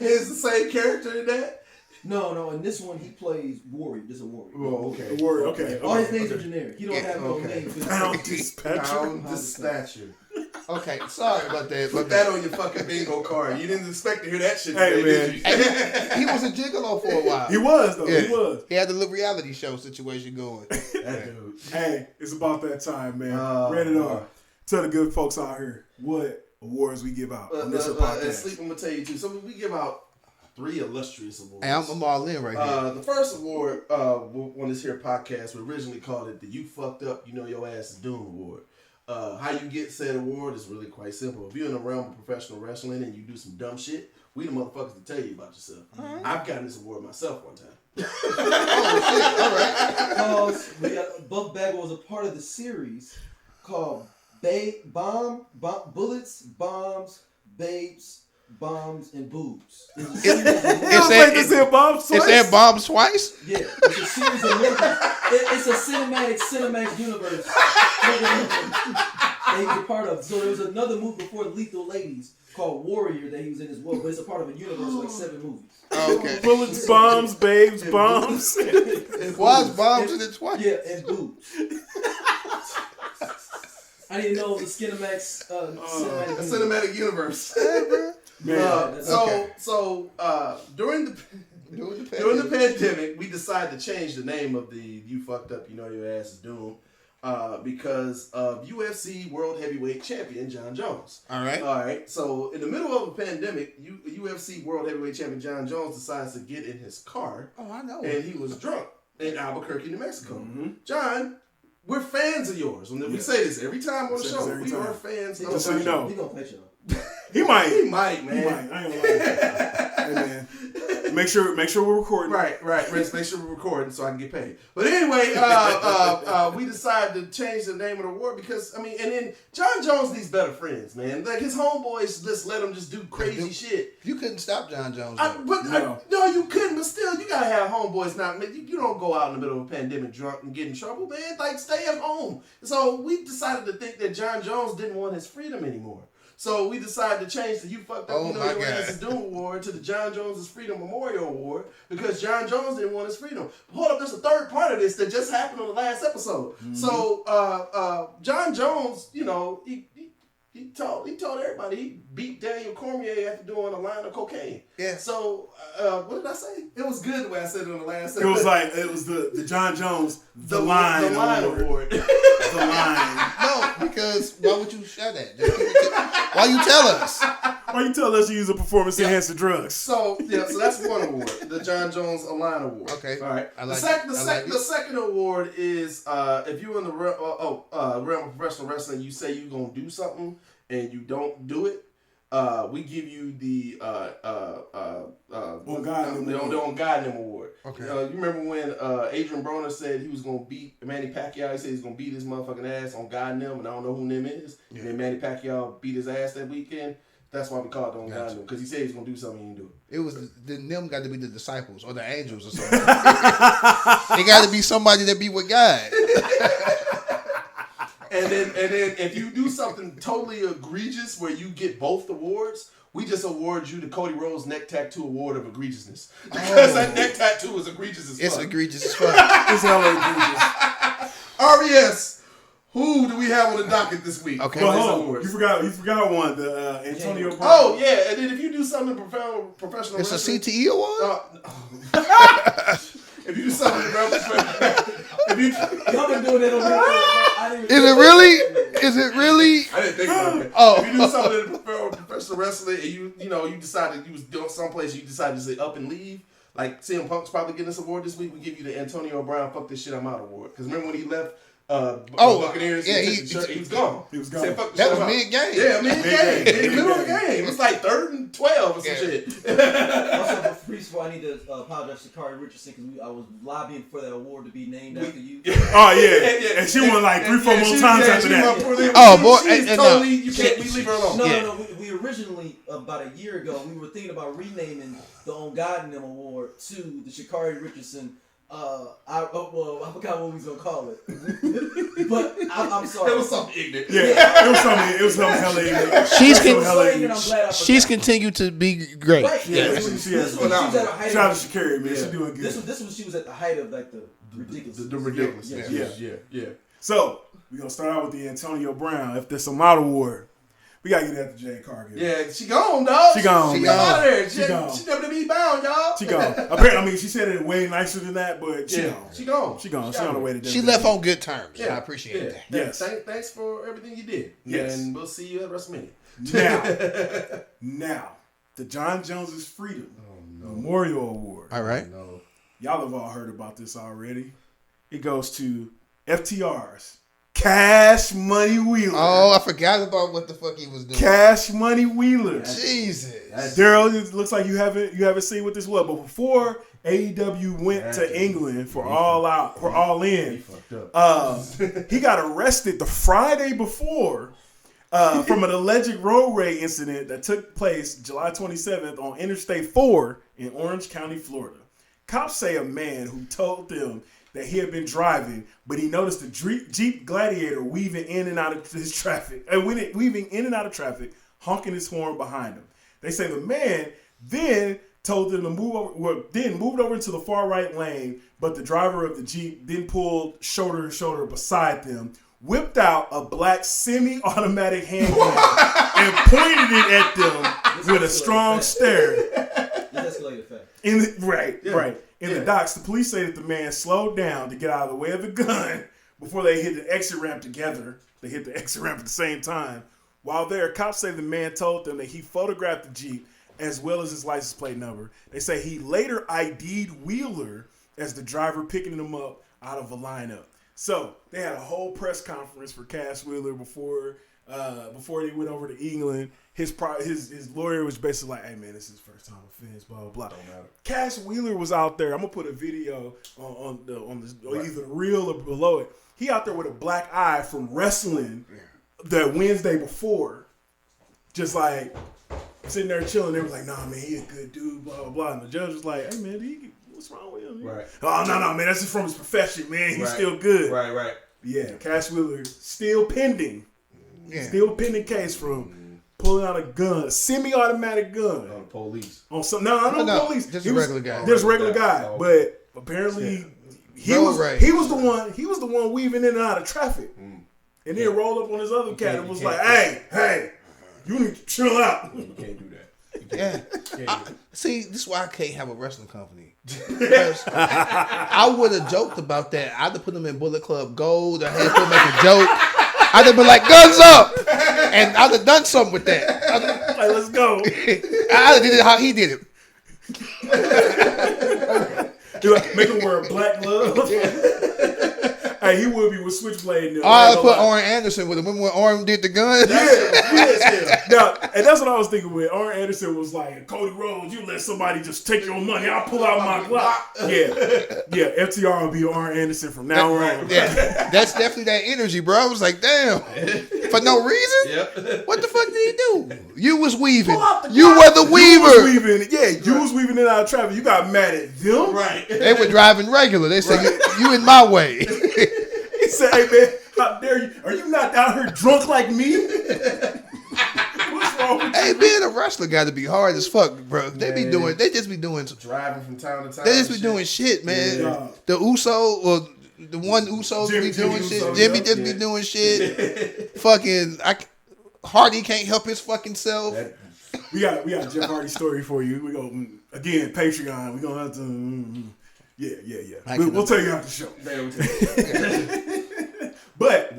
Is the same character in that? No. In this one, he plays Warrior. This is a Warrior. Oh, okay. Word. Okay. All his names are generic. He don't have no name. Pound Dispatcher. Pound Dispatcher. Okay, sorry about that. Put that on your fucking bingo card. You didn't expect to hear that shit Hey, today, man. did you? Hey, he was a gigolo for a while. He was though. Yeah. He was. He had the little reality show situation going. That dude. Hey, it's about that time, man. Oh, Read it boy. on. Tell the good folks out here what awards we give out on this here podcast. And Sleep, I'm gonna tell you too. So we give out 3 illustrious awards. Hey, I'm all in right here. The first award on this here podcast, we originally called it the You Fucked Up, You Know Your Ass is Doomed Award. How you get said award is really quite simple. If you're in the realm of professional wrestling and you do some dumb shit, we the motherfuckers to tell you about yourself. I've gotten this award myself one time. All right. We got Buff Bagwell was a part of the series called Bullets, Bombs, Babes, Bombs, and Boobs. It's a series of movies. Is that Bombs twice? Yeah, it's a series of movies. It's a cinematic universe that he was a part of. So there was another movie before Lethal Ladies called Warrior that he was in as well, but it's a part of a universe of like 7 movies. Okay. Bullets, bombs, babes, bombs. Why is Bombs in it twice? Yeah, and boobs. I didn't know it was a Skinamax Cinematic universe. Man. So during the pandemic, we decided to change the name of the You Fucked Up, You Know Your Ass is Doomed, because of UFC World Heavyweight Champion John Jones. All right. So in the middle of a pandemic, UFC World Heavyweight Champion John Jones decides to get in his car. Oh, I know. And he was drunk in Albuquerque, New Mexico. John we're fans of yours. And we say this every time on the show. We are fans of Just so you know. He gonna pay you. He might. He might, man. He might. I ain't gonna lie. Hey, man. Make sure we're recording. Right. Rich, make sure we're recording so I can get paid. But anyway, we decided to change the name of the award because, and then John Jones needs better friends, man. Like, his homeboys just let him just do crazy shit. You couldn't stop John Jones. No, you couldn't, but still, you gotta have homeboys now. You don't go out in the middle of a pandemic drunk and get in trouble, man. Like, stay at home. So we decided to think that John Jones didn't want his freedom anymore. So we decided to change the You Fucked Up, Your Ass Is Doing Award to the John Jones' Freedom Memorial Award because John Jones didn't want his freedom. Hold up, there's a third part of this that just happened on the last episode. Mm-hmm. So John Jones, he told everybody he beat Daniel Cormier after doing a line of cocaine. Yeah. So what did I say? It was good the way I said it on the last episode. It was like the John Jones the line award. The line. No, because why would you share that? Why you tell us? Why you tell us you use a performance enhancing drugs? So that's one award, the John Jones Line Award. Okay. All right. The second award is if you're in the realm of professional wrestling, you say you're gonna do something and you don't do it. We give you the On God Award. Okay. You remember when Adrian Broner said he was gonna beat Manny Pacquiao? He said he's gonna beat his motherfucking ass on God and them, and I don't know who them is. Yeah. And then Manny Pacquiao beat his ass that weekend. That's why we call it On God and them, because he said he's gonna do something and he didn't do it. It was them got to be the disciples or the angels or something. They got to be somebody that be with God. And then if you do something totally egregious where you get both awards, we just award you the Cody Rhodes Neck Tattoo Award of Egregiousness. Because that neck tattoo is egregious as fuck. It's egregious as fuck. It's hella egregious. RES, who do we have on the docket this week? Okay. Well, you forgot one, the Antonio Brown. Oh, yeah. And then if you do something in professional It's wrestling. a CTE award? If you do something in Y'all been doing that on Is it really? Is it really? I didn't think about that. Oh. If you do something in professional wrestling and you decided you was doing someplace, you decided to say up and leave. Like CM Punk's probably getting this award this week. We give you the Antonio Brown "Fuck This Shit I'm Out" award. Because remember when he left Buccaneers? Yeah, he was gone. He was gone. Said, "Fuck this That shit was I'm out." mid-game. Yeah, mid-game. In the middle of the game. It's like 3rd and 12 or some shit. Also, before I need to apologize to Kari Richardson because I was lobbying for that award to be named after you. Oh yeah, and she won like 3-4 more times after that. Oh boy, she's totally. You can't. We leave her alone. No. We originally about a year ago we were thinking about renaming the On God and Them Award to the Sha'Carri Richardson. I forgot what we was gonna call it, but I'm sorry. It was something ignorant. Yeah, it was something hella ignorant. She's continued to be great. Right. Yeah, This was at the height. Shout out to Sha'Carri, man. She's doing good. This was she was at the height of like the ridiculous. The ridiculous. Yeah. So we're gonna start out with the Antonio Brown. If there's some out award, we gotta get that to Jade Cargill. Yeah, she gone, dog. She gone. She out of there. She gone. She WWE bound, y'all. She gone. Apparently, she said it way nicer than that, but she gone. She gone. She gone. She on the way to WWE. She left on good terms. Yeah. I appreciate that. Yes. Thanks for everything you did. Yes. And we'll see you at WrestleMania. Now, the John Jones's Freedom Memorial Award. All right. Y'all have all heard about this already. It goes to FTR's Cash Money Wheeler. Oh, I forgot about what the fuck he was doing. Cash Money Wheeler. Jesus. Daryl, it looks like you haven't seen what this was, but before AEW went to England for All In, he got arrested the Friday before from an alleged road rage incident that took place July 27th on Interstate 4 in Orange County, Florida. Cops say a man who told them that he had been driving, but he noticed the Jeep Gladiator weaving in and out of traffic, honking his horn behind him. They say the man then told them to move over, moved over into the far right lane, but the driver of the Jeep then pulled shoulder to shoulder beside them, whipped out a black semi-automatic handgun and pointed it at them with a strong stare. In the docks, the police say that the man slowed down to get out of the way of the gun before they hit the exit ramp together. They hit the exit ramp at the same time. While there, cops say the man told them that he photographed the Jeep as well as his license plate number. They say he later ID'd Wheeler as the driver picking him up out of a lineup. So they had a whole press conference for Cass Wheeler before they went over to England. His lawyer was basically like, "Hey man, this is his first time offense, blah blah blah." Don't matter. Cass Wheeler was out there. I'm gonna put a video on either the reel or below it. He out there with a black eye from wrestling the Wednesday before, just like sitting there chilling. They was like, "Nah man, he a good dude, blah blah blah." And the judge was like, "Hey man, what's wrong with him?" Right. "Oh no man, that's just from his profession, man. He's still good." Right. Yeah, Cass Wheeler still pending. Yeah. Still pending case from pulling out a gun, a semi-automatic gun. On the police. On some no, police. Just He a was- regular guy. Just a regular guy. Oh, But apparently he Road was rage. he was the one weaving in and out of traffic. And then rolled up on his other cat and was like, hey, you need to chill out. You can't do that. Yeah. See, this is why I can't have a wrestling company. Because I would have joked about that. I'd have put them in Bullet Club Gold. I had to make a joke. I'd have been like, guns up! And I'd have done something with that. Like, let's go. I'd have did it how he did it. Make him wear a black glove. Hey, he would be with Switchblade. Or I'd have put Arn Anderson with him. Remember when Arn did the gun? Yeah. Now, and that's what I was thinking with Arn Anderson was like, Cody Rhodes, you let somebody just take your money, I'll pull out my Glock. Yeah, FTR will be Arn Anderson from now on. Yeah, that's definitely that energy, bro. I was like, damn. For no reason? Yep. What the fuck did he do? You was weaving. Pull out the You Glock. were the You weaver. was weaving. Yeah, you was weaving in and out of traffic. You got mad at them. Right. They were driving regular. They said, you in my way. He said, hey man, how dare you? Are you not out here drunk like me? What's wrong with you? Hey, being a wrestler got to be hard as fuck, bro. They just be doing Driving from town to town. They just be doing shit, man. Yeah. The Uso, or the one Usos Jimmy be doing Uso, shit. Jimmy yeah. just be doing shit. Fucking, Hardy can't help his fucking self. We got a Jeff Hardy story for you. We go again Patreon. We gonna have to. Yeah. We'll tell you after the show. But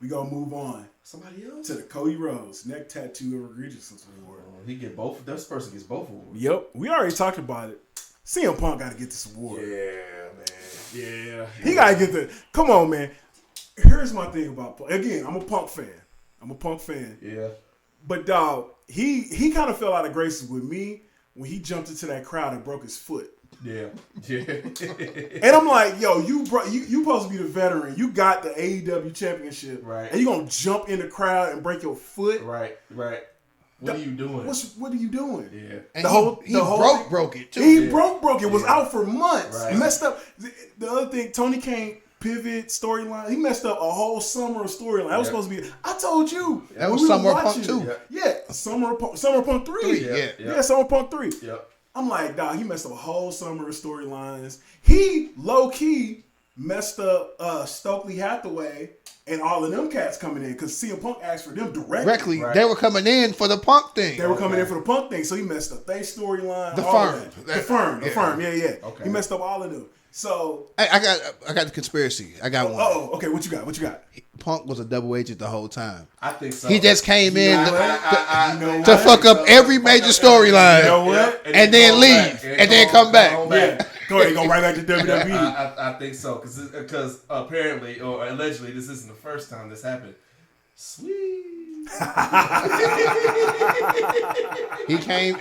we gonna move on. Somebody else? To the Cody Rhodes neck tattoo Egregiousness award. He get both. This person gets both awards. Yep, we already talked about it. CM Punk got to get this award. Yeah, man. Yeah. He got to get the. Come on, man. Here's my thing about Punk. Again, I'm a Punk fan. Yeah. But dog, he kind of fell out of graces with me when he jumped into that crowd and broke his foot. Yeah. And I'm like, yo, you supposed to be the veteran. You got the AEW championship, Right. And you gonna jump in the crowd and break your foot? Right. What are you doing? What are you doing? Yeah. And he broke it too. He broke it. Was out for months. Right. Messed up. The other thing, Tony Kane pivot storyline. He messed up a whole summer of storyline. That was supposed to be. I told you That was we were Summer of Punk watching. 2. Yeah, Summer of Punk 3. Yeah. Summer of Punk 3. Yep. I'm like, dog, he messed up a whole summer of storylines. He low-key messed up Stokely Hathaway and all of them cats coming in because CM Punk asked for them directly. Right. They were coming in for the Punk thing. They were coming in for the Punk thing, so he messed up their storyline. The all Firm. of that. The firm. Yeah. Okay. He messed up all of them. So, I got the conspiracy. I got one. okay, what you got? Punk was a double agent the whole time. I think so. He just came in I to fuck up every major storyline. You know what? And then leave. And then come back. Yeah. Go ahead, go right back to WWE. I think so because apparently or allegedly this isn't the first time this happened. Sweet. He came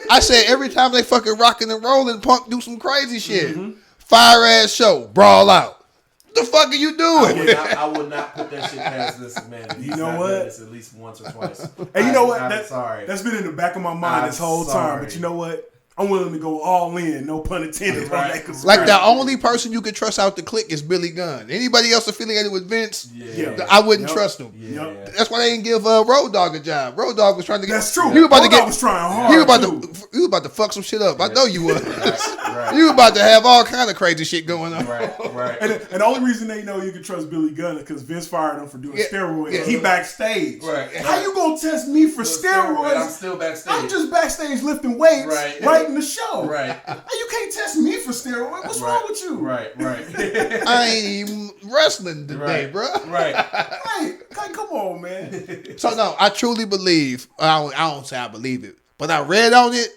I said every time they fucking rocking and rolling, Punk do some crazy shit. Fire ass show, brawl out. What the fuck are you doing? I would not put that shit past this man. You know what? At least once or twice. And you know what? I'm sorry. That's been in the back of my mind this whole time. sorry. But you know what? I'm willing to go all in, no pun intended. Right. On that conspiracy. Like the only person you can trust out the clique is Billy Gunn. Anybody else affiliated with Vince, Yeah. I wouldn't Yep. trust him. Yeah. That's why they didn't give Road Dogg a job. Road Dogg was trying to get. That's true. You were about to Road get. Dogg was trying hard. You were about too. to. You were about to fuck some shit up. I know you was. Right. You were about to have all kind of crazy shit going on. Right. And the only reason they know you can trust Billy Gunn is because Vince fired him for doing Yeah. steroids. Yeah. He backstage. Right. How you gonna test me for And steroids? I'm still backstage. I'm just backstage lifting weights, Right. writing the show. Right. How you can't test me for steroids? What's wrong with you? Right. I ain't even wrestling today, bro. Right. Hey, come on, man. So no, I truly believe. I don't say I believe it, but I read on it,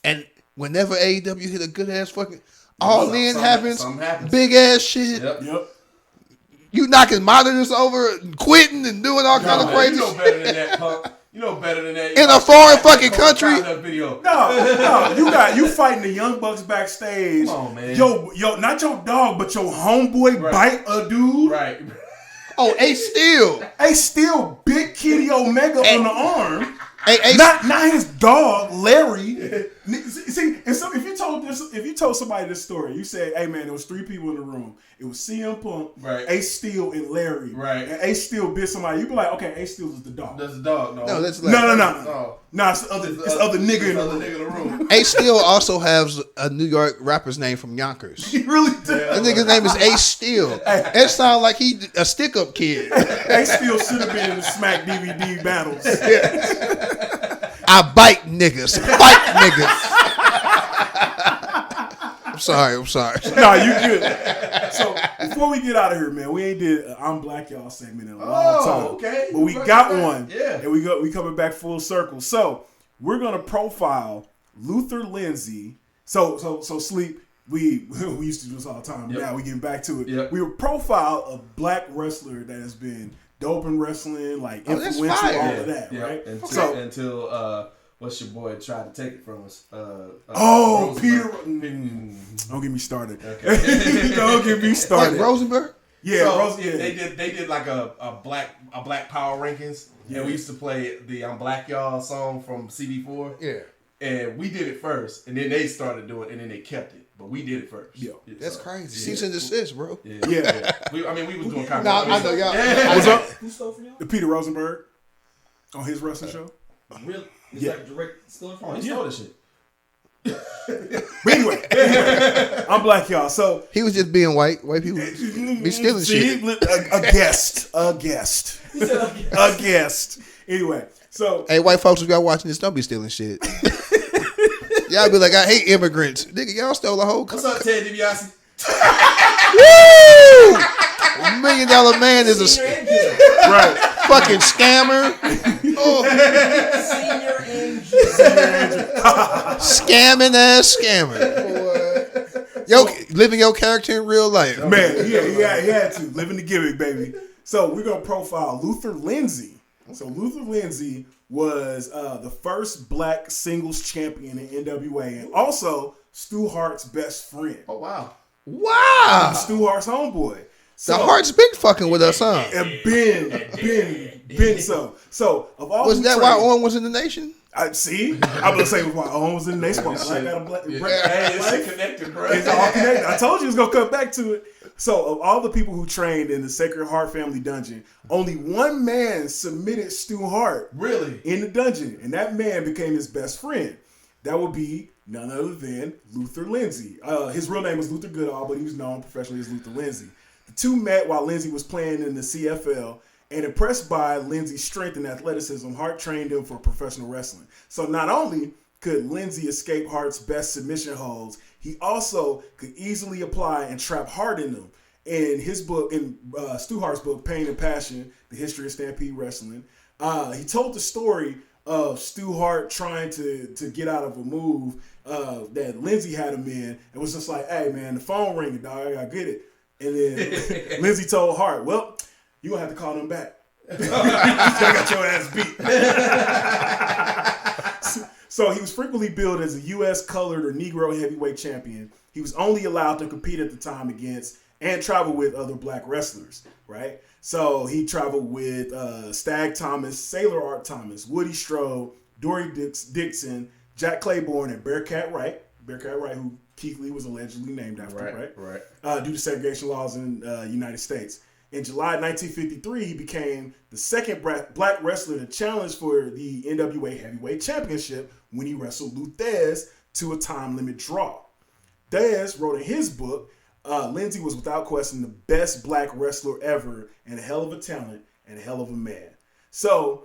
and whenever AEW hit a good ass fucking All In Something happens, happens. big ass shit. Yep. You knocking monitors over, and quitting, and doing all kind of crazy You know shit. better than that, punk. You know better than that. In a foreign fucking country. Video. No, you fighting the Young Bucks backstage. Come on, man. Yo, not your dog, but your homeboy bite a dude. Right. Oh, Ace Steel. Ace Steel bit Kitty Omega on the arm. Ace, Not his dog, Larry. See, and so if you told somebody this story, you said, "Hey man, there was 3 people in the room. It was CM Punk, Right. Ace Steel, and Larry. Right. And Ace Steel bit somebody. You'd be like, okay, Ace Steel is the dog. That's a dog. no, that's like, No. No, it's the other nigga in the room. Nigga in the room. Ace Steel also has a New York rapper's name from Yonkers. He really did. That nigga's name is Ace Steel. It sounds like he a stick-up kid. Ace Steel should have been in the Smack DVD battles. I bite niggas. Fight niggas. I'm sorry. No, you good. So before we get out of here, man, we ain't did a I'm Black Y'all segment in a long time. Okay. But we got one. Yeah. And we coming back full circle. So we're gonna profile Luther Lindsay. So Sleep. We used to do this all the time. Yep. Now we getting back to it. Yep. We will profile a black wrestler that has been dope in wrestling, like that's influential, all fire. of that, Yeah. right? Until what's your boy tried to take it from us? Peter. Rosenberg. Don't get me started. Okay. Don't get me What, started. Rosenberg? Yeah, So, yeah. They did like a black power rankings, and we used to play the I'm Black Y'all song from CB4. Yeah. And we did it first, and then they started doing it, and then they kept it. But we did it first. Yeah. That's So, crazy. yeah. Cease and desist, bro. Yeah. Yeah. We was doing kind No, of. I know y'all. What's up? Who stole from y'all? Peter Rosenberg on his wrestling show. Really? It's Yeah. like direct stealing from Oh, y'all? he stole this shit. But anyway, I'm Black Y'all. So He was just being white. White people be stealing shit. A guest. Anyway, so Hey, white folks, if y'all watching this, don't be stealing shit. Y'all be like, I hate immigrants. Nigga, y'all stole a whole What's up, Ted DiBiase? Woo! $1 million man is a Senior and junior. right. fucking scammer. Oh, Senior and junior. scamming ass scammer. Yo, living your character in real life. Man, he had to living the gimmick, baby. So we're gonna profile Luther Lindsay. So Luther Lindsay was the first black singles champion in NWA, and also Stu Hart's best friend. Oh wow. Wow. Stu Hart's homeboy. The Hart's been fucking with us, huh? And Ben. So of all Was who that why trained- Owen was in the nation? I see. I'm gonna say why Owen was in the nation. Black got a black. Hey, this shit connected, bro. It's all connected. I told you it was gonna come back to it. So, of all the people who trained in the Sacred Heart family dungeon, only one man submitted Stu Hart Really? in the dungeon, and that man became his best friend. That would be none other than Luther Lindsay. His real name was Luther Goodall, but he was known professionally as Luther Lindsay. The two met while Lindsay was playing in the CFL, and impressed by Lindsay's strength and athleticism, Hart trained him for professional wrestling. So not only could Lindsay escape Hart's best submission holds, he also could easily apply and trap Hart in them. In his book, Stu Hart's book, Pain and Passion, The History of Stampede Wrestling, he told the story of Stu Hart trying to get out of a move that Lindsay had him in, and was just like, hey man, the phone ringing, dog, I gotta get it. And then Lindsay told Hart, well, you gonna have to call them back. I got your ass beat. So he was frequently billed as a U.S. colored or Negro heavyweight champion. He was only allowed to compete at the time against and travel with other black wrestlers, right? So he traveled with Stag Thomas, Sailor Art Thomas, Woody Strode, Dory Dixon, Jack Claiborne, and Bearcat Wright. Bearcat Wright, who Keith Lee was allegedly named after, right? Due to segregation laws in the United States. In July 1953, he became the second black wrestler to challenge for the NWA Heavyweight Championship when he wrestled Lou Thez to a time limit draw. Thez wrote in his book, Lindsay was without question the best black wrestler ever and a hell of a talent and a hell of a man. So,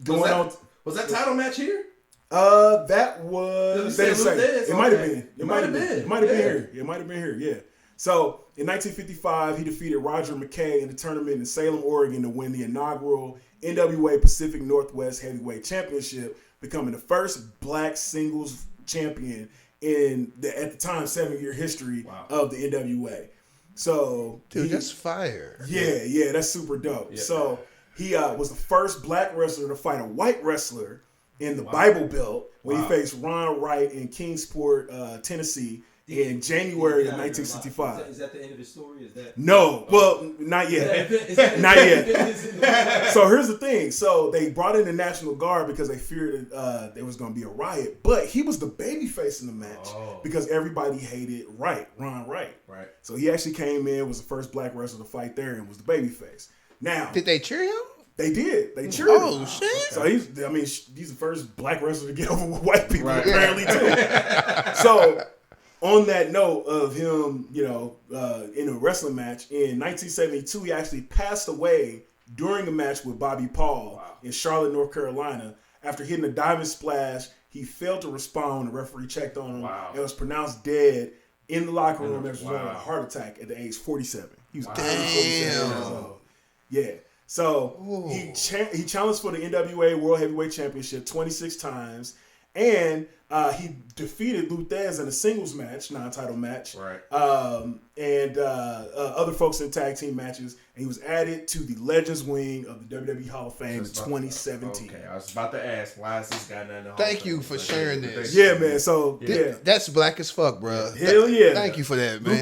was that title match here? That was. They didn't say. It might have been. It might have been. It might have been here. It might have been here. Yeah. So in 1955, he defeated Roger McKay in the tournament in Salem, Oregon, to win the inaugural NWA Pacific Northwest Heavyweight Championship, becoming the first black singles champion in the at the time 7-year history of the NWA. So Dude, that's fire. Yeah, that's super dope. Yeah. So he was the first black wrestler to fight a white wrestler in the Bible Belt when he faced Ron Wright in Kingsport, Tennessee in January of 1965. Is that the end of his story? Is that No, well, not yet. Not yet. So here's the thing. So they brought in the National Guard because they feared there was going to be a riot. But he was the babyface in the match because everybody hated Ron Wright. Right. So he actually came in, was the first black wrestler to fight there, and was the babyface. Now, Did they cheer him? they did. They cheered him. Shit. So he's the first black wrestler to get over with white people, apparently, too. So, on that note of him, in a wrestling match, in 1972, he actually passed away during a match with Bobby Paul in Charlotte, North Carolina. After hitting a diving splash, he failed to respond when the referee checked on him and was pronounced dead in the locker room as a result of a heart attack at the age 47. He was 47 years old. Yeah. So he challenged for the NWA World Heavyweight Championship 26 times, and he defeated Luthez in a singles match, non-title match, and other folks in tag team matches. And he was added to the Legends wing of the WWE Hall of Fame in 2017. Okay, I was about to ask, why is this guy not in the Hall Thank of you Fame? for sharing this. Yeah, man. So That's black as fuck, bro. Hell yeah. Thank you for that, man.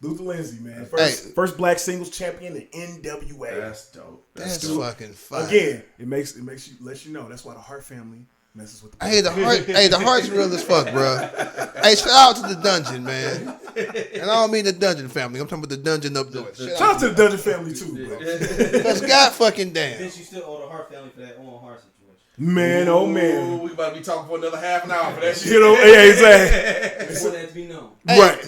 Luther Lindsay, man. First black singles champion in NWA. That's dope. That's fucking fire. Again, it lets you know. That's why the Hart family messes with the Hey, the Hart's real as fuck, bro. Hey, shout out to the Dungeon, man. And I don't mean the Dungeon family. I'm talking about the Dungeon up north. Shout out to the Dungeon family too, bro. Because God fucking damn. Vince, you still owe the Hart family for that Owen Hart situation. Man, oh man. Ooh, we about to be talking for another half an hour for that shit. Yeah, exactly. I want that to be known.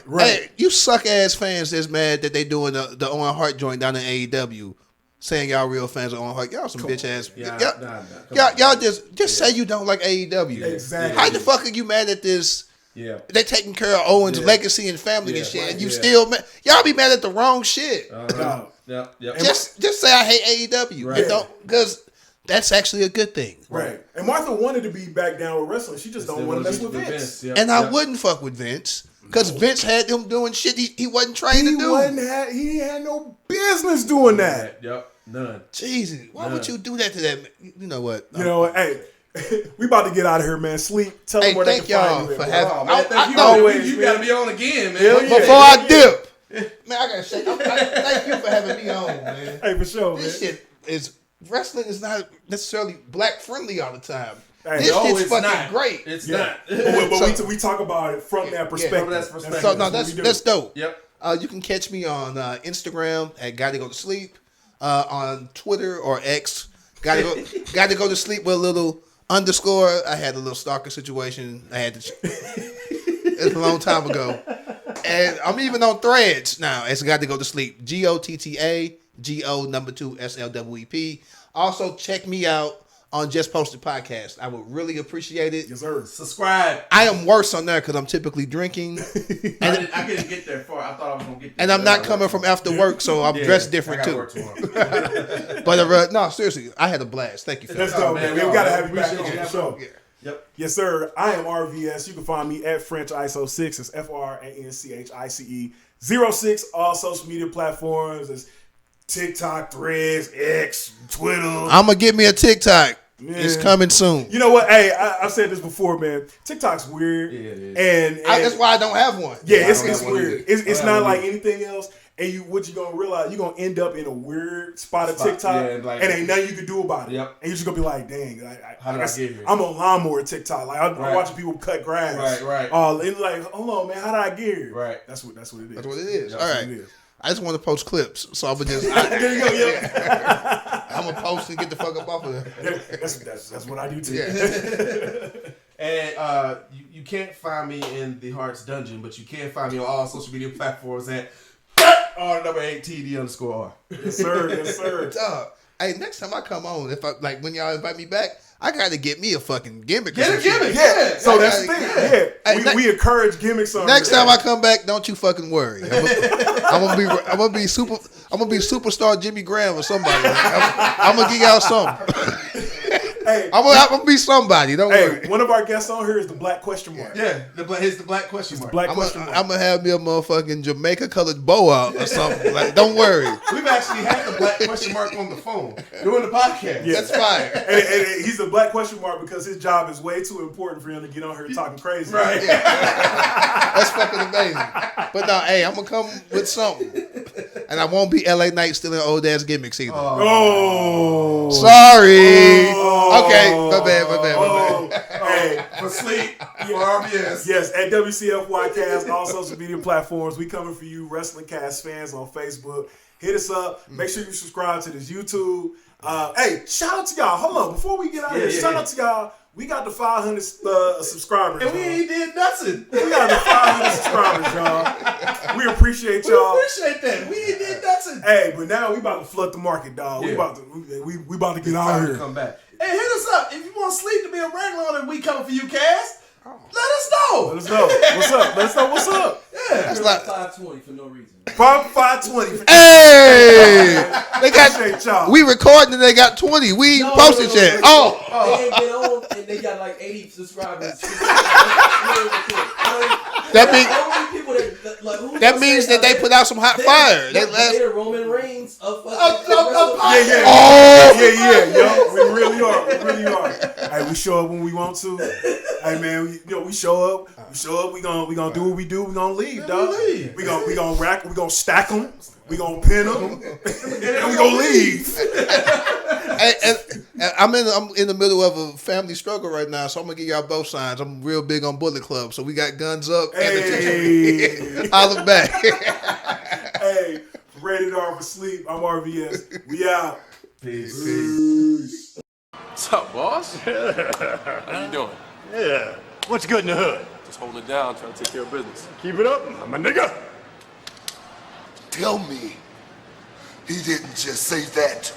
Right. Hey, you suck ass fans that's mad that they doing the Owen Hart joint down in AEW. Saying y'all real fans of Owen Hart. Y'all some bitch ass. Y'all just say you don't like AEW. Exactly. How the fuck are you mad at this? Yeah. They taking care of Owen's legacy and family and shit, and you still mad. Y'all be mad at the wrong shit. Yep. Just say I hate AEW. Right. Because that's actually a good thing. Right. And Martha wanted to be back down with wrestling. She just don't want to mess with Vince. Yep. And I wouldn't fuck with Vince. Because Vince had him doing shit he wasn't trained to do. He had no business doing that. Yep. None. Jesus, why would you do that to that? You know what? You know what? Hey, we about to get out of here, man. Sleep. Tell them where they can find you. For having. Oh, man, thank you. always, You got to be on again, man. Hell yeah. Before I dip, man, I gotta say, thank you for having me on, man. Hey, for sure, man. This shit is wrestling is not necessarily black friendly all the time. Hey, This no, shit's it's fucking not. great. It's Yeah. not. But we talk about it from that perspective. from that perspective. So no, what that's we do. that's dope. Yep. You can catch me on Instagram at Gotta Go to Sleep, on Twitter or X. Gotta go to sleep with a little underscore. I had a little stalker situation. I had to. It's a long time ago, and I'm even on Threads now. It's Got to Go to Sleep. GOTTA GO #2 SLWEP. Also check me out on Just Posted Podcast. I would really appreciate it. Yes, sir. Subscribe. I am worse on there because I'm typically drinking. I couldn't get there far. I thought I was going to get there. And I'm not coming from after work, so I'm dressed different too. But no, seriously, I had a blast. Thank you for That's that. dope, man. We got to have you back Appreciate on you. the show. Yep. Yes, sir. I am RVS. You can find me at French ISO6. It's FRANCHICE06. All social media platforms. It's TikTok, Threads, X, Twitter. I'm going to get me a TikTok. Man. It's coming soon. You know what? Hey, I've said this before, man. TikTok's weird. Yeah, it is. And That's why I don't have one. yeah, it's I don't have one weird. either. It's not like anything else. And what you gonna realize, you're gonna end up in a weird spot of TikTok, yeah, and ain't nothing you can do about it. Yep. And you're just gonna be like, dang, How did I get here? I'm on lawnmower TikTok. Like I'm Right. watching people cut grass. Right. And like, hold on, man, how did I get here? Right. That's what it is. That's what it is. Yeah, All That's right. what it is. I just want to post clips, so I'm gonna just. There you go. Yeah. I'm gonna post and get the fuck up off of there. That's what I do too. Yeah. And you can't find me in the Hearts Dungeon, but you can find me on all social media platforms at R8TD_R. Yes, sir. Yes, sir. Dog. Hey, next time I come on, if I when y'all invite me back, I gotta get me a fucking gimmick. Get a gimmick. Yeah. So that's the thing. Yeah. Yeah. Hey, We encourage gimmicks on Next here. time I come back, don't you fucking worry. I'm gonna be superstar Jimmy Graham or somebody. I'm gonna give y'all something. Hey, I'm gonna be somebody. Don't worry. Hey, one of our guests on here is the Black Question Mark. Yeah, here's the black question mark. Black Question Mark. I'm gonna have me a motherfucking Jamaica colored bow out or something. Like, don't worry. We've actually had the black question mark on the phone during the podcast. Yeah. That's fine. And he's the Black Question Mark because his job is way too important for him to get on here talking crazy. Right. That's fucking amazing. But no, hey, I'm gonna come with something, and I won't be LA Knight stealing old ass gimmicks either. Oh. Sorry. Oh. Okay, my bad. Hey, For sleep, for RBS. yes, at WCFY Cast, all social media platforms. We coming for you, Wrestling Cast fans on Facebook. Hit us up. Make sure you subscribe to this YouTube. Hey, shout out to y'all. Hold on, before we get out of here, shout out to y'all. We got the 500 subscribers. And we ain't did nothing. We got the 500 subscribers, y'all. We appreciate y'all. We appreciate that. We ain't did nothing. Hey, but now we about to flood the market, dog. We about to get out Time here. to come back. Hey, hit us up. If you want Sleep to be a regular on We Coming For You Cast, let us know. Let us know. What's up? Let us know what's up. Yeah. That's like 520 for no reason. 520. Hey, they Appreciate got. y'all. We recording and they got 20. We ain't posted yet. Oh, They ain't been on and they got like 80 subscribers. that means that they put out some hot fire. They're Roman Reigns of fucking. Yo, we really are. Hey, we show up when we want to. Hey man, we show up. We gonna do what we do. We gonna leave, dog. We gonna rack. We gonna stack them. We gonna pin them, and we gonna leave. And I'm in the middle of a family struggle right now, so I'm gonna give y'all both sides. I'm real big on Bullet Club, so we got guns up and the holla back. Hey, rated R for sleep. I'm RVS. We out. Peace. What's up, boss? How you doing? Yeah. What's good in the hood? Just holding it down, trying to take care of business. Keep it up, I'm a nigga. Tell me he didn't just say that